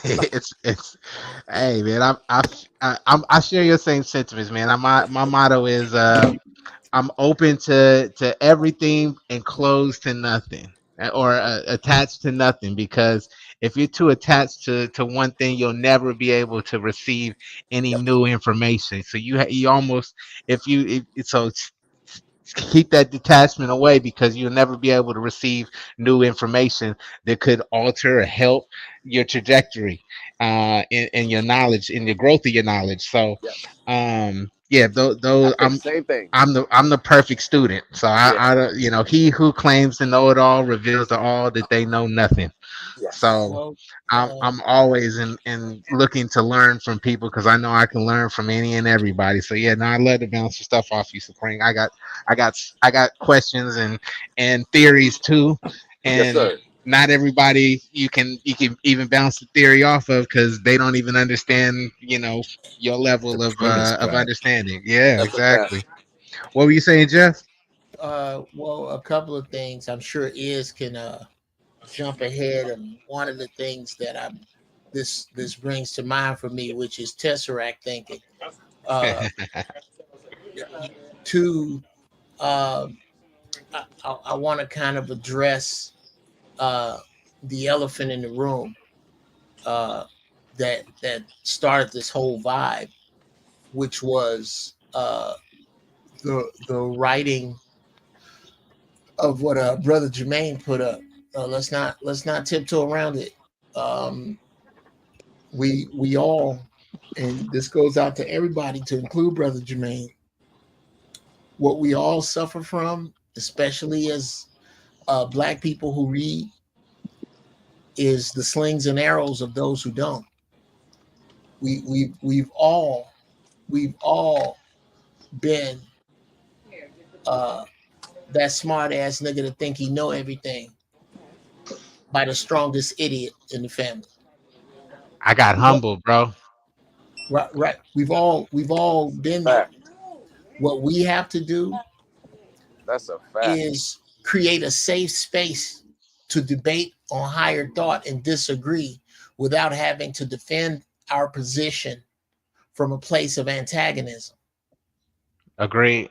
Speaker 9: it's hey man, I share your same sentiments, man. My motto is I'm open to everything and closed to nothing, or attached to nothing, because if you're too attached to one thing, you'll never be able to receive any new information. So you almost, so keep that detachment away, because you'll never be able to receive new information that could alter or help your trajectory in your knowledge, in the growth of your knowledge. So yeah, those
Speaker 1: same thing.
Speaker 9: I'm the perfect student. So I don't, he who claims to know it all reveals to all that they know nothing.
Speaker 1: Yes.
Speaker 9: So I'm always in looking to learn from people, because I know I can learn from any and everybody. So yeah, no, I love to bounce your stuff off you, Supreme. I got questions and theories too, and not everybody you can even bounce the theory off of, because they don't even understand your level of understanding. Yeah, exactly. What were you saying, Jeff?
Speaker 5: Well, a couple of things. I'm sure Iz can jump ahead, and one of the things that this brings to mind for me, which is Tesseract thinking. Two, I want to kind of address the elephant in the room that started this whole vibe, which was the writing of what Brother Jermaine put up. Let's not tiptoe around it. We all, and this goes out to everybody, to include Brother Jermaine, what we all suffer from, especially as Black people who read, is the slings and arrows of those who don't. We've all been that smart ass nigga to think he know everything by the strongest idiot in the family.
Speaker 9: I got humbled, bro.
Speaker 5: Right. We've all been there. What we have to do is create a safe space to debate on higher thought and disagree without having to defend our position from a place of antagonism.
Speaker 9: Agreed.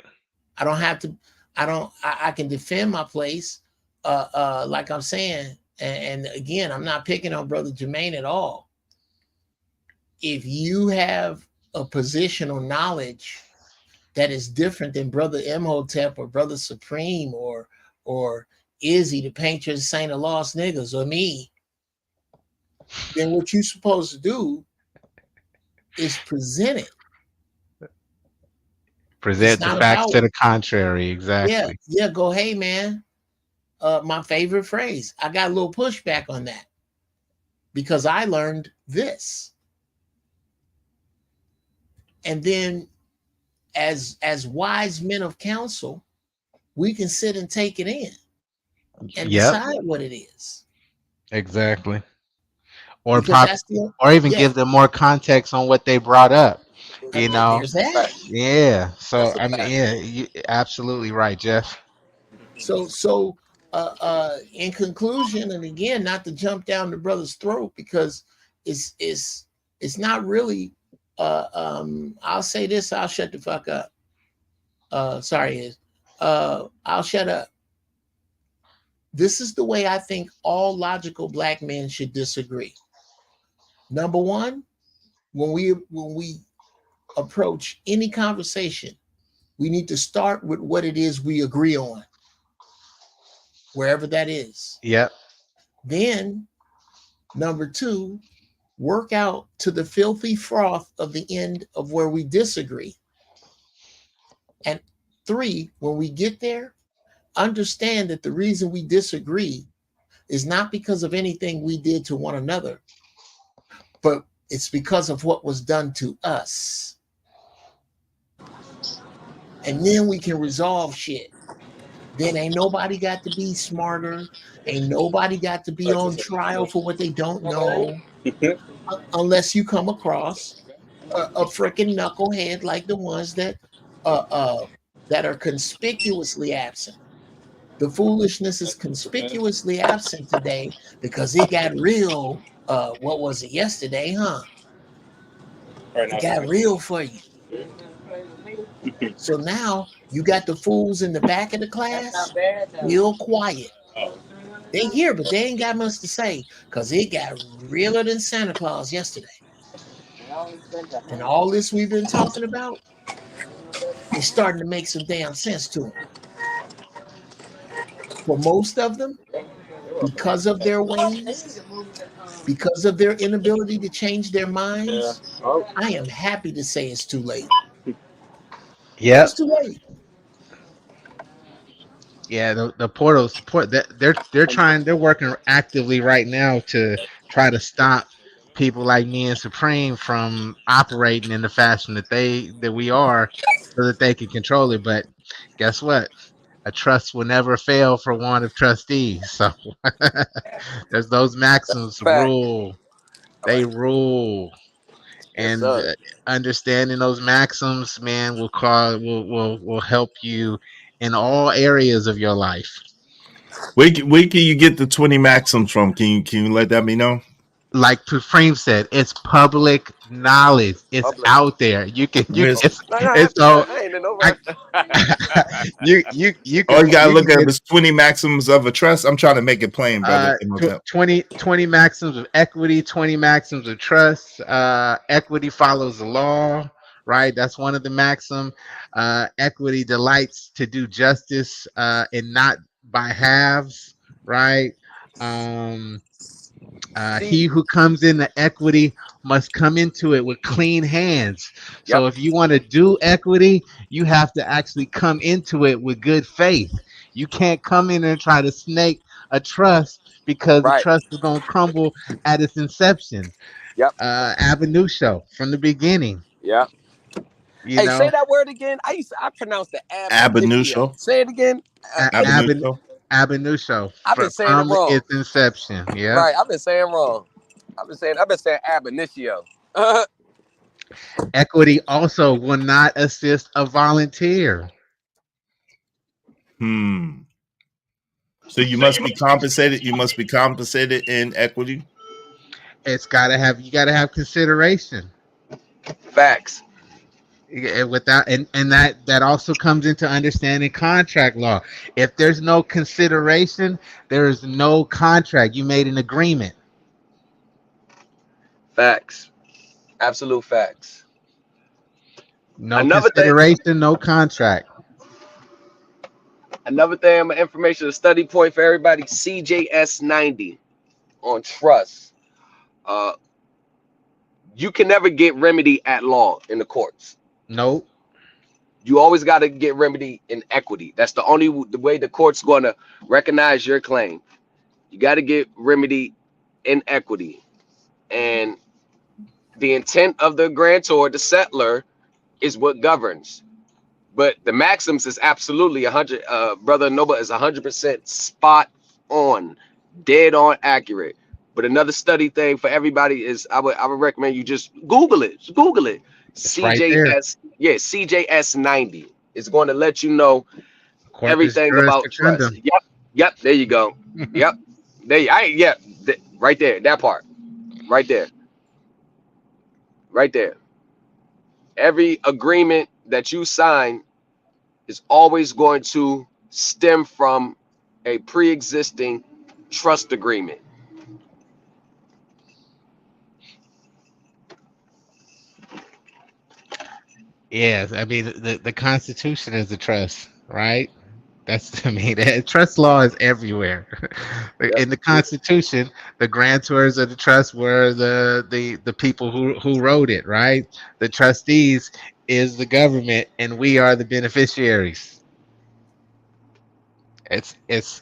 Speaker 5: I don't have to. I can defend my place, like I'm saying. And again, I'm not picking on Brother Jermaine at all. If you have a position or knowledge that is different than Brother Imhotep or Brother Supreme or Izzy, the painter, Saint of Lost Niggas, or me, then what you're supposed to do is present it.
Speaker 9: Present the facts to the contrary. Exactly.
Speaker 5: Yeah. Go, hey man. My favorite phrase. I got a little pushback on that because I learned this. And then as wise men of counsel, we can sit and take it in and decide what it is.
Speaker 9: Exactly. Or even give them more context on what they brought up. Yeah. So I mean, you're absolutely right, Jeff.
Speaker 5: So in conclusion, and again, not to jump down the brother's throat, because it's not really I'll say this, I'll shut the fuck up. Sorry, I'll shut up. This is the way I think all logical Black men should disagree. Number one, when we approach any conversation, we need to start with what it is we agree on, wherever that is.
Speaker 9: Yep.
Speaker 5: Then, number two, work out to the filthy froth of the end of where we disagree. And three, when we get there, understand that the reason we disagree is not because of anything we did to one another, but it's because of what was done to us. And then we can resolve shit. Then ain't nobody got to be smarter. Ain't nobody got to be on trial for what they don't know. Unless you come across a freaking knucklehead like the ones that are conspicuously absent. The foolishness is conspicuously absent today because it got real. What was it yesterday, huh? It got real for you. So now you got the fools in the back of the class real quiet. They here, but they ain't got much to say because it got realer than Santa Claus yesterday. And all this we've been talking about is starting to make some damn sense to them. For most of them, because of their ways, because of their inability to change their minds, I am happy to say it's too late.
Speaker 9: Yeah,
Speaker 5: it's too late.
Speaker 9: Yeah, the portal support that they're working actively right now to try to stop people like me and Supreme from operating in the fashion that we are, so that they can control it. But guess what? A trust will never fail for want of trustees. So there's those maxims rule. They rule. And understanding those maxims, man, will help you in all areas of your life.
Speaker 2: Where can you get the 20 maxims from? Can you let that me know?
Speaker 9: Like Supreme said, it's public knowledge. It's out there. You can you
Speaker 2: gotta look at the 20 maxims of a trust. I'm trying to make it plain, brother.
Speaker 9: 20 maxims of equity, 20 maxims of trust. Equity follows the law, right? That's one of the maxim. Equity delights to do justice and not by halves, right? He who comes into equity must come into it with clean hands. So if you want to do equity, you have to actually come into it with good faith. You can't come in and try to snake a trust because the trust is going to crumble at its inception. Avenue show from the beginning.
Speaker 1: Hey, say that word again. I pronounced it ab initio. Say it again.
Speaker 9: Ab initio.
Speaker 1: I've been saying it wrong.
Speaker 9: Its inception. Yeah.
Speaker 1: Right. I've been saying wrong. I've been saying ab initio.
Speaker 9: Equity also will not assist a volunteer.
Speaker 2: So you must be compensated. You must be compensated in equity.
Speaker 9: You gotta have consideration.
Speaker 1: Facts.
Speaker 9: Without and that also comes into understanding contract law. If there's no consideration, there is no contract. You made an agreement.
Speaker 1: Facts. Absolute facts.
Speaker 9: No consideration, no contract.
Speaker 1: Another thing, information, a study point for everybody, CJS 90 on trust. You can never get remedy at law in the courts.
Speaker 9: Nope.
Speaker 1: You always got to get remedy in equity. That's the way the court's going to recognize your claim. You got to get remedy in equity. And the intent of the grantor, the settler, is what governs. But the maxims is absolutely 100. Brother Noble is 100% spot on, dead on accurate. But another study thing for everybody is I would recommend you just Google it. Just Google it. CJS, CJS 90 is going to let you know everything about trust. Yep. There you go. Yep. Right there. That part. Right there. Every agreement that you sign is always going to stem from a pre-existing trust agreement.
Speaker 9: Yes, I mean the Constitution is a trust, right? Trust law is everywhere. In the Constitution, the grantors of the trust were the people who wrote it, right? The trustees is the government, and we are the beneficiaries. It's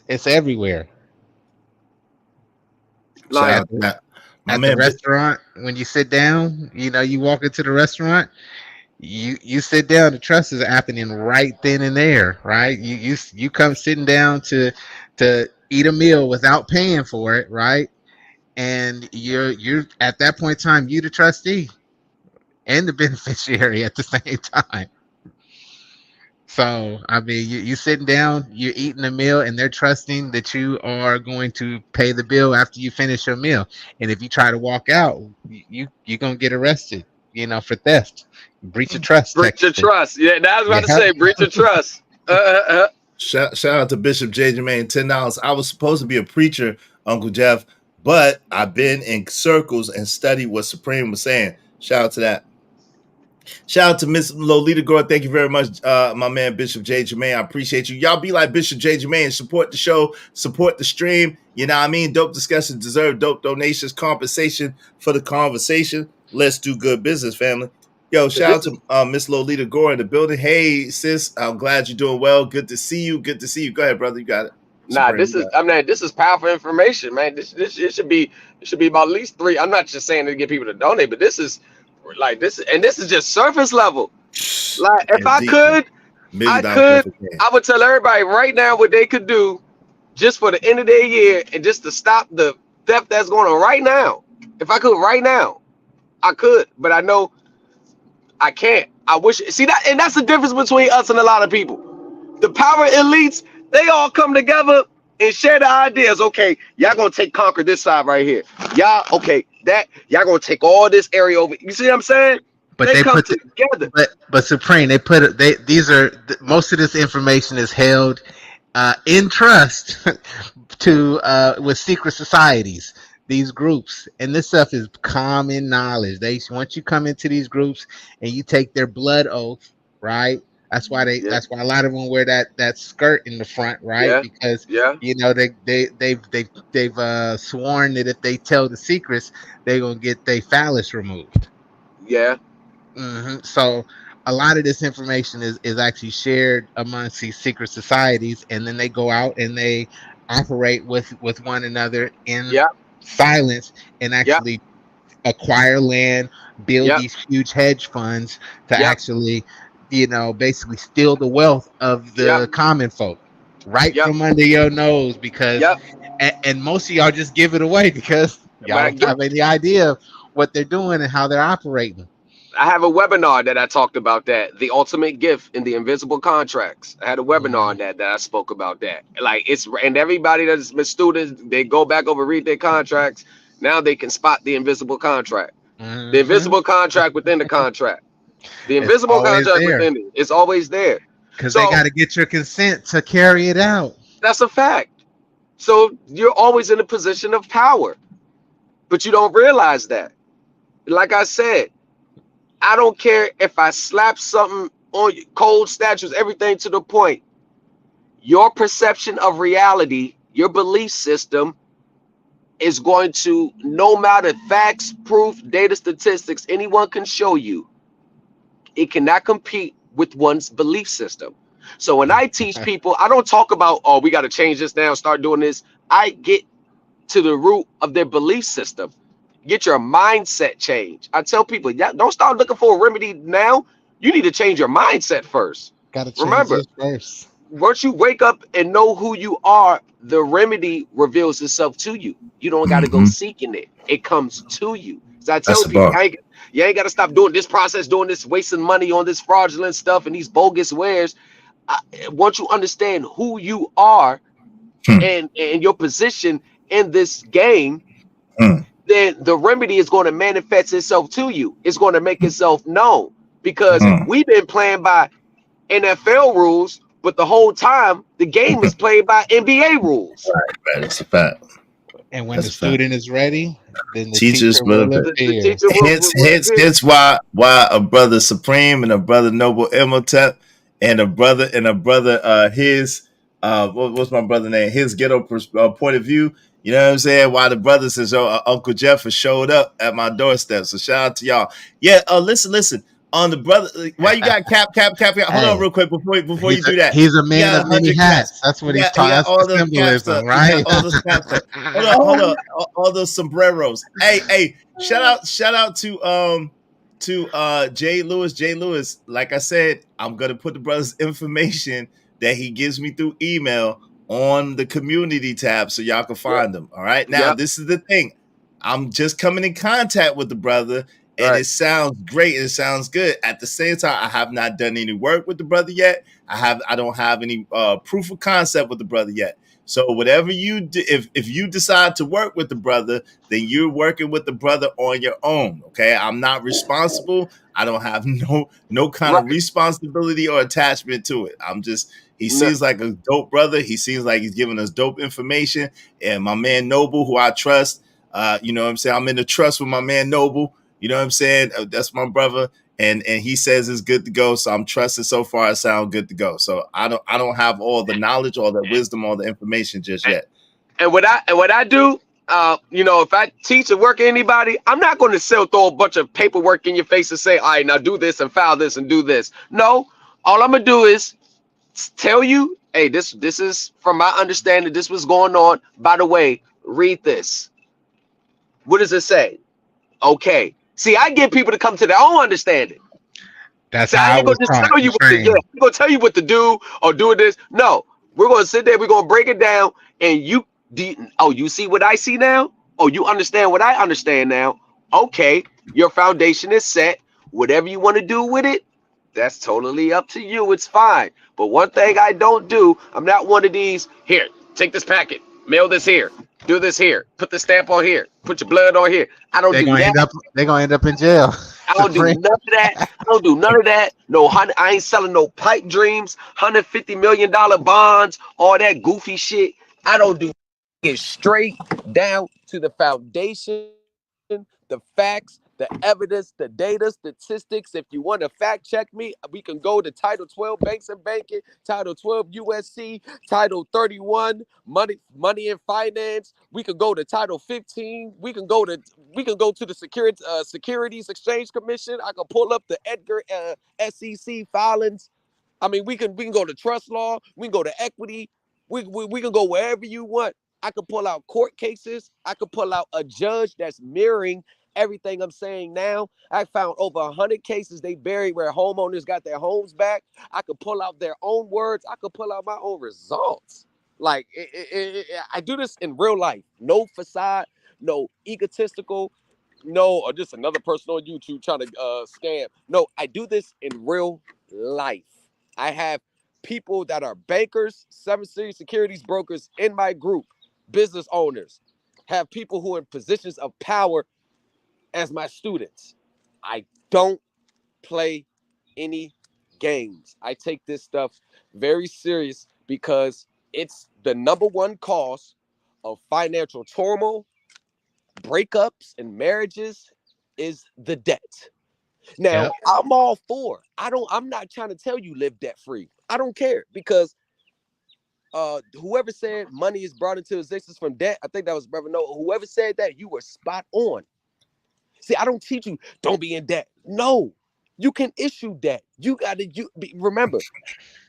Speaker 9: everywhere. Like at the restaurant, when you sit down, you walk into the restaurant. You sit down, the trust is happening right then and there, right? You come sitting down to eat a meal without paying for it, right? And you're at that point in time, you the trustee and the beneficiary at the same time. So I mean, you sitting down, you're eating a meal, and they're trusting that you are going to pay the bill after you finish your meal. And if you try to walk out, you're gonna get arrested, for theft. Breach of trust.
Speaker 1: Breach of trust. Yeah, that's what I was about to say. Breach of trust.
Speaker 2: Shout out to Bishop J. Jermaine, $10. I was supposed to be a preacher, Uncle Jeff, but I've been in circles and studied what Supreme was saying. Shout out to that. Shout out to Miss Lolita Gore. Thank you very much, my man Bishop J. Jermaine. I appreciate you. Y'all be like Bishop J. Jermaine. Support the show. Support the stream. You know what I mean? Dope discussions deserve dope donations. Compensation for the conversation. Let's do good business, family. Yo, shout out to Miss Lolita Gore in the building. Hey, sis, I'm glad you're doing well. Good to see you. Good to see you. Go ahead, brother. You got it.
Speaker 1: Nah, this is powerful information, man. This it should be about at least 3. I'm not just saying to get people to donate, but this is like this is just surface level. Like if I could, I would tell everybody right now what they could do just for the end of their year and just to stop the theft that's going on right now. If I could right now, I could, but I know I can't. I wish. See that, and that's the difference between us and a lot of people. The power elites, they all come together and share the ideas. Okay, y'all gonna conquer this side right here. Y'all gonna take all this area over. You see what I'm saying?
Speaker 9: But they come together. But Supreme, most of this information is held in trust with secret societies. These groups, and this stuff is common knowledge. Once you come into these groups and you take their blood oath, right? That's why a lot of them wear that skirt in the front, right?
Speaker 1: Yeah.
Speaker 9: Because you know they've sworn that if they tell the secrets, they're gonna get their phallus removed.
Speaker 1: Yeah.
Speaker 9: Mm-hmm. So a lot of this information is actually shared amongst these secret societies, and then they go out and they operate with one another in silence and actually acquire land, build these huge hedge funds to actually, basically steal the wealth of the common folk right from under your nose, because and most of y'all just give it away because y'all don't have any idea of what they're doing and how they're operating.
Speaker 1: I have a webinar that I talked about that, the ultimate gift in the invisible contracts. I had a webinar on that I spoke about that. Like and everybody that's been students, they go back over, read their contracts. Now they can spot the invisible contract, the invisible contract within the contract, the invisible contract within it. It's always there
Speaker 9: because they got to get your consent to carry it out.
Speaker 1: That's a fact. So you're always in a position of power, but you don't realize that. Like I said, I don't care if I slap something on you, cold statues, everything to the point. Your perception of reality, your belief system is going to, no matter facts, proof, data, statistics, anyone can show you, it cannot compete with one's belief system. So when I teach people, I don't talk about, oh, we got to change this now, start doing this. I get to the root of their belief system. Get your mindset change. I tell people, don't start looking for a remedy now. You need to change your mindset first. Remember,
Speaker 9: first.
Speaker 1: Once you wake up and know who you are, the remedy reveals itself to you. You don't got to go seeking it. It comes to you. So I tell people, you ain't got to stop doing this process, doing this, wasting money on this fraudulent stuff and these bogus wares. Once you understand who you are and your position in this game, then the remedy is going to manifest itself to you. It's going to make itself known, because we've been playing by NFL rules, but the whole time the game is played by NBA rules.
Speaker 2: Right, that's a fact.
Speaker 9: And when the student is ready, then the
Speaker 2: teachers will
Speaker 9: appear.
Speaker 2: Hence why a brother Supreme and a brother Noble Imhotep and a brother his what's my brother name? His ghetto point of view. You know what I'm saying? Why the brothers says, Uncle Jeff has showed up at my doorstep. So shout out to y'all. Yeah, listen. On the brother, why you got cap? Hold on real quick before you do that.
Speaker 9: He's a man of many hats. That's what he's talking about. All the symbolism, right?
Speaker 2: All those caps. Hold on. All those sombreros. Hey, shout out to Jay Lewis. Like I said, I'm gonna put the brother's information that he gives me through email on the community tab so y'all can find them. All right. Now, this is the thing. I'm just coming in contact with the brother, and it sounds great. It sounds good. At the same time, I have not done any work with the brother yet. I don't have any proof of concept with the brother yet. So whatever you do, if you decide to work with the brother, then you're working with the brother on your own. Okay. I'm not responsible. I don't have no kind of responsibility or attachment to it. I'm just, he seems like a dope brother. He seems like he's giving us dope information. And my man Noble, who I trust, you know what I'm saying? I'm in the trust with my man Noble. You know what I'm saying? That's my brother. And he says it's good to go. So I'm trusted so far. I sound good to go. So I don't have all the knowledge, all the wisdom, all the information just yet.
Speaker 1: And what I do, you know, if I teach or work anybody, I'm not going to throw a bunch of paperwork in your face and say, all right, now do this and file this and do this. No, all I'm going to do is tell you, hey, this is from my understanding, this was going on. By the way, read this. What does it say? Okay. See, I get people to come to their own understanding.
Speaker 9: That's how I ain't
Speaker 1: gonna just tell you what to do. I'm gonna tell you what to do or do this. No, we're gonna sit there, we're gonna break it down, and you see what I see now? Oh, you understand what I understand now? Okay, your foundation is set. Whatever you want to do with it, that's totally up to you. It's fine. But one thing I don't do, I'm not one of these, here, take this packet, mail this here, do this here, put the stamp on here, put your blood on here. I don't do that.
Speaker 9: They're gonna end up in jail.
Speaker 1: I don't do none of that. I don't do none of that. No, I ain't selling no pipe dreams, $150 million bonds, all that goofy shit. I don't do it. Straight down to the foundation, the facts, the evidence, the data, statistics. If you want to fact check me, we can go to Title 12 Banks and Banking, Title 12 USC, Title 31 Money and Finance. We can go to Title 15. We can go to the Securities Exchange Commission. I can pull up the Edgar SEC filings. I mean, we can go to trust law. We can go to equity. We can go wherever you want. I could pull out court cases. I could pull out a judge that's mirroring everything I'm saying now. I found over 100 cases they buried where homeowners got their homes back. I could pull out their own words. I could pull out my own results. Like, I do this in real life. No facade, no egotistical, no, or just another person on YouTube trying to scam. No, I do this in real life. I have people that are bankers, 7-Series securities brokers in my group, business owners, have people who are in positions of power as my students. I don't play any games. I take this stuff very serious because it's the number one cause of financial turmoil, breakups, and marriages is the debt. Now, I'm all for. I'm not trying to tell you live debt free. I don't care, because whoever said money is brought into existence from debt, I think that was Brother Noah. Whoever said that, you were spot on. See, I don't teach you don't be in debt. No, you can issue debt. Remember,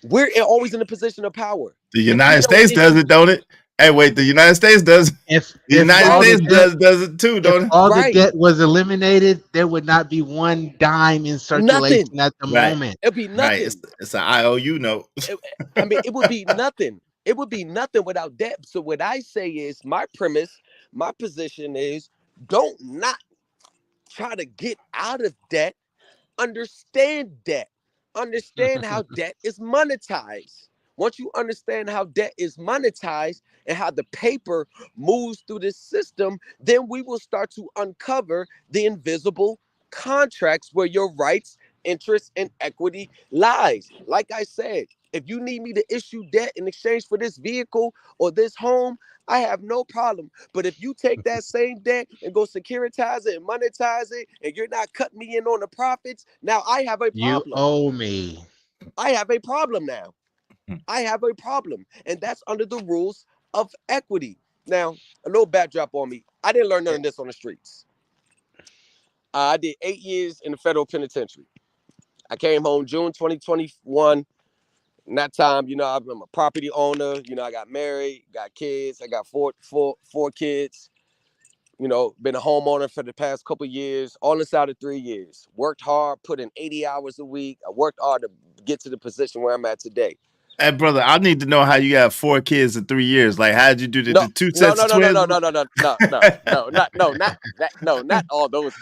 Speaker 1: we're always in a position of power.
Speaker 2: The United States does it, don't it? Hey, wait, the United States does. The United States does it too, don't it?
Speaker 9: If all the debt was eliminated, there would not be one dime in circulation at the moment.
Speaker 1: It'd be nothing.
Speaker 2: Right. It's an IOU note.
Speaker 1: I mean, it would be nothing. It would be nothing without debt. So what I say is, my premise, my position is, don't not try to get out of debt. Understand debt. Understand how debt is monetized. Once you understand how debt is monetized and how the paper moves through this system, then we will start to uncover the invisible contracts where your rights, interest, and equity lies. Like I said, if you need me to issue debt in exchange for this vehicle or this home, I have no problem. But if you take that same debt and go securitize it and monetize it, and you're not cutting me in on the profits, now I have a problem.
Speaker 9: You owe me.
Speaker 1: I have a problem now. I have a problem. And that's under the rules of equity. Now, a little backdrop on me. I didn't learn none of this on the streets. I did 8 years in the federal penitentiary. I came home June 2021. In that time, I'm a property owner. I got married, got kids. I got four kids. Been a homeowner for the past couple of years, all inside of 3 years. Worked hard, put in 80 hours a week. I worked hard to get to the position where I'm at today.
Speaker 2: Hey, brother, I need to know how you got 4 kids in 3 years. Like, how did you do the 2 sets of twins?
Speaker 1: No, not all those.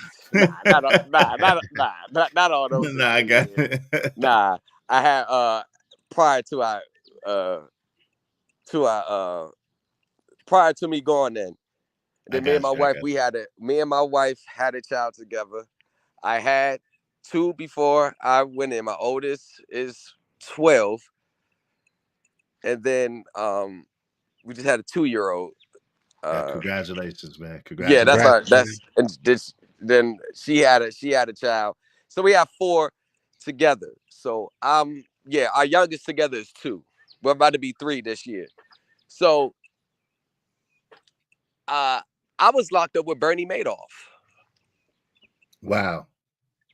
Speaker 1: Not all those.
Speaker 2: Nah, I got it.
Speaker 1: Nah, I had prior to me going in. Then me and my wife had a child together. I had 2 before I went in. My oldest is 12. And then we just had a 2-year-old.
Speaker 2: Congratulations, man.
Speaker 1: Yeah, then she had a child. So we have 4 together. So our youngest together is 2. We're about to be 3 this year. So I was locked up with Bernie Madoff.
Speaker 2: Wow.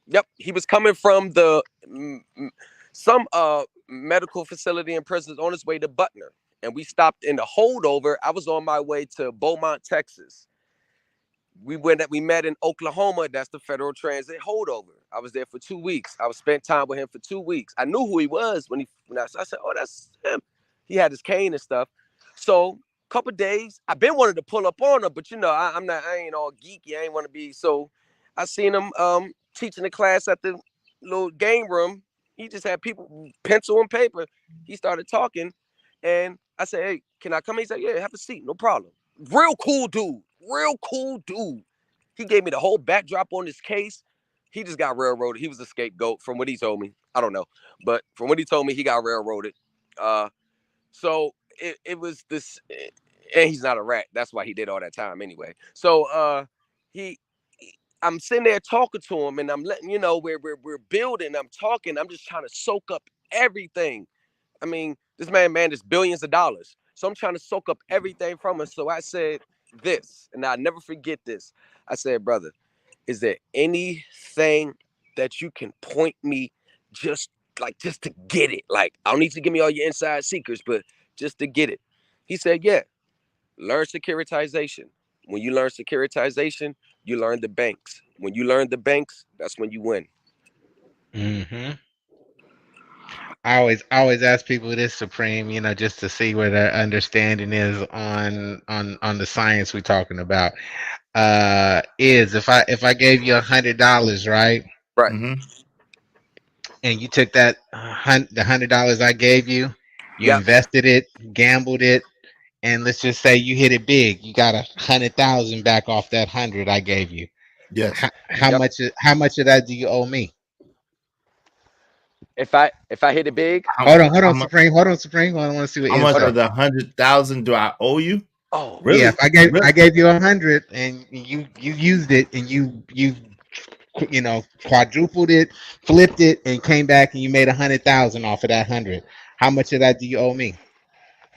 Speaker 1: Yep, he was coming from some medical facility in prisons on his way to Butner, and we stopped in the holdover. I was on my way to Beaumont, Texas. We met in Oklahoma. That's the Federal Transit holdover. I was there for 2 weeks. I spent time with him for 2 weeks. I knew who he was when I said, "Oh, that's him." He had his cane and stuff. So a couple of days, I've been wanting to pull up on him, but I ain't all geeky. I ain't want to be. So I seen him teaching the class at the little game room. He just had people, pencil and paper. He started talking, and I said, "Hey, can I come in?" He said, "Yeah, have a seat, no problem." Real cool dude. He gave me the whole backdrop on his case. He just got railroaded. He was a scapegoat from what he told me. I don't know, but from what he told me, he got railroaded. So it was this, and he's not a rat. That's why he did all that time anyway. So I'm sitting there talking to him, and I'm letting we're building. I'm talking. I'm just trying to soak up everything. I mean, this man managed billions of dollars, so I'm trying to soak up everything from him. So I said this, and I'll never forget this. I said, "Brother, is there anything that you can point me just to get it? Like, I don't need to give me all your inside secrets, but just to get it." He said, "Yeah, learn securitization. When you learn securitization, you learn the banks. When you learn the banks, that's when you win."
Speaker 9: Mm-hmm. I always ask people this, Supreme, just to see where their understanding is on the science we're talking about. Is if I gave you $100, right?
Speaker 1: Right.
Speaker 2: Mm-hmm.
Speaker 9: And you took that the $100 I gave you, invested it, gambled it, and let's just say you hit it big. You got 100,000 back off that 100 I gave you.
Speaker 2: Yes.
Speaker 9: How much of that do you owe me?
Speaker 1: If I hit it big,
Speaker 9: hold on, Supreme. Hold on, Supreme. I want to see what.
Speaker 2: How much of the 100,000 do I owe you?
Speaker 1: Oh,
Speaker 2: really?
Speaker 9: Yeah, if I gave you 100 and you used it and you quadrupled it, flipped it, and came back and you made 100,000 off of that 100. How much of that do you owe me?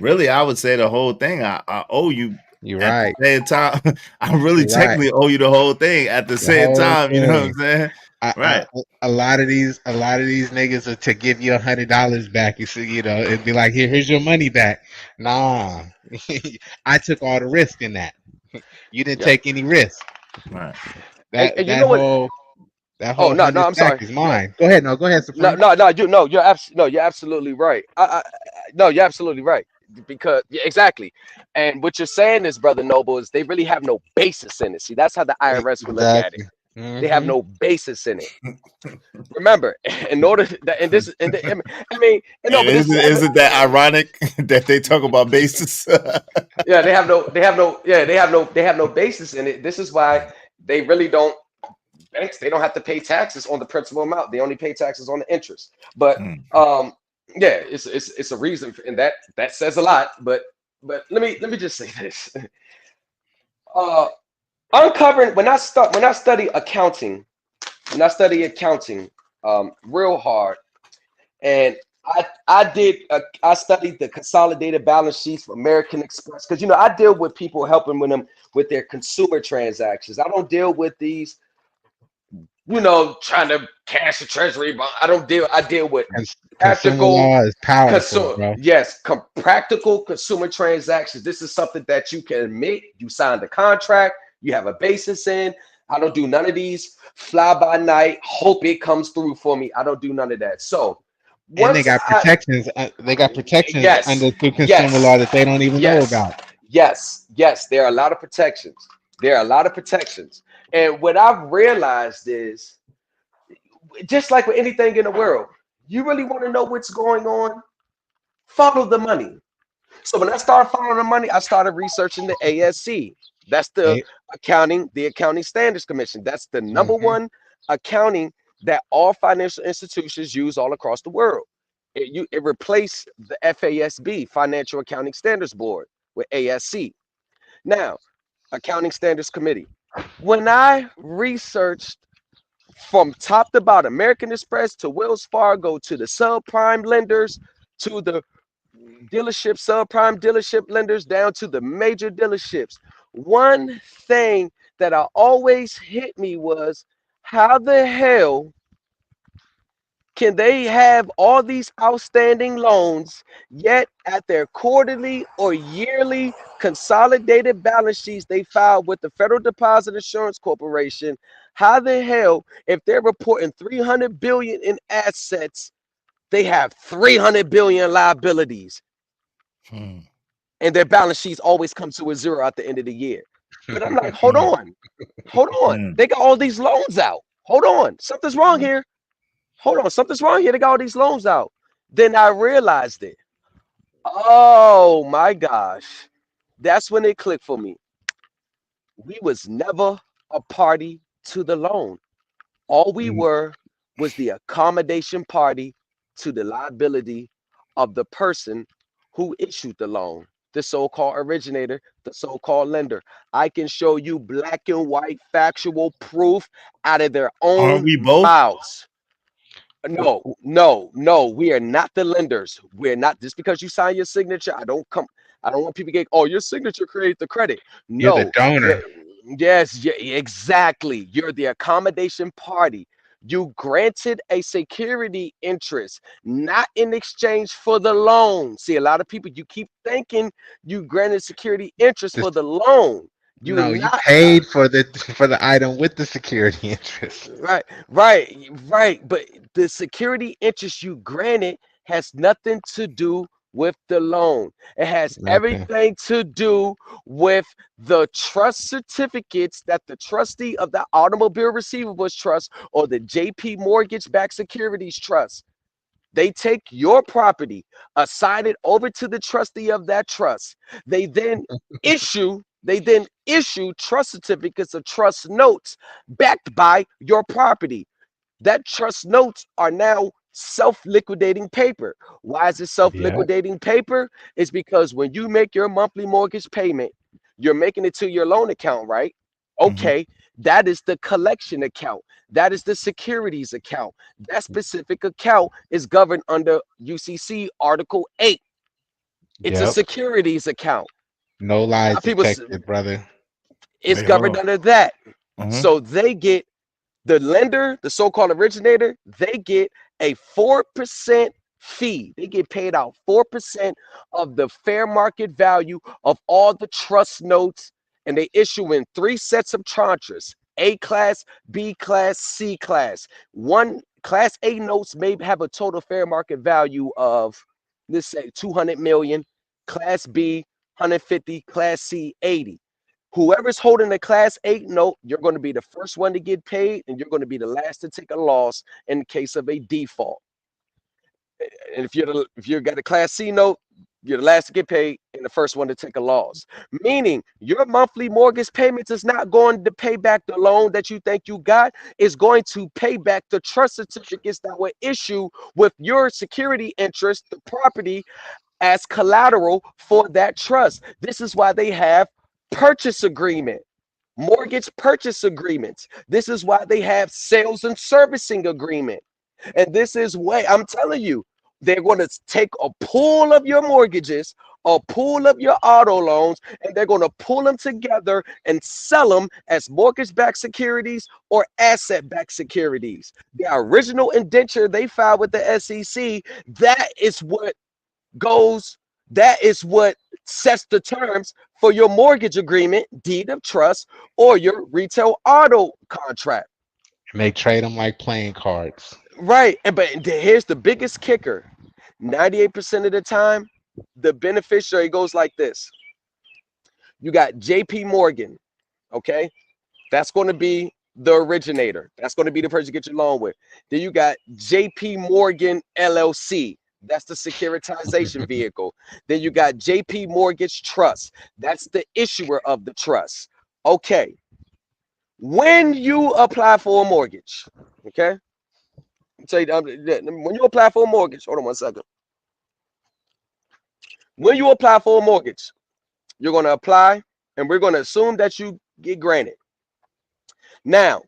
Speaker 2: Really, I would say the whole thing. I owe you.
Speaker 9: You're
Speaker 2: at
Speaker 9: right.
Speaker 2: The same time, I really technically owe you the whole thing at the same time. You know what I'm saying? Right.
Speaker 9: A lot of these niggas are to give you $100 back. You see, it'd be like, here's your money back. Nah, I took all the risk in that. You didn't take any risk.
Speaker 2: Right.
Speaker 1: That whole I'm sorry.
Speaker 9: Is mine. Go ahead. No, go ahead.
Speaker 1: Supreme. You're absolutely right. You're absolutely right. Because exactly. And what you're saying is, Brother Noble, is they really have no basis in it. See, that's how the IRS would look at it. Mm-hmm. They have no basis in it. Remember, in order to, isn't
Speaker 2: that ironic that they talk about basis?
Speaker 1: Yeah, they have no basis in it. This is why they really don't. Banks, they don't have to pay taxes on the principal amount. They only pay taxes on the interest. But it's a reason, and that says a lot. But let me just say this. Uncovering when I study accounting real hard, and I studied the consolidated balance sheets for American Express, because I deal with people, helping them with their consumer transactions. I don't deal with these trying to cash a treasury bond. I deal with practical
Speaker 9: law is powerful, bro.
Speaker 1: Yes, practical consumer transactions. This is something that you can admit. You signed a contract. You have a basis in. I don't do none of these fly by night. Hope it comes through for me. I don't do none of that. So,
Speaker 9: and they got protections. They got protections under consumer law that they don't even know about.
Speaker 1: Yes, there are a lot of protections. And what I've realized is, just like with anything in the world, you really want to know what's going on, follow the money. So when I started following the money, I started researching the ASC. That's the Accounting Standards Commission. That's the number one accounting that all financial institutions use all across the world. It replaced the FASB, Financial Accounting Standards Board, with ASC. Now, Accounting Standards Committee. When I researched from top to bottom, American Express to Wells Fargo to the subprime lenders to the dealership, subprime dealership lenders down to the major dealerships, one thing that always hit me was, how the hell can they have all these outstanding loans, yet at their quarterly or yearly consolidated balance sheets they filed with the Federal Deposit Insurance Corporation, how the hell, if they're reporting 300 billion in assets, they have 300 billion liabilities? And their balance sheets always come to a zero at the end of the year. But I'm like, hold on. They got all these loans out. Hold on, something's wrong here. Hold on, something's wrong here. They got all these loans out. Then I realized it. Oh my gosh. That's when it clicked for me. We was never a party to the loan. All we were was the accommodation party to the liability of the person who issued the loan, the so-called originator, the so-called lender. I can show you black and white factual proof out of their own mouths. No, we are not the lenders. We're not. Just because you sign your signature, I don't want people to get, oh, your signature created the credit. No,
Speaker 9: you're the donor.
Speaker 1: Yes, exactly. You're the accommodation party. You granted a security interest, not in exchange for the loan. See, a lot of people, you keep thinking you granted security interest for the loan.
Speaker 9: You paid for the item with the security interest.
Speaker 1: Right. But the security interest you granted has nothing to do with the loan. It has everything to do with the trust certificates that the trustee of the Automobile Receivables Trust or the JP Mortgage-Backed Securities Trust. They take your property, assign it over to the trustee of that trust. They then issue trust certificates or trust notes backed by your property. That trust notes are now self-liquidating paper. Why is it self-liquidating paper? It's because when you make your monthly mortgage payment, you're making it to your loan account, right? Okay, that is the collection account. That is the securities account. That specific account is governed under UCC Article 8. It's a securities account.
Speaker 9: No lies detected, brother.
Speaker 1: It's governed under that. So they get, the lender, the so-called originator, they get a 4% fee. They get paid out 4% of the fair market value of all the trust notes, and they issue in 3 sets of tranches: A class, B class, C class. One class A notes may have a total fair market value of, let's say, 200 million. Class B, 150. Class C, 80. Whoever's holding the class 8 note, you're going to be the first one to get paid, and you're going to be the last to take a loss in case of a default. And if you got a class C note, you're the last to get paid and the first one to take a loss. Meaning your monthly mortgage payments is not going to pay back the loan that you think you got. It's going to pay back the trust certificates that were issued with your security interest, the property, as collateral for that trust. This is why they have purchase agreement, mortgage purchase agreements. This is why they have sales and servicing agreement. And this is why I'm telling you, they're going to take a pool of your mortgages, a pool of your auto loans, and they're going to pull them together and sell them as mortgage-backed securities or asset-backed securities. The original indenture they filed with the SEC, that is what sets the terms for your mortgage agreement, deed of trust, or your retail auto contract.
Speaker 9: And they trade them like playing cards.
Speaker 1: Right. But here's the biggest kicker. 98% of the time, the beneficiary goes like this. You got JP Morgan, okay? That's going to be the originator. That's going to be the person you get your loan with. Then you got JP Morgan LLC. That's the securitization vehicle. Then you got JP Mortgage Trust. That's the issuer of the trust. Okay. When you apply for a mortgage, okay, Tell you, when you apply for a mortgage, hold on 1 second. When you apply for a mortgage, you're going to apply, and we're going to assume that you get granted. Now,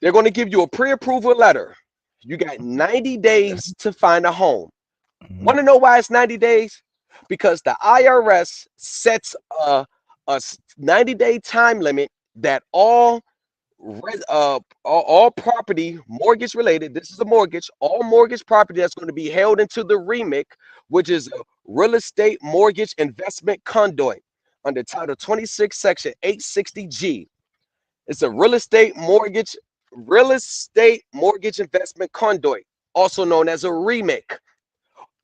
Speaker 1: they're going to give you a pre-approval letter. You got 90 days to find a home. Want to know why it's 90 days? Because the IRS sets a 90-day time limit that all property mortgage related, this is a mortgage, all mortgage property that's going to be held into the REMIC, which is a real estate mortgage investment conduit under Title 26, Section 860G. It's a real estate mortgage investment conduit, also known as a REMIC.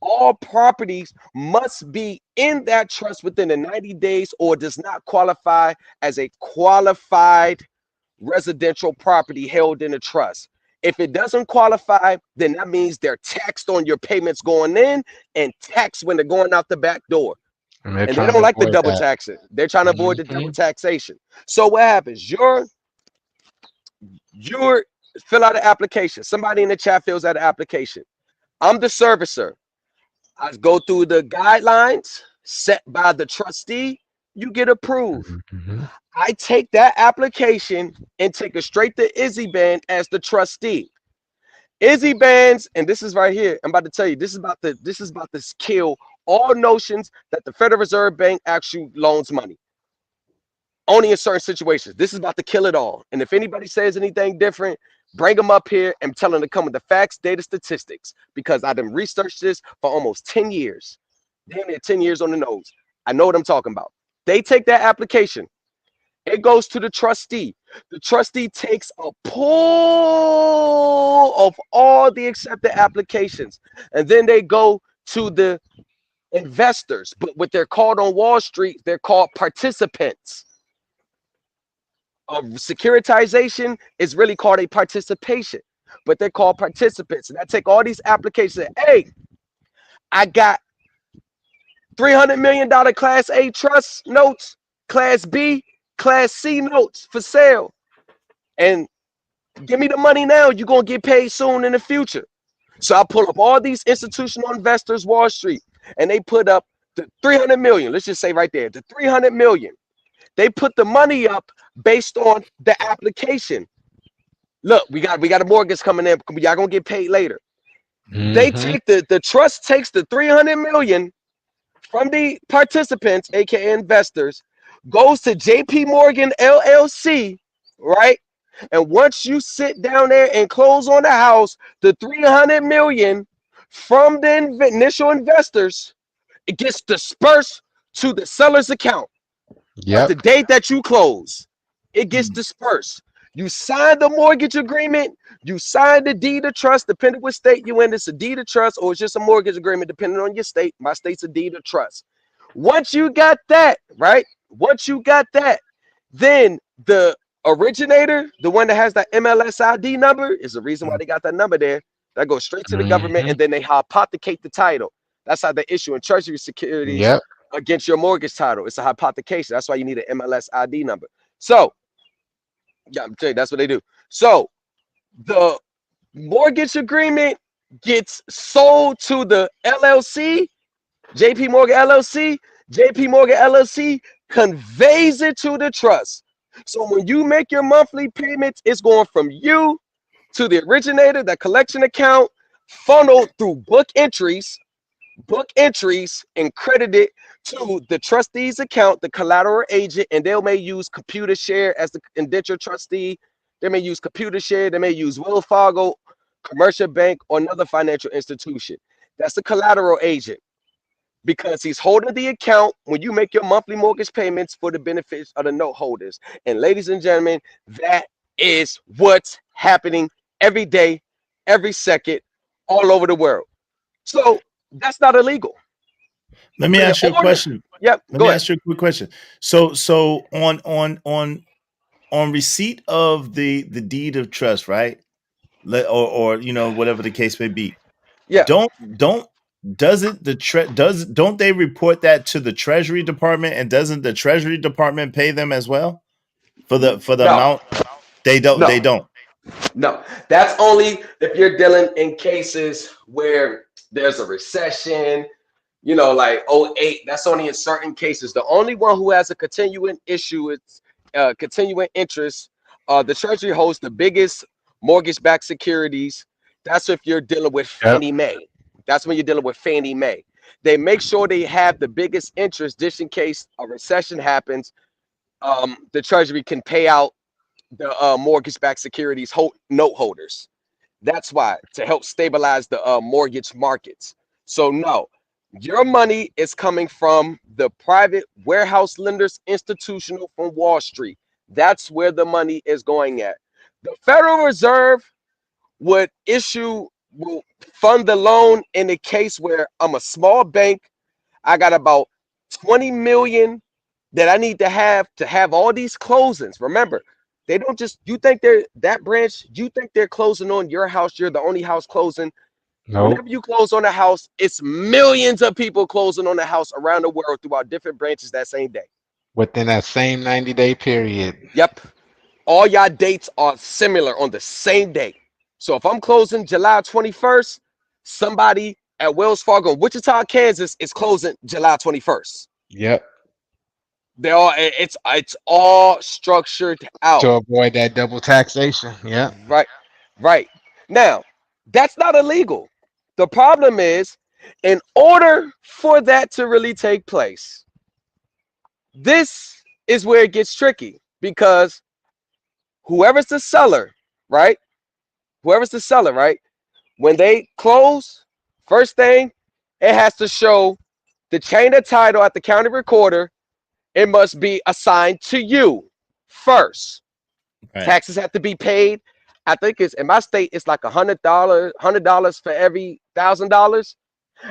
Speaker 1: All properties must be in that trust within the 90 days or does not qualify as a qualified residential property held in a trust. If it doesn't qualify, then that means they're taxed on your payments going in and taxed when they're going out the back door. And they don't like the double taxing. They're trying to avoid the double taxation. So what happens? You're fill out an application. Somebody in the chat fills out an application. I'm the servicer. I go through the guidelines set by the trustee. You get approved. I take that application and take it straight to IZBAN as the trustee. IZBANs, and this is right here. I'm about to tell you, this is about to kill all notions that the Federal Reserve Bank actually loans money. Only in certain situations. This is about to kill it all. And if anybody says anything different, bring them up here and tell them to come with the facts, data, statistics, because I've been researched this for almost 10 years. Damn near 10 years on the nose. I know what I'm talking about. They take that application. It goes to the trustee. The trustee takes a pool of all the accepted applications. And then they go to the investors. But what they're called on Wall Street, they're called participants. Securitization is really called a participation, but they're called participants. And I take all these applications and, hey, I got $300 million Class A trust notes, Class B, Class C notes for sale. And give me the money now. You're going to get paid soon in the future. So I pull up all these institutional investors, Wall Street, and they put up the 300 million. Let's just say right there, the 300 million. They put the money up based on the application. Look, we got a mortgage coming in. Y'all gonna get paid later. They take the trust takes the 300 million from the participants, aka investors, goes to JP Morgan LLC, right? And once you sit down there and close on the house, the 300 million from the initial investors, it gets dispersed to the seller's account. At the date that you close, it gets dispersed. You sign the mortgage agreement, you sign the deed of trust, depending what state you in. It's a deed of trust or it's just a mortgage agreement, depending on your state. My state's a deed of trust. Once you got that, right? Once you got that, then the originator, the one that has that MLS ID number, is the reason why they got that number there. That goes straight to the government, and then they hypothecate the title. That's how they issue in Treasury securities against your mortgage title. It's a hypothecation. That's why you need an MLS ID number. So, yeah, I'm telling you, that's what they do. So, the mortgage agreement gets sold to the LLC, JP Morgan LLC. JP Morgan LLC conveys it to the trust. So when you make your monthly payments, it's going from you to the originator, the collection account, funneled through book entries and credited to the trustee's account, the collateral agent, and they may use Computer Share as the indenture trustee. They may use Computer Share. They may use Wells Fargo, Commercial Bank, or another financial institution. That's the collateral agent, because he's holding the account when you make your monthly mortgage payments for the benefits of the note holders. And ladies and gentlemen, that is what's happening every day, every second, all over the world. So that's not illegal.
Speaker 2: Let me ask you a question.
Speaker 1: Yep.
Speaker 2: Let me ask you a quick question. So on receipt of the deed of trust, right? Or you know, whatever the case may be.
Speaker 1: Yeah.
Speaker 2: Don't they report that to the Treasury Department, and doesn't the Treasury Department pay them as well for the amount? They don't.
Speaker 1: No, that's only if you're dealing in cases where there's a recession, you know, like 08. That's only in certain cases. The only one who has a continuing issue is continuing interest. The Treasury holds the biggest mortgage-backed securities. That's if you're dealing with Fannie Mae. That's when you're dealing with Fannie Mae. They make sure they have the biggest interest just in case a recession happens. The Treasury can pay out the mortgage-backed securities note holders. That's why, to help stabilize the mortgage markets. So no, your money is coming from the private warehouse lenders, institutional from Wall Street. That's where the money is going at. The Federal Reserve will fund the loan in the case where I'm a small bank. I got about 20 million that I need to have all these closings. Remember, they don't just, you think they're that branch, you think they're closing on your house, you're the only house closing. No. Whenever you close on a house, it's millions of people closing on the house around the world throughout different branches that same day.
Speaker 9: Within that same 90-day period.
Speaker 1: Yep. All y'all dates are similar on the same day. So if I'm closing July 21st, somebody at Wells Fargo, Wichita, Kansas is closing July 21st.
Speaker 9: Yep.
Speaker 1: They all, it's all structured out
Speaker 9: to avoid that double taxation. Yeah.
Speaker 1: Right. Now, that's not illegal. The problem is, in order for that to really take place, this is where it gets tricky, because whoever's the seller, right? When they close, first thing, it has to show the chain of title at the county recorder. It must be assigned to you first. Right. Taxes have to be paid. I think it's in my state, it's like $100 for every $1,000.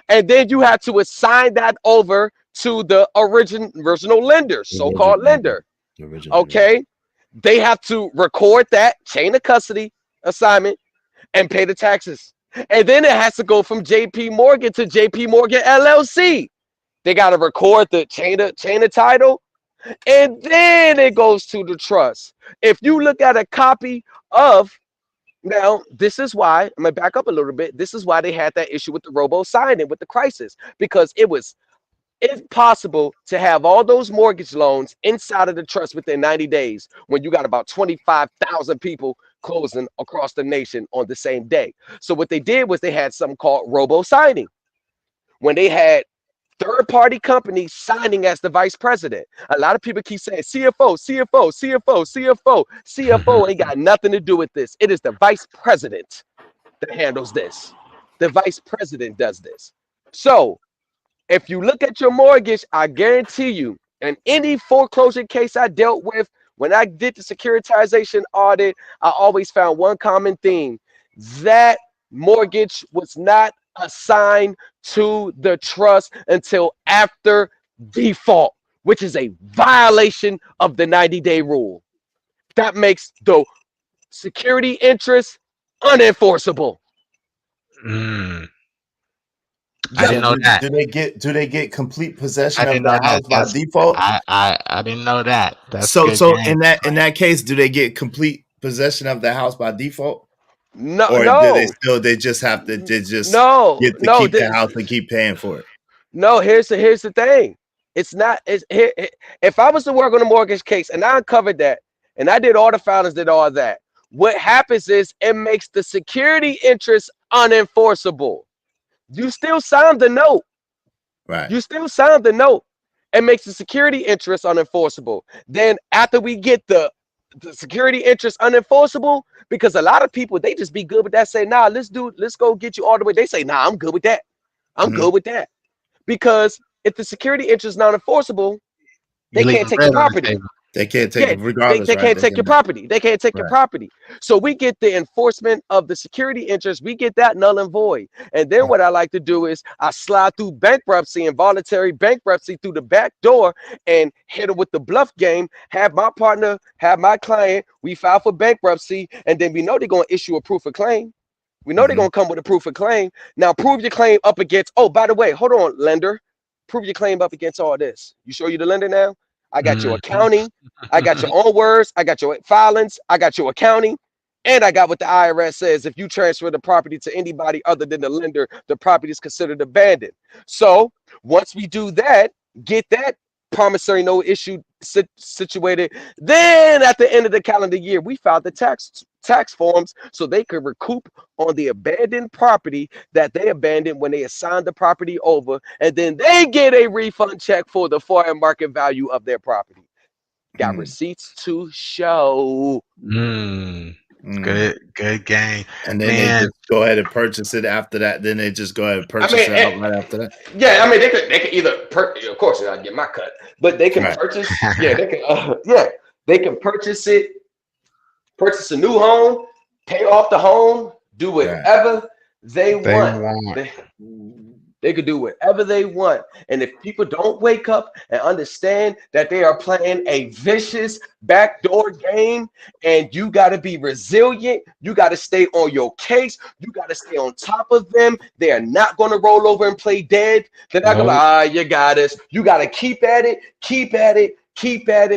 Speaker 1: And then you have to assign that over to the original lender, so-called lender. Okay. They have to record that chain of custody assignment and pay the taxes. And then it has to go from JP Morgan to JP Morgan LLC. They got to record the chain of title, and then it goes to the trust. If you look at a copy of, now this is why, I'm gonna back up a little bit. This is why they had that issue with the robo signing with the crisis, because it's possible to have all those mortgage loans inside of the trust within 90 days when you got about 25,000 people closing across the nation on the same day. So what they did was they had something called robo signing, when they had third-party companies signing as the vice president. A lot of people keep saying CFO. CFO ain't got nothing to do with this. It is the vice president that handles this. The vice president does this. So if you look at your mortgage, I guarantee you, in any foreclosure case I dealt with, when I did the securitization audit, I always found one common theme. That mortgage was not assigned to the trust until after default, which is a violation of the 90-day rule. That makes the security interest unenforceable.
Speaker 9: I didn't know that.
Speaker 2: Do they get complete possession of the house by default?
Speaker 9: I didn't know that. That's
Speaker 2: so in that case, do they get complete possession of the house by default?
Speaker 1: No,
Speaker 2: or do they just have to keep the house and keep paying for it?
Speaker 1: No, here's the thing. It's not. If I was to work on a mortgage case and I uncovered that, and I did all the filings, did all that, what happens is it makes the security interest unenforceable. You still sign the note,
Speaker 2: right?
Speaker 1: You still sign the note. It makes the security interest unenforceable. Then after we get the security interest unenforceable, because a lot of people, they just be good with that, say, nah, let's go get you all the way. They say, nah, I'm good with that. I'm good with that. Because if the security interest is not enforceable, they can't take your property.
Speaker 2: They can't take it regardless.
Speaker 1: They can't take your property. They can't take your property. So we get the enforcement of the security interest. We get that null and void. And then what I like to do is I slide through bankruptcy and voluntary bankruptcy through the back door and hit them with the bluff game. Have my partner, have my client. We file for bankruptcy, and then we know they're going to issue a proof of claim. We know they're going to come with a proof of claim. Now prove your claim up against. Oh, by the way, hold on, lender. Prove your claim up against all this. You sure you the lender now? I got your accounting, I got your own words, I got your filings, I got your accounting, And I got what the IRS says. If you transfer the property to anybody other than the lender, the property is considered abandoned. So once we do that, get that promissory note issue situated, then at the end of the calendar year, we filed the tax forms so they could recoup on the abandoned property that they abandoned when they assigned the property over, and then they get a refund check for the fair market value of their property. Got receipts to show.
Speaker 9: Good game.
Speaker 2: And then they just go ahead and purchase it after that. Then they just go ahead and purchase it right after that.
Speaker 1: Yeah, I mean, they could either of course I get my cut, but they can purchase. Yeah, they can. They can purchase it, purchase a new home, pay off the home, do whatever they want. They could do whatever they want. And if people don't wake up and understand that they are playing a vicious backdoor game, and you got to be resilient, you got to stay on your case, you got to stay on top of them. They are not going to roll over and play dead. They're not going to, you got us. You got to keep at it,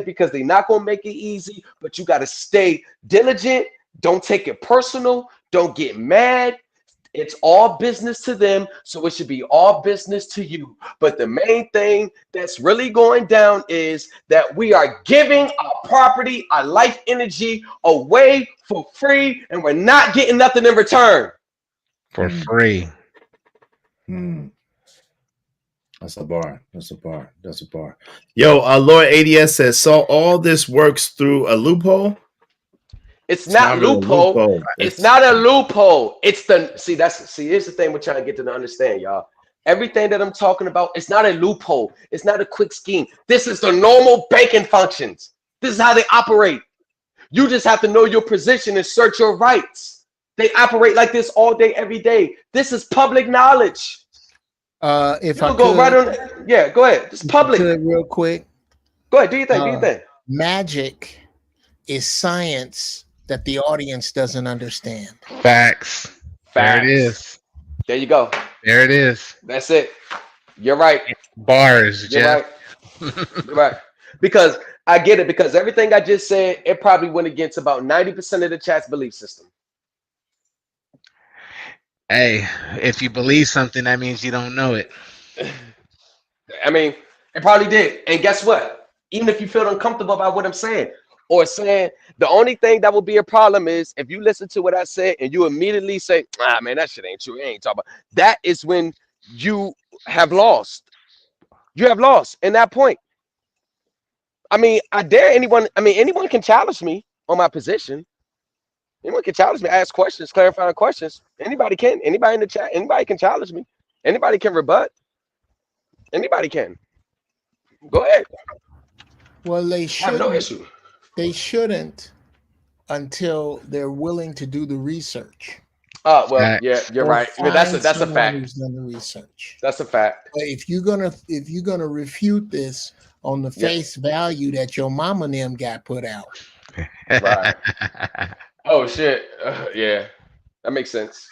Speaker 1: because they're not going to make it easy, but you got to stay diligent. Don't take it personal. Don't get mad. It's all business to them, so it should be all business to you. But the main thing that's really going down is that we are giving our property, our life energy away for free, and we're not getting nothing in return.
Speaker 9: For free.
Speaker 2: That's a bar. Yo, Lord ADS says, so all this works through a loophole?
Speaker 1: It's not loophole. It's not a loophole. It's here's the thing we're trying to get to understand, y'all. Everything that I'm talking about, it's not a loophole. It's not a quick scheme. This is the normal banking functions. This is how they operate. You just have to know your position and search your rights. They operate like this all day, every day. This is public knowledge.
Speaker 5: If I
Speaker 1: go right on, go ahead. It's public.
Speaker 5: Real quick.
Speaker 1: Go ahead. Do your thing.
Speaker 5: Magic is science that the audience doesn't understand.
Speaker 9: Facts. There it is.
Speaker 1: There you go.
Speaker 9: There it is.
Speaker 1: That's it. You're right.
Speaker 9: Bars, Jeff.
Speaker 1: You're right. Because I get it. Because everything I just said, it probably went against about 90% of the chat's belief system.
Speaker 9: Hey, if you believe something, that means you don't know it.
Speaker 1: I mean, it probably did. And guess what? Even if you feel uncomfortable about what I'm saying, or saying, the only thing that will be a problem is if you listen to what I said and you immediately say, man, that shit ain't true. It ain't talking about. That is when you have lost. You have lost in that point. I mean, anyone can challenge me on my position. Anyone can challenge me, ask questions, clarifying questions. Anybody can. Anybody in the chat, anybody can challenge me. Anybody can rebut. Anybody can. Go ahead.
Speaker 5: Well, they should.
Speaker 1: I have no issue.
Speaker 5: They shouldn't until they're willing to do the research.
Speaker 1: Oh, well, yeah, you're right. I mean, that's a fact.
Speaker 5: Who's done the research.
Speaker 1: That's a fact.
Speaker 5: But if you're gonna refute this on the face value that your mama and them got put out.
Speaker 1: Right. Oh shit. Yeah, that makes sense.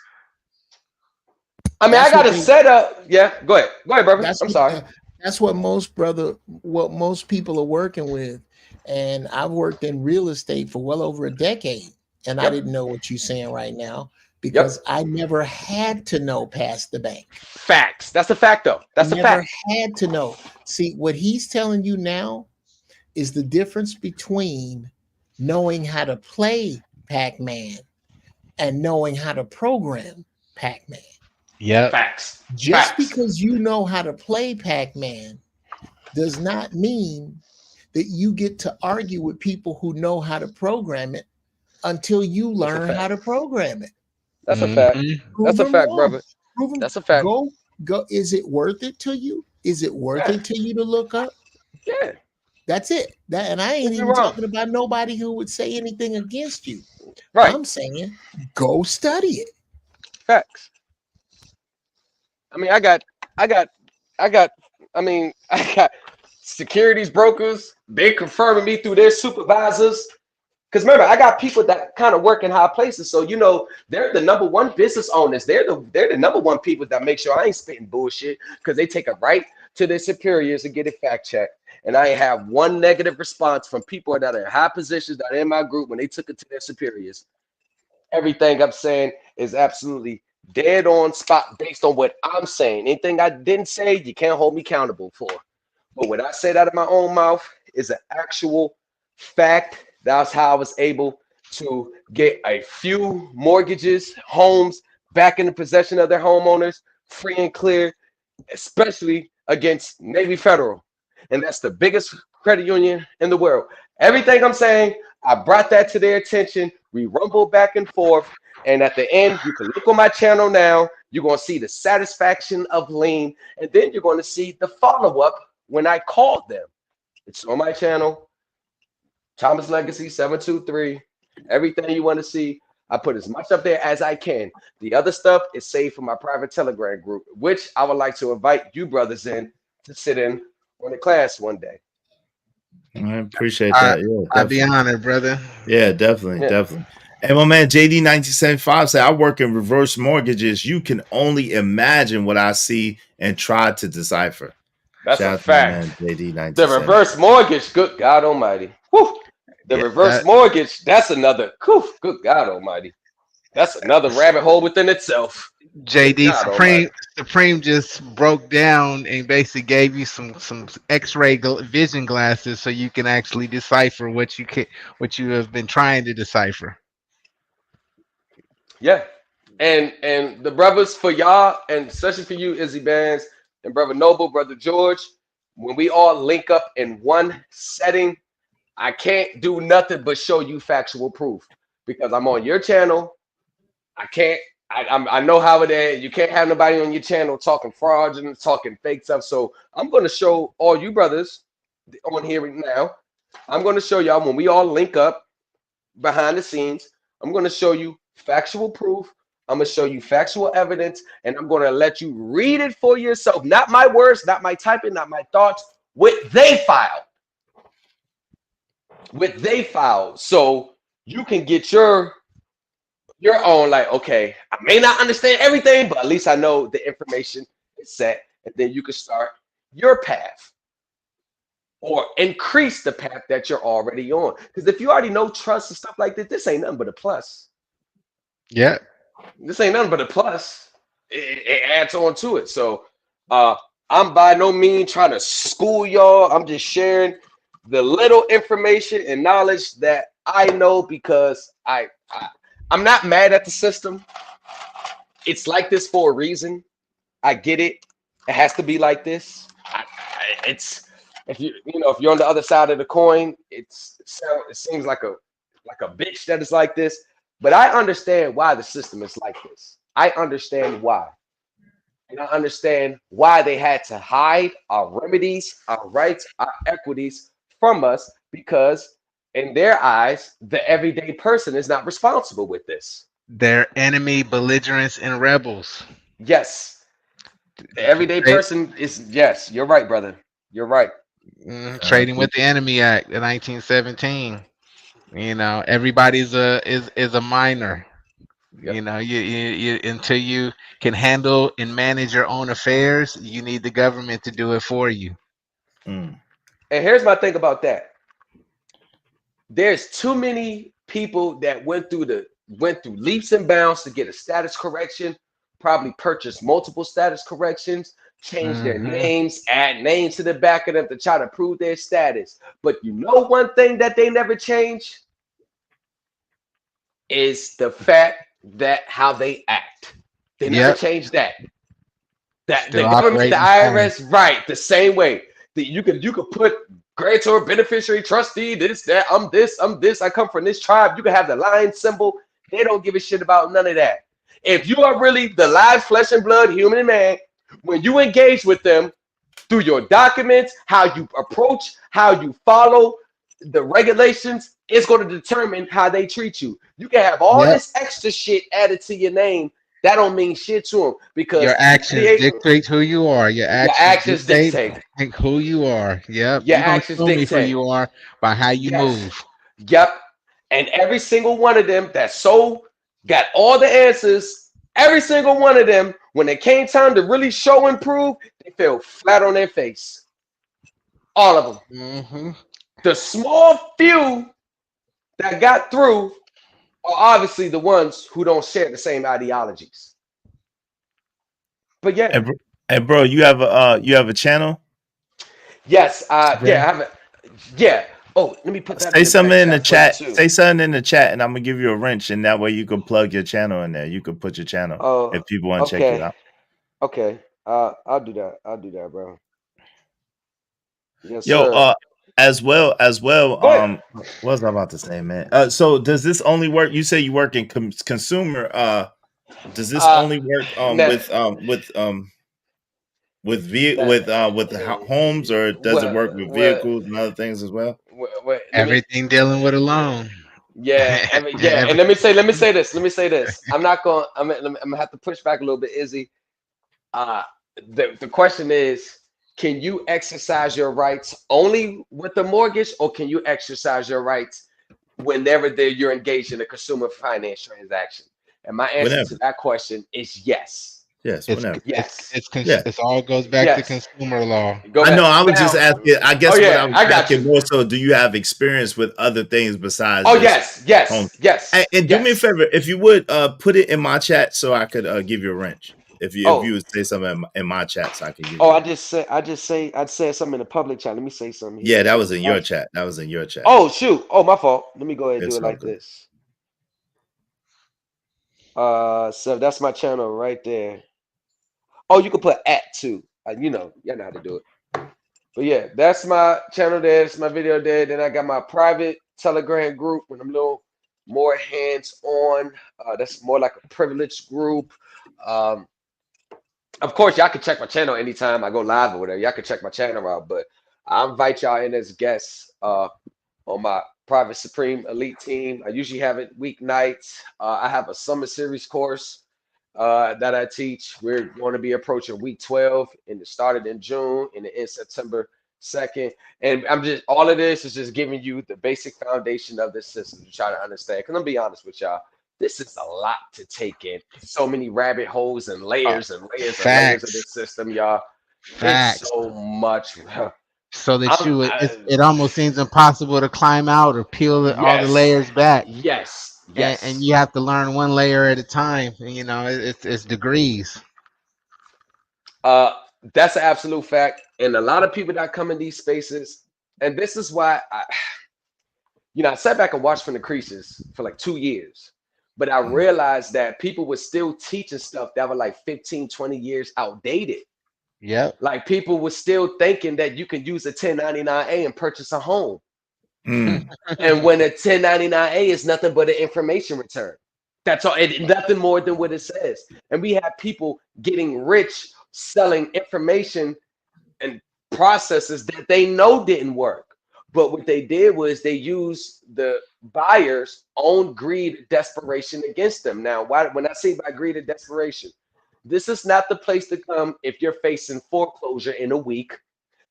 Speaker 1: I mean, I got a setup. Yeah, go ahead, brother. I'm sorry.
Speaker 5: That's what most people are working with. And I've worked in real estate for well over a decade, and I didn't know what you're saying right now because I never had to know past the bank.
Speaker 1: Facts. That's a fact, though. That's a fact.
Speaker 5: Never had to know. See, what he's telling you now is the difference between knowing how to play Pac-Man and knowing how to program Pac-Man.
Speaker 9: Yeah.
Speaker 1: Facts.
Speaker 5: Just because you know how to play Pac-Man does not mean that you get to argue with people who know how to program it until you learn how to program it.
Speaker 1: That's a fact. That's a fact, brother. That's a fact.
Speaker 5: Go. Is it worth it to you? Is it worth it to you to look up?
Speaker 1: Yeah.
Speaker 5: That's it. And I ain't even talking about nobody who would say anything against you.
Speaker 1: Right.
Speaker 5: I'm saying go study it.
Speaker 1: Facts. I mean, I got securities brokers, they confirming me through their supervisors. Because remember, I got people that kind of work in high places. So, they're the number one business owners. They're the number one people that make sure I ain't spitting bullshit because they take it right to their superiors and get it fact checked. And I have one negative response from people that are in high positions that are in my group when they took it to their superiors. Everything I'm saying is absolutely dead on spot based on what I'm saying. Anything I didn't say, you can't hold me accountable for. But what I said out of my own mouth is an actual fact. That's how I was able to get a few mortgages, homes back in the possession of their homeowners, free and clear, especially against Navy Federal. And that's the biggest credit union in the world. Everything I'm saying, I brought that to their attention. We rumbled back and forth. And at the end, you can look on my channel now. You're going to see the satisfaction of lien. And then you're going to see the follow-up when I called them. It's on my channel. Thomas Legacy 723. Everything you want to see, I put as much up there as I can. The other stuff is saved for my private Telegram group, which I would like to invite you brothers in to sit in on the class one day.
Speaker 2: I appreciate that. Yeah,
Speaker 9: I'd be honored, brother.
Speaker 2: Yeah, definitely. And my man JD 1975 said, I work in reverse mortgages. You can only imagine what I see and try to decipher.
Speaker 1: That's
Speaker 2: Shout
Speaker 1: a fact.
Speaker 2: JD
Speaker 1: The reverse mortgage, good God Almighty. Whew. The reverse mortgage, that's another, good God Almighty. That's another rabbit hole within itself.
Speaker 9: JD Supreme just broke down and basically gave you some X-ray vision glasses so you can actually decipher what you have been trying to decipher.
Speaker 1: Yeah, and the brothers, for y'all, and especially for you, Izzy Bands, and Brother Noble, Brother George, when we all link up in one setting, I can't do nothing but show you factual proof because I'm on your channel. I know how it is. You can't have nobody on your channel talking fraudulent, talking fake stuff. So I'm going to show all you brothers on here now. I'm going to show y'all when we all link up behind the scenes. I'm going to show you factual proof. I'm going to show you factual evidence, and I'm going to let you read it for yourself. Not my words, not my typing, not my thoughts. What they filed. So you can get your own, like, okay, I may not understand everything, but at least I know the information is set, and then you can start your path or increase the path that you're already on. Because if you already know trust and stuff like this ain't nothing but a plus.
Speaker 9: Yeah.
Speaker 1: This ain't nothing but a plus. It adds on to it. So I'm by no means trying to school y'all. I'm just sharing the little information and knowledge that I know because I'm not mad at the system. It's like this for a reason. I get it. It has to be like this. It's if you're on the other side of the coin, it seems like a bitch that is like this. But I understand why the system is like this. I understand why. And I understand why they had to hide our remedies, our rights, our equities from us, because in their eyes, the everyday person is not responsible with this.
Speaker 9: They're enemy, belligerents, and rebels.
Speaker 1: Yes. The everyday person is, yes, you're right, brother. You're right.
Speaker 9: Trading with the Enemy Act in 1917. Everybody's is a minor. Yep. You until you can handle and manage your own affairs, you need the government to do it for you.
Speaker 1: And here's my thing about that. There's too many people that went through leaps and bounds to get a status correction, probably purchased multiple status corrections, change their names, add names to the back of them to try to prove their status. But you know one thing that they never change is the fact that how they act. They never change that. That the government, the IRS, right, the same way. That you could put grantor, beneficiary, trustee, this, that, I'm this, I come from this tribe. You can have the lion symbol. They don't give a shit about none of that. If you are really the live flesh and blood human man, when you engage with them through your documents, how you approach, how you follow the regulations, it's going to determine how they treat you. You can have all this extra shit added to your name. That don't mean shit to them because
Speaker 9: your actions dictate who you are. Your actions dictate who you are. Yep.
Speaker 1: Your actions dictate
Speaker 9: who you are by how you move.
Speaker 1: Yep. And every single one of them that got all the answers, every single one of them, when it came time to really show and prove, they fell flat on their face. All of them. The small few that got through,
Speaker 11: are obviously the ones who don't share the same ideologies. But yeah,
Speaker 2: Hey, bro, you have a channel?
Speaker 11: yes, I have it. Yeah. Oh, let me put that
Speaker 2: Say
Speaker 11: in the
Speaker 2: something
Speaker 11: back
Speaker 2: in the
Speaker 11: chat for you
Speaker 2: chat.
Speaker 11: too.
Speaker 2: Say something in the chat, and I'm gonna give you a wrench, and that way you can plug your channel in there. You can put your channel
Speaker 11: Oh,
Speaker 2: if people want to check you out.
Speaker 11: okay. I'll do that. I'll do that, bro. Yes,
Speaker 2: Yo,
Speaker 11: sir.
Speaker 2: as well,
Speaker 11: Go ahead.
Speaker 2: what was I about to say, man? So does this only work? You say you work in consumer. Does this only work
Speaker 11: Now,
Speaker 2: with homes, or does it work with
Speaker 11: well,
Speaker 2: vehicles and other things as well?
Speaker 11: let me.
Speaker 9: Everything dealing with a loan.
Speaker 11: Yeah, yeah. And let me say this. I'm not going. I'm gonna have to push back a little bit, Izzy. The question is, can you exercise your rights only with a mortgage, or can you exercise your rights whenever you're engaged in a consumer finance transaction? And my answer to that question is yes.
Speaker 2: Yes, whenever.
Speaker 11: Yes.
Speaker 9: It's all goes back to consumer law.
Speaker 2: I know. I was just asking. I guess what I was asking more so, do you have experience with other things besides?
Speaker 11: Oh, yes.
Speaker 2: And do me a favor, if you would put it in my chat so I could give you a wrench. If you would say something in my chat, so I could give you.
Speaker 11: I'd say something in the public chat. Let me say something here.
Speaker 2: Yeah, that was in your chat. That was in your chat.
Speaker 11: Oh shoot! Oh, my fault. Let me go ahead and do it like this. So that's my channel right there. Oh, you can put @ too. You know how to do it. But yeah, that's my channel there. It's my video there. Then I got my private Telegram group when I'm a little more hands-on. That's more like a privileged group. Of course, y'all can check my channel anytime I go live or whatever. Y'all can check my channel out. But I invite y'all in as guests on my private Supreme Elite team. I usually have it weeknights. I have a summer series course that I teach. We're going to be approaching week 12, and it started in June and it ends September 2nd. And all of this is just giving you the basic foundation of this system to try to understand. Because I'm gonna be honest with y'all, this is a lot to take in. So many rabbit holes and layers and layers and layers of this system, y'all. It's so much.
Speaker 9: So that it almost seems impossible to climb out or peel all the layers back.
Speaker 11: Yes.
Speaker 9: And you have to learn one layer at a time. You know, it's degrees.
Speaker 11: That's an absolute fact. And a lot of people that come in these spaces, and this is why I sat back and watched from the creases for like 2 years. But I realized that people were still teaching stuff that were like 15, 20 years outdated.
Speaker 9: Yeah.
Speaker 11: Like people were still thinking that you can use a 1099A and purchase a home. And when a 1099A is nothing but an information return. That's all, nothing more than what it says. And we have people getting rich selling information and processes that they know didn't work. But what they did was they used the buyer's own greed and desperation against them. Now, when I say by greed and desperation, this is not the place to come if you're facing foreclosure in a week.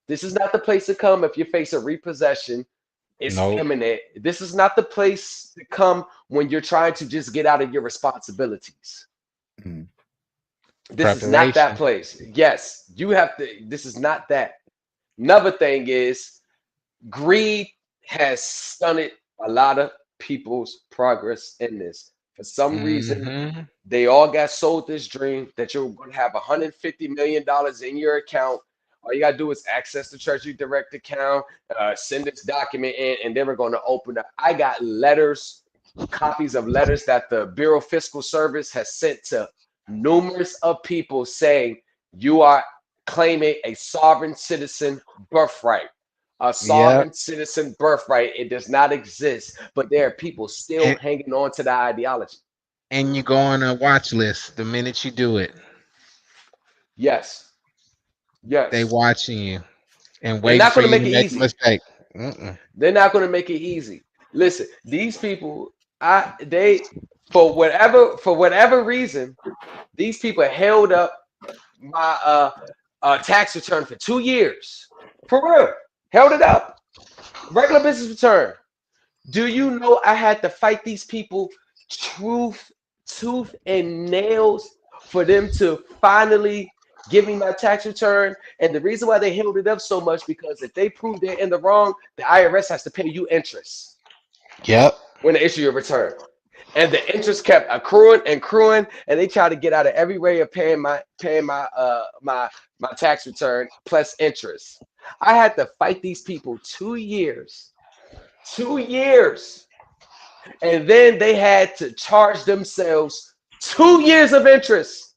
Speaker 11: This is not the place to come if you face a repossession. It's imminent. This is not the place to come when you're trying to just get out of your responsibilities. This is not that place. Yes, you have to. This is not that. Another thing is greed has stunted a lot of people's progress in this. For some reason, they all got sold this dream that you're going to have $150 million in your account. All you got to do is access the Treasury Direct account, send this document in, and then we're going to open up. I got letters, copies of letters that the Bureau of Fiscal Service has sent to numerous of people saying you are claiming a sovereign citizen birthright. A sovereign citizen birthright. It does not exist, but there are people still hanging on to the ideology.
Speaker 9: And you go on a watch list the minute you do it.
Speaker 11: Yes.
Speaker 9: They watching you and waiting for you to make a mistake.
Speaker 11: They're not going to make it easy. Listen, these people, for whatever reason, these people held up my tax return for 2 years. For real. Held it up. Regular business return. Do you know I had to fight these people tooth and nails for them to finally give me my tax return? And the reason why they held it up so much, because if they prove they're in the wrong, the IRS has to pay you interest.
Speaker 9: Yep.
Speaker 11: When they issue your return. And the interest kept accruing and accruing, and they tried to get out of every way of paying my tax return plus interest. I had to fight these people 2 years. 2 years. And then they had to charge themselves 2 years of interest.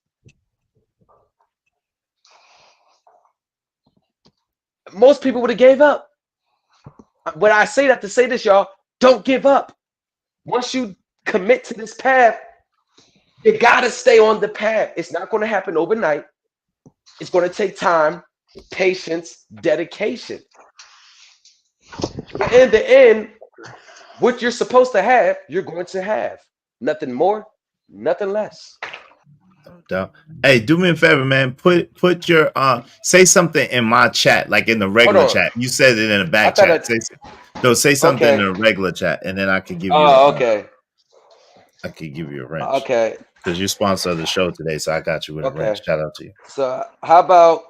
Speaker 11: Most people would have gave up. When I say that to say this, y'all, don't give up. Once you commit to this path, you gotta stay on the path. It's not going to happen overnight. It's going to take time, patience, dedication. But in the end, what you're supposed to have, you're going to have. Nothing more, nothing less.
Speaker 2: Hey, do me a favor, man. Put your say something in my chat, like in the regular chat. You said it in the back chat. Say something in the regular chat, and then I could give you.
Speaker 11: Okay.
Speaker 2: I could give you a wrench.
Speaker 11: Okay.
Speaker 2: Because you sponsor the show today, so I got you with a wrench. Shout out to you.
Speaker 11: So how about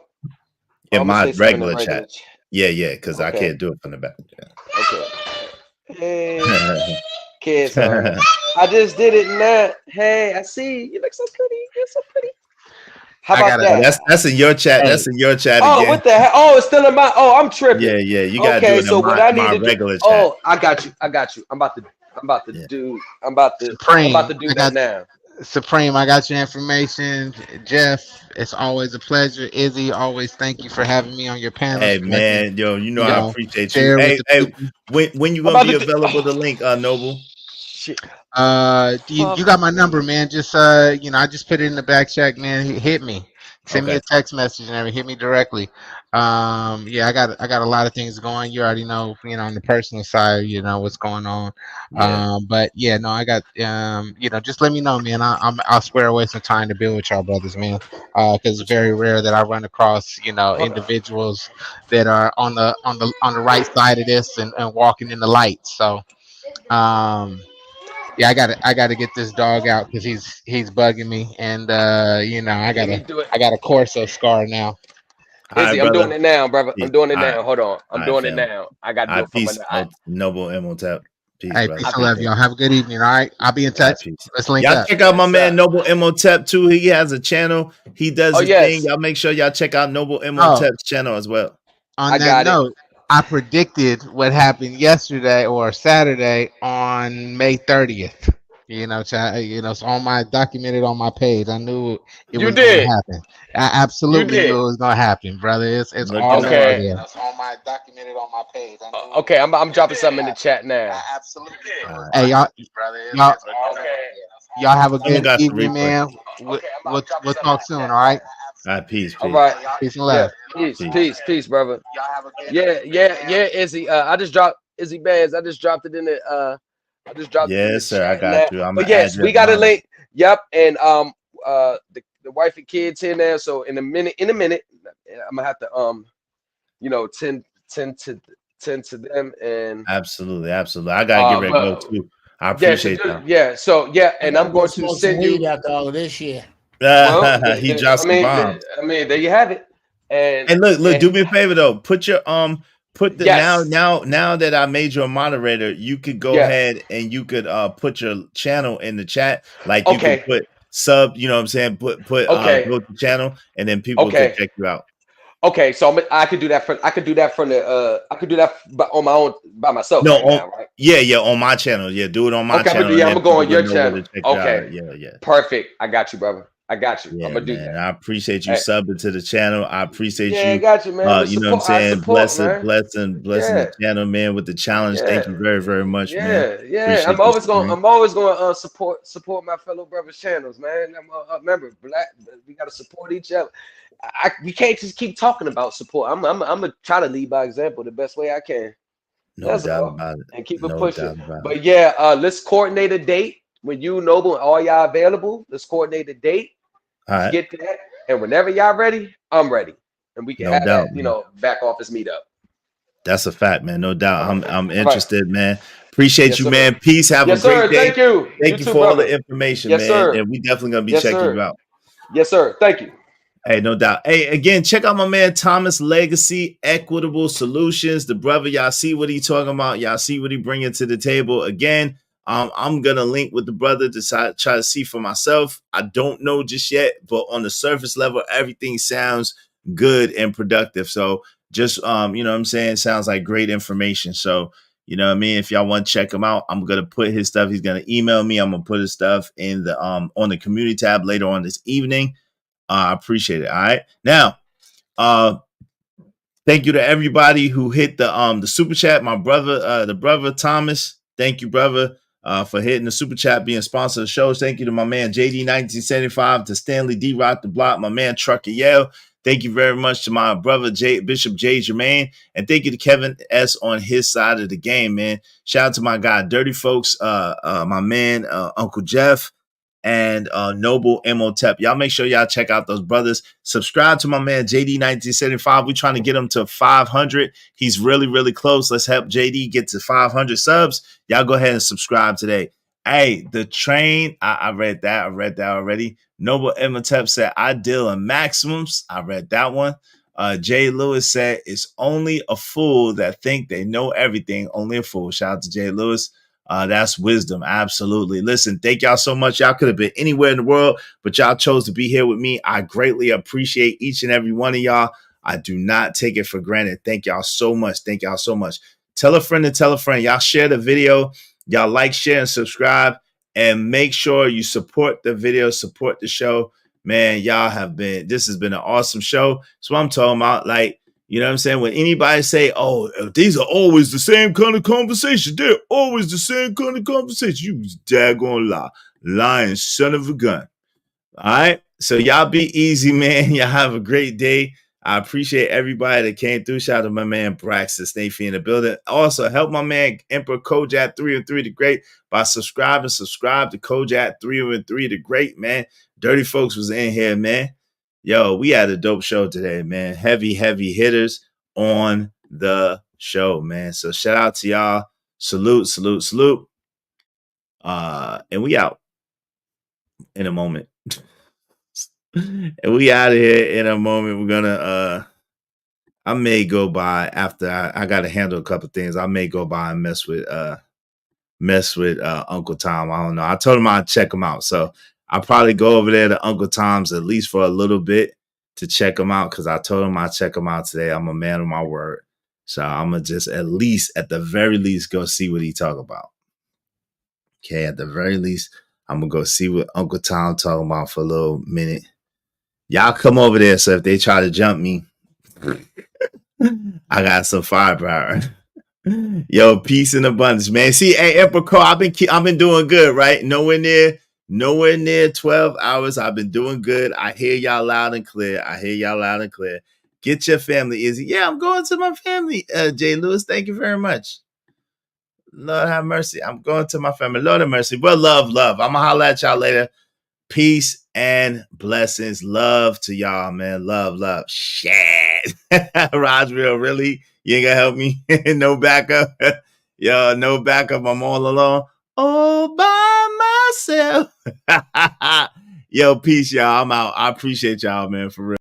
Speaker 2: in my regular chat? Yeah, because I can't do it from the back.
Speaker 11: Yeah. Okay. Hey, kids. I just did it now. Hey, I see you look so pretty. You're so pretty. How about that?
Speaker 2: That's in your chat. That's in your chat.
Speaker 11: Oh,
Speaker 2: again.
Speaker 11: what the hell? Oh, it's still in my. Oh, I'm tripping.
Speaker 2: Yeah. You gotta do it in my regular chat.
Speaker 11: Oh, I got you. I'm about to do that now.
Speaker 9: Supreme, I got your information. Jeff, it's always a pleasure. Izzy, always thank you for having me on your panel.
Speaker 2: Hey man, I appreciate you. Hey, when you gonna be available to link, Noble?
Speaker 11: Shit.
Speaker 9: You got my number, man. Just I just put it in the back check, man. Hit me. Send me a text message and everything. Hit me directly. I got a lot of things going. You already know, on the personal side, what's going on.
Speaker 2: Yeah.
Speaker 9: I got just let me know, man. I'll square away some time to build with y'all brothers, man. Because it's very rare that I run across, individuals that are on the right side of this and walking in the light. So I gotta get this dog out because he's bugging me, and I got a Corso scar now.
Speaker 11: Izzy, I'm doing it now, brother. I'm doing it now. Hold on, I'm doing it now. I got to do it
Speaker 2: peace, Noble Imhotep.
Speaker 9: Peace, peace and love, y'all. Have a good evening. All right, I'll be in touch. Let's link up.
Speaker 2: Check out my man Noble Imhotep too. He has a channel. He does his thing. Y'all make sure y'all check out Noble Imhotep's channel as well.
Speaker 9: On that note, I predicted what happened yesterday or Saturday on May 30th. It's on my documented on my page. I knew it was going to happen. I absolutely knew it was going to happen, brother. It's all
Speaker 11: okay.
Speaker 9: There. It's on my documented on my page.
Speaker 11: Okay, I'm dropping something in the chat now.
Speaker 9: I absolutely. Hey, y'all have a good evening, man. We'll talk soon. All right.
Speaker 2: All right, peace.
Speaker 11: All right,
Speaker 9: peace and love.
Speaker 11: Peace, brother. Yeah, Izzy. I just dropped Izzy Bands. I just dropped it in the. I just dropped.
Speaker 2: Yes, sir. I got you.
Speaker 11: But yes, we got a link. Yep, and the wife and kids here now. So in a minute, I'm gonna have to tend to them and
Speaker 2: absolutely. I gotta get ready to go too. I appreciate that.
Speaker 11: Yeah. So and I'm going to send you
Speaker 5: after all of this shit.
Speaker 2: He dropped some bombs.
Speaker 11: There you have it. And
Speaker 2: look, do me a favor though. Put your now that I made you a moderator, you could go ahead and you could put your channel in the chat. Like you could put sub, you know what I'm saying? Put go to channel and then people can check you out.
Speaker 11: Okay, so I could do that on my own by myself. No, right?
Speaker 2: Yeah, on my channel. Yeah, do it on my channel.
Speaker 11: I'm gonna go on your channel.
Speaker 2: Okay. Yeah.
Speaker 11: Perfect. I got you, brother. I got you.
Speaker 2: Yeah,
Speaker 11: I'm gonna do that.
Speaker 2: I appreciate you subbing to the channel. I appreciate you.
Speaker 11: I got you, man.
Speaker 2: You know what I'm saying? Blessing the channel, man, with the challenge. Thank you very, very much, man.
Speaker 11: Yeah. I'm always gonna support my fellow brothers' channels, man. I'm a member. We gotta support each other. We can't just keep talking about support. I'm gonna try to lead by example the best way I can.
Speaker 2: No doubt about it.
Speaker 11: And keep it pushing. But let's coordinate a date when you, Noble, and all y'all available. Let's coordinate a date.
Speaker 2: All right.
Speaker 11: Get that, and whenever y'all ready, I'm ready, and we can have that, back office meetup.
Speaker 2: That's a fact, man. No doubt. I'm interested, man. Appreciate you, man. Peace. Have a great day.
Speaker 11: Thank you.
Speaker 2: Thank you for all the information, man.
Speaker 11: Sir.
Speaker 2: And we definitely gonna be checking you out.
Speaker 11: Yes, sir. Thank you.
Speaker 2: Hey, no doubt. Hey, again, check out my man Thomas Legacy, Equitable Solutions. The brother, y'all see what he talking about. Y'all see what he bringing to the table. Again, I'm gonna link with the brother to try to see for myself. I don't know just yet, but on the surface level, everything sounds good and productive. So just you know what I'm saying, sounds like great information. So you know what I mean? If y'all want to check him out, I'm gonna put his stuff. He's gonna email me. I'm gonna put his stuff in the on the community tab later on this evening. I appreciate it. All right. Now, thank you to everybody who hit the super chat. My brother, the brother Thomas. Thank you, brother, for hitting the super chat, being sponsor of the shows. Thank you to my man JD1975, to Stanley D Rock the Block, my man Trucker Yale. Thank you very much to my brother Bishop J Jermaine, and thank you to Kevin S on his side of the game, man. Shout out to my guy Dirty Folks, my man Uncle Jeff, and Noble Imhotep. Y'all make sure y'all check out those brothers. Subscribe to my man JD1975. We're trying to get him to 500. He's really, really close. Let's help JD get to 500 subs. Y'all go ahead and subscribe today. Hey, the train. I read that. I read that already. Noble Imhotep said, I deal in maximums. I read that one. Jay Lewis said, it's only a fool that think they know everything. Only a fool. Shout out to Jay Lewis. That's wisdom. Absolutely. Listen, thank y'all so much. Y'all could have been anywhere in the world, but y'all chose to be here with me. I greatly appreciate each and every one of y'all. I do not take it for granted. Thank y'all so much. Thank y'all so much. Tell a friend to tell a friend. Y'all share the video. Y'all like, share, and subscribe. And make sure you support the video, support the show. Man, this has been an awesome show. That's what I'm talking about. Like, you know what I'm saying? When anybody say, oh, these are always the same kind of conversation. They're always the same kind of conversation. You daggone lie. Lying son of a gun. All right? So y'all be easy, man. Y'all have a great day. I appreciate everybody that came through. Shout out to my man Braxton Snafee in the building. Also, help my man Emperor Kojak 3 and 3 the Great by subscribe to Kojak 3 and 3 the Great, man. Dirty Folks was in here, man. Yo, we had a dope show today, man. Heavy hitters on the show, man. So shout out to y'all. Salute. And we out in a moment. And we out of here in a moment. We're gonna I may go by after I gotta handle a couple things. I may go by and mess with Uncle Tom. I don't know. I told him I'd check him out. So I'll probably go over there to Uncle Tom's at least for a little bit to check him out, because I told him I'd check him out today. I'm a man of my word. So I'm gonna just at the very least go see what he talk about. Okay, at the very least, I'm gonna go see what Uncle Tom talking about for a little minute. Y'all come over there, so if they try to jump me, I got some firepower. Yo, peace and abundance, man. See, hey, Emperor Cole, I've been doing good, right? Nowhere near 12 hours. I've been doing good. I hear y'all loud and clear. Get your family, Izzy. Yeah, I'm going to my family. Jay Lewis, thank you very much. Lord have mercy. I'm going to my family. Lord have mercy. Well, love. I'm gonna holler at y'all later. Peace and blessings. Love to y'all, man. Love. Shit. Roswell, really? You ain't gonna help me? No backup? Yo, no backup. I'm all alone. All by myself. Yo, peace, y'all. I'm out. I appreciate y'all, man, for real.